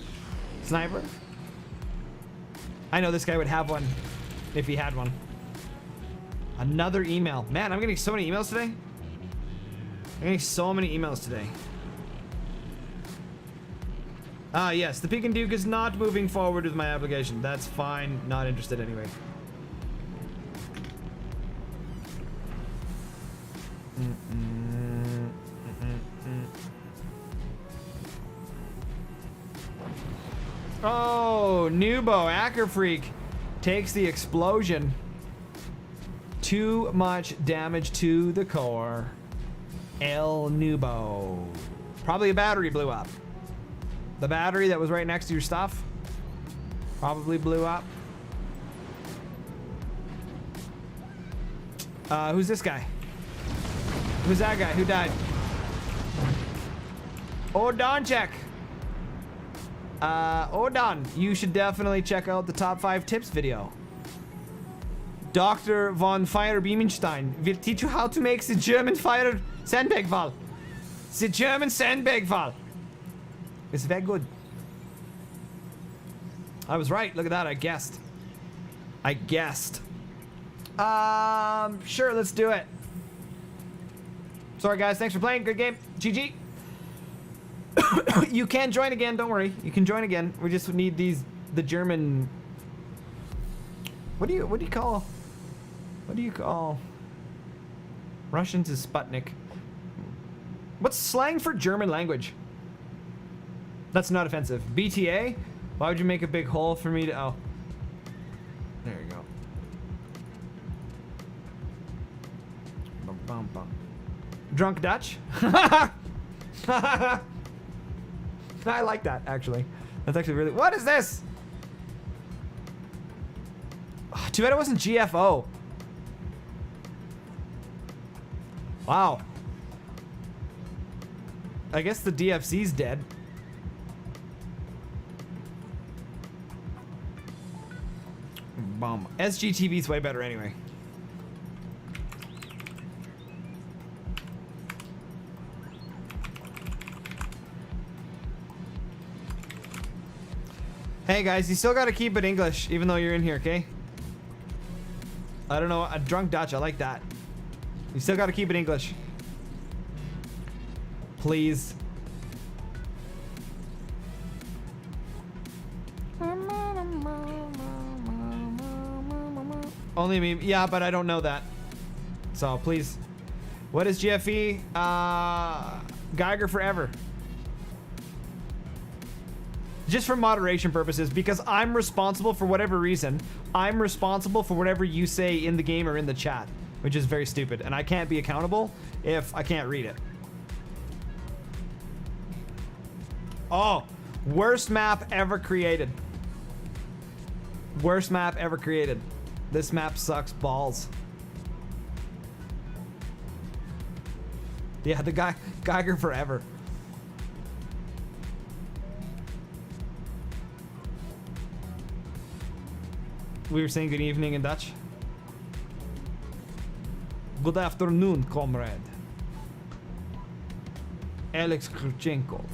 I know this guy would have one if he had one. Another email. Man, I'm getting so many emails today. Ah, yes, the Pekin Duke is not moving forward with my application. That's fine, not interested anyway. Oh, Nubo, Acker Freak takes the explosion. Too much damage to the core. El Nubo. Probably a battery blew up. The battery that was right next to your stuff probably blew up. Who's this guy? Who's that guy? Who died? Odonchek. Odon, you should definitely check out the top 5 tips video. Dr. von Fire-Beamenstein will teach you how to make the German fire Sandbagwall. The German Sandbagwall. It's very good. I was right. Look at that. I guessed. Sure, let's do it. Sorry, guys. Thanks for playing. Good game. GG. You can join again. Don't worry. You can join again. We just need the German. What do you call Russians is Sputnik. What's slang for German language? That's not offensive. BTA? Why would you make a big hole for me to... Oh. There you go. Bum, bum, bum. Drunk Dutch? I like that, actually. That's actually really... What is this? Oh, too bad it wasn't GFO. Wow. I guess the DFC's dead. Bomb. SGTV's way better anyway. Hey guys, you still gotta keep it English even though you're in here, okay? I don't know, a drunk Dutch, I like that. You still gotta keep it English. Please. Only me. Yeah, but I don't know that. So, please. What is GFE? Geiger forever. Just for moderation purposes, because I'm responsible for whatever reason. I'm responsible for whatever you say in the game or in the chat, which is very stupid. And I can't be accountable if I can't read it. Oh, worst map ever created. Worst map ever created. This map sucks balls. Yeah, the guy Geiger forever. We were saying good evening in Dutch. Good afternoon, comrade. Alex Kurchenkov.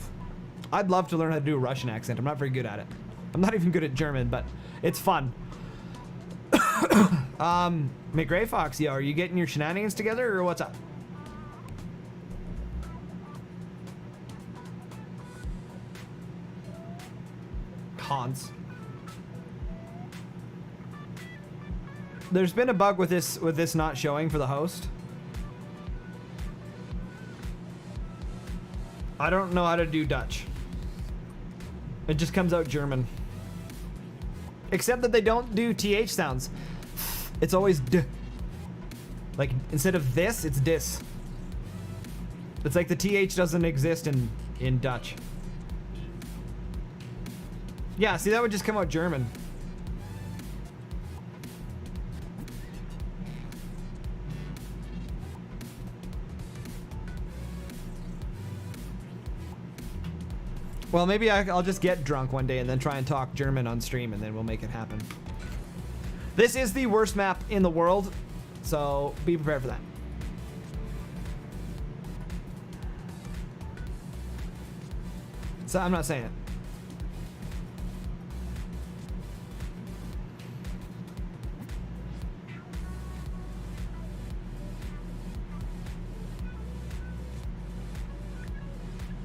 I'd love to learn how to do a Russian accent. I'm not very good at it. I'm not even good at German, but it's fun. McGray Fox, yo, are you getting your shenanigans together or what's up? Hans. There's been a bug with this not showing for the host. I don't know how to do Dutch. It just comes out German. Except that they don't do TH sounds. It's always D. Like, instead of this, it's dis. It's like the TH doesn't exist in Dutch. Yeah, see, that would just come out German. Well, maybe I'll just get drunk one day and then try and talk German on stream, and then we'll make it happen. This is the worst map in the world, so be prepared for that. So I'm not saying it.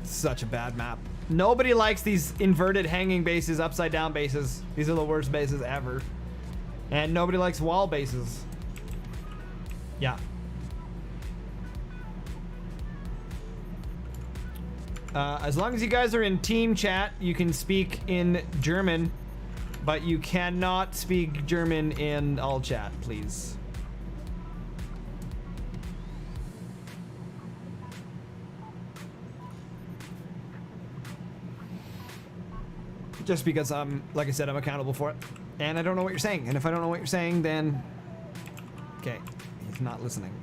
Such a bad map. Nobody likes these inverted hanging bases, upside down bases. These are the worst bases ever. And nobody likes wall bases. Yeah. As long as you guys are in team chat, you can speak in German, but you cannot speak German in all chat, please. Just because like I said, I'm accountable for it. And I don't know what you're saying. And if I don't know what you're saying, then... Okay, he's not listening.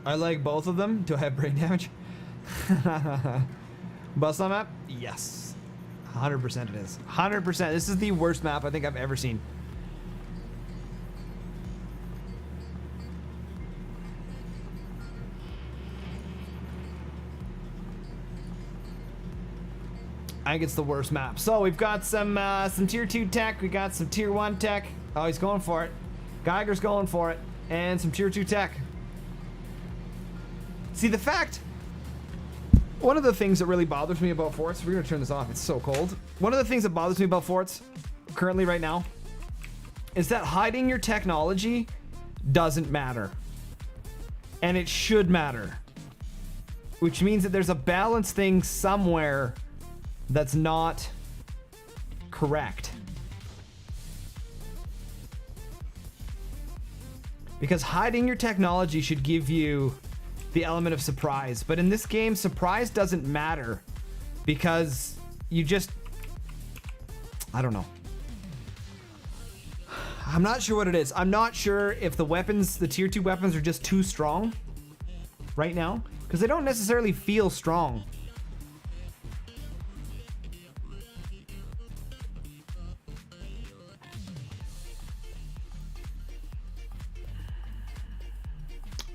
I like both of them. Do I have brain damage? Bust on map? Yes. 100% it is. 100%. This is the worst map I think I've ever seen. I think it's the worst map. So we've got some tier 2 tech. We got some tier 1 tech. Oh, he's going for it. Geiger's going for it. And some tier 2 tech. See, the fact... One of the things that really bothers me about forts, we're gonna turn this off, it's so cold. One of the things that bothers me about forts, currently right now, is that hiding your technology doesn't matter. And it should matter. Which means that there's a balance thing somewhere that's not correct. Because hiding your technology should give you the element of surprise, but in this game, surprise doesn't matter because you just, I don't know. I'm not sure what it is. I'm not sure if the weapons, the tier 2 weapons are just too strong right now because they don't necessarily feel strong.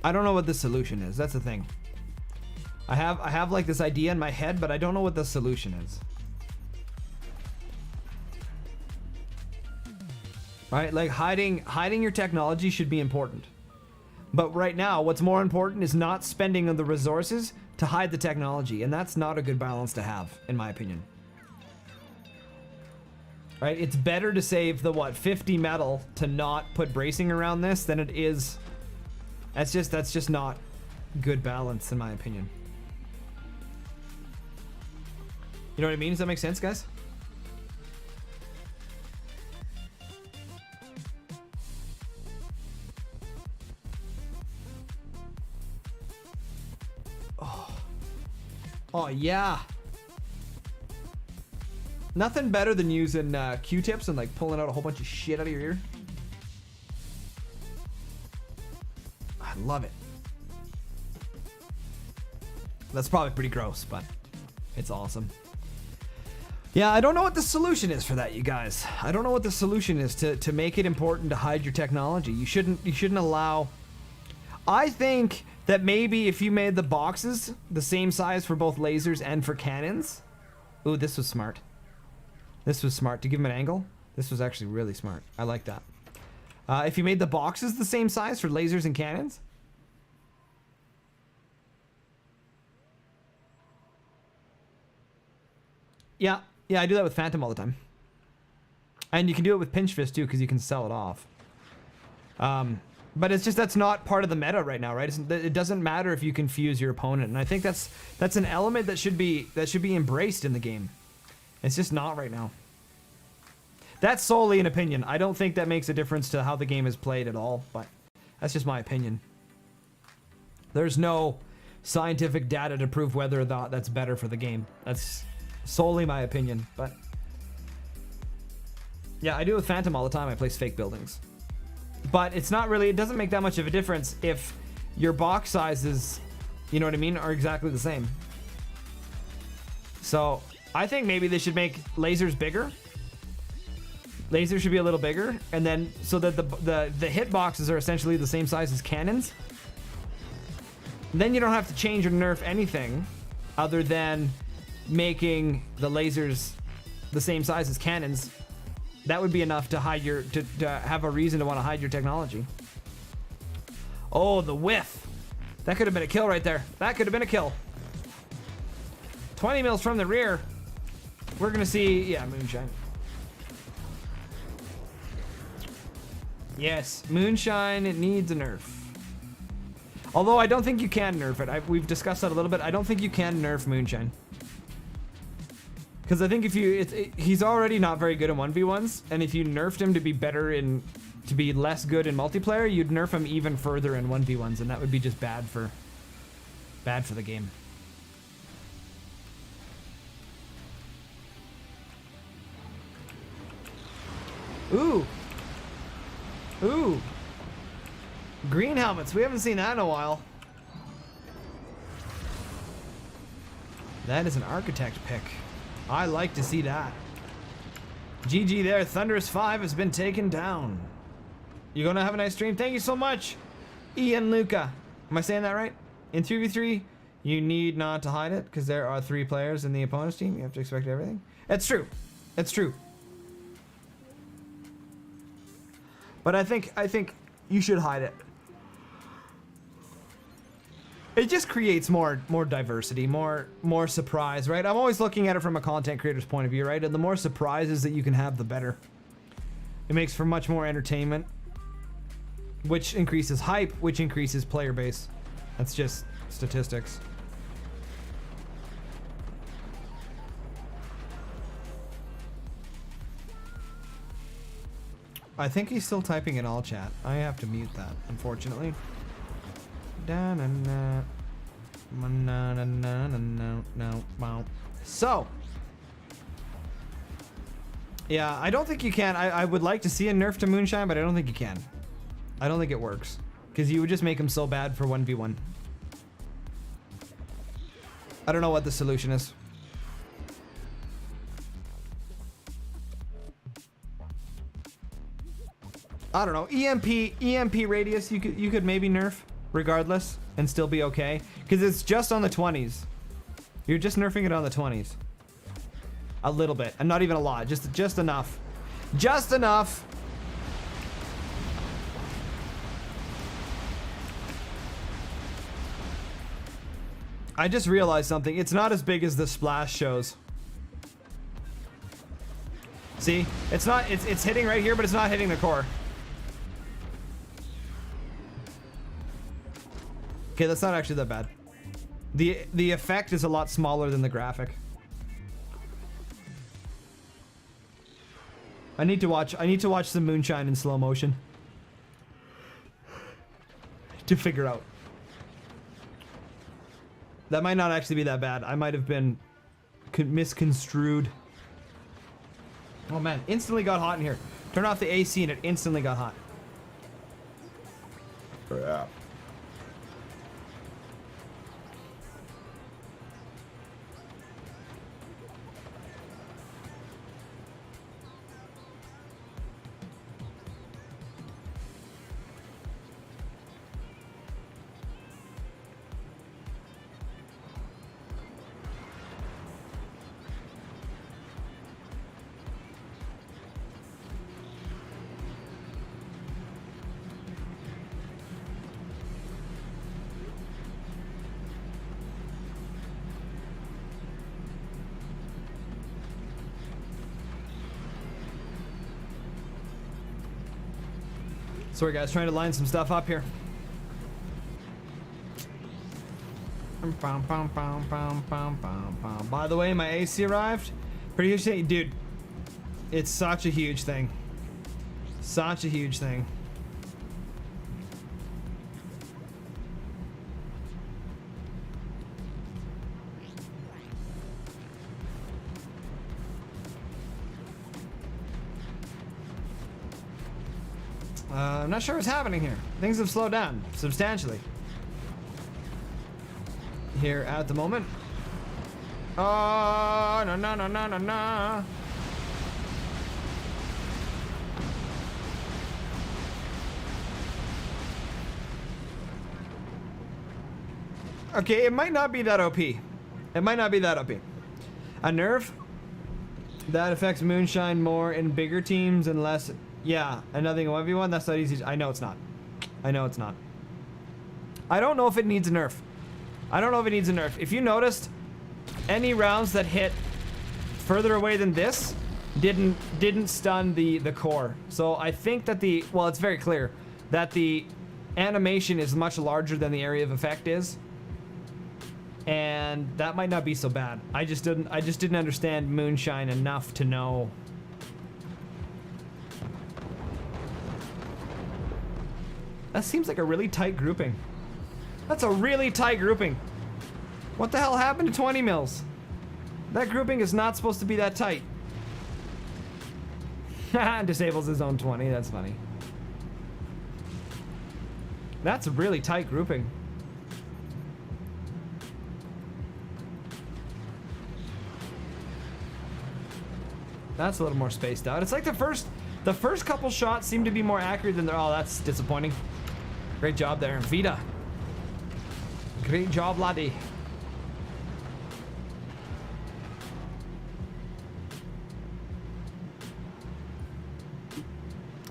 I don't know what the solution is. That's the thing. I have like this idea in my head, but I don't know what the solution is. Right? Like hiding your technology should be important. But right now, what's more important is not spending the resources to hide the technology, and that's not a good balance to have, in my opinion. Right? It's better to save the 50 metal to not put bracing around this than it is. That's just not good balance in my opinion. You know what I mean? Does that make sense, guys? Oh, yeah. Nothing better than using Q-tips and like pulling out a whole bunch of shit out of your ear. I love it. That's probably pretty gross, but it's awesome. Yeah, I don't know what the solution is for that, you guys. I don't know what the solution is to make it important to hide your technology. You shouldn't allow... I think that maybe if you made the boxes the same size for both lasers and for cannons... Ooh, this was smart. This was smart. To give them an angle, this was actually really smart. I like that. If you made the boxes the same size for lasers and cannons... Yeah, I do that with Phantom all the time. And you can do it with Pinch Fist too, because you can sell it off. But it's just that's not part of the meta right now, right? It doesn't matter if you confuse your opponent, and I think that's an element that should be embraced in the game. It's just not right now. That's solely an opinion. I don't think that makes a difference to how the game is played at all, but that's just my opinion. There's no scientific data to prove whether or not that's better for the game. That's solely my opinion, but yeah, I do it with Phantom all the time. I place fake buildings, but it's not really, it doesn't make that much of a difference if your box sizes, you know what I mean, are exactly the same. So I think maybe they should make lasers bigger. Lasers should be a little bigger, and then so that the hit boxes are essentially the same size as cannons. Then you don't have to change or nerf anything other than making the lasers the same size as cannons. That would be enough to hide your to have a reason to want to hide your technology. Oh, the whiff. That could have been a kill right there. That could have been a kill. 20 mils from the rear. We're gonna see, yeah, Moonshine. Yes, Moonshine, it needs a nerf. Although I don't think you can nerf it. We've discussed that a little bit. I don't think you can nerf Moonshine. Because I think if you, he's already not very good in 1v1s, and if you nerfed him to be better in, to be less good in multiplayer, you'd nerf him even further in 1v1s, and that would be just bad for the game. Ooh. Ooh. Green helmets. We haven't seen that in a while. That is an architect pick. I like to see that. GG there. Thunderous 5 has been taken down. You gonna have a nice stream? Thank you so much, Ian Luca. Am I saying that right? In 3v3, you need not to hide it because there are 3 players in the opponent's team. You have to expect everything. It's true. It's true. But I think you should hide it. It just creates more diversity, more surprise, right? I'm always looking at it from a content creator's point of view, right? And the more surprises that you can have, the better. It makes for much more entertainment, which increases hype, which increases player base. That's just statistics. I think he's still typing in all chat. I have to mute that, unfortunately. So, yeah, I don't think you can. I would like to see a nerf to Moonshine, but I don't think you can. I don't think it works because you would just make him so bad for 1v1. I don't know what the solution is. I don't know. EMP radius you could maybe nerf regardless and still be okay because it's just on the 20s. You're just nerfing it on the 20s. A little bit, and not even a lot. Just enough. Just enough. I just realized something. It's not as big as the splash shows. See? It's not. It's hitting right here, but it's not hitting the core. Okay, that's not actually that bad. The effect is a lot smaller than the graphic. I need to watch some Moonshine in slow motion to figure out. That might not actually be that bad. I might have been misconstrued. Oh man, instantly got hot in here. Turn off the AC and it instantly got hot. Yeah. Sorry guys, trying to line some stuff up here. By the way, my AC arrived. Pretty huge, dude. It's such a huge thing. Such a huge thing. I'm not sure what's happening here. Things have slowed down substantially here at the moment. Oh, no, no, no, no, no, no. Okay, it might not be that OP. It might not be that OP. A nerf that affects Moonshine more in bigger teams and less. Yeah, another 1v1, that's not easy. I know it's not. I know it's not. I don't know if it needs a nerf. I don't know if it needs a nerf. If you noticed, any rounds that hit further away than this didn't stun the core. So I think that well, it's very clear that the animation is much larger than the area of effect is. And that might not be so bad. I just didn't understand Moonshine enough to know. That seems like a really tight grouping. That's a really tight grouping. What the hell happened to 20 mils? That grouping is not supposed to be that tight. Disables his own 20, that's funny. That's a really tight grouping. That's a little more spaced out. It's like the first couple shots seem to be more accurate than oh, that's disappointing. Great job there, Vita. Great job, laddie.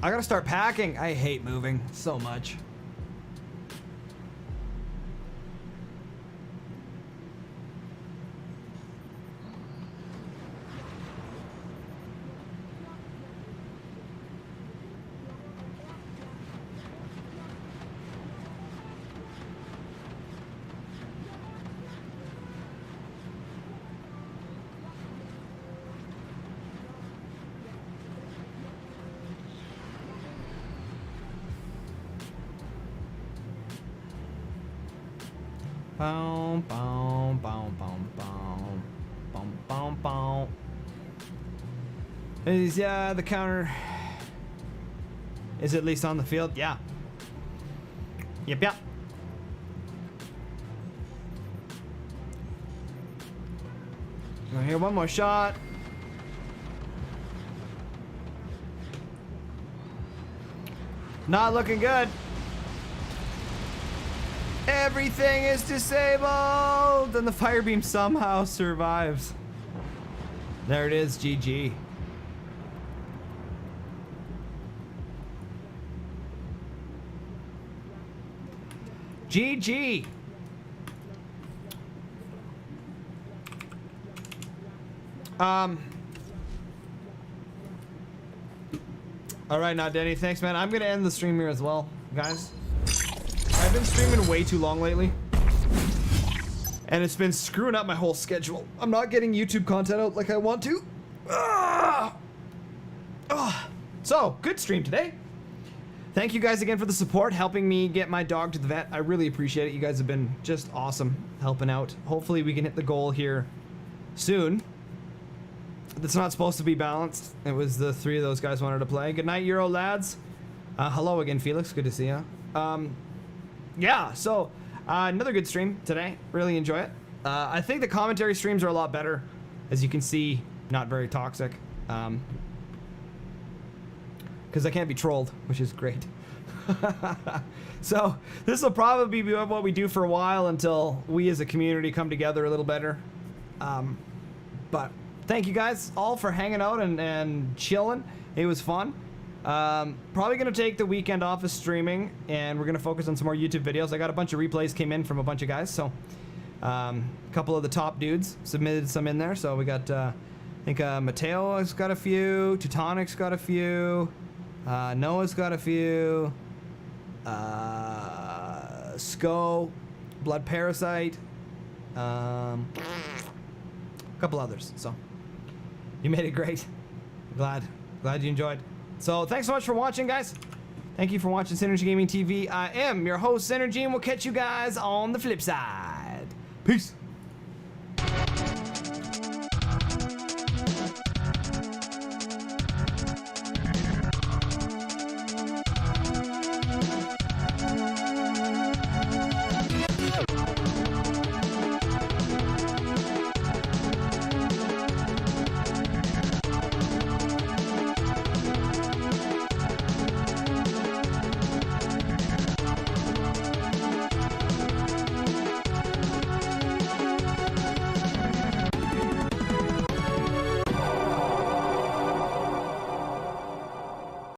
I gotta start packing. I hate moving so much. Boom, boom, boom, boom, boom, boom, boom, boom. Yeah, the counter is at least on the field. Yeah. Yep, yep. Gonna hear one more shot. Not looking good. Everything is disabled, and the fire beam somehow survives. There it is, GG. GG. All right, now Denny, thanks, man. I'm gonna end the stream here as well, guys. I've been streaming way too long lately, and it's been screwing up my whole schedule. I'm not getting YouTube content out like I want to. So, good stream today. thank you guys again for the support, helping me get my dog to the vet. I really appreciate it. You guys have been just awesome helping out. Hopefully we can hit the goal here soon. It's not supposed to be balanced. It was the 3 of those guys wanted to play. Good night, Euro lads. Hello again, Felix. Good to see you. Yeah, so another good stream today. Really enjoy it. I think the commentary streams are a lot better. As you can see, not very toxic. Because I can't be trolled, which is great. So this will probably be what we do for a while until we as a community come together a little better. But thank you guys all for hanging out and chilling. It was fun. Probably going to take the weekend off of streaming, and we're going to focus on some more YouTube videos. I got a bunch of replays came in from a bunch of guys, so a couple of the top dudes submitted some in there. So we got, I think Mateo has got a few, Teutonic's got a few, Noah's got a few, Sko, Blood Parasite, a couple others. So you made it great. Glad you enjoyed. So thanks so much for watching, guys. Thank you for watching Synergy Gaming TV. I am your host, Synergy, and we'll catch you guys on the flip side. Peace.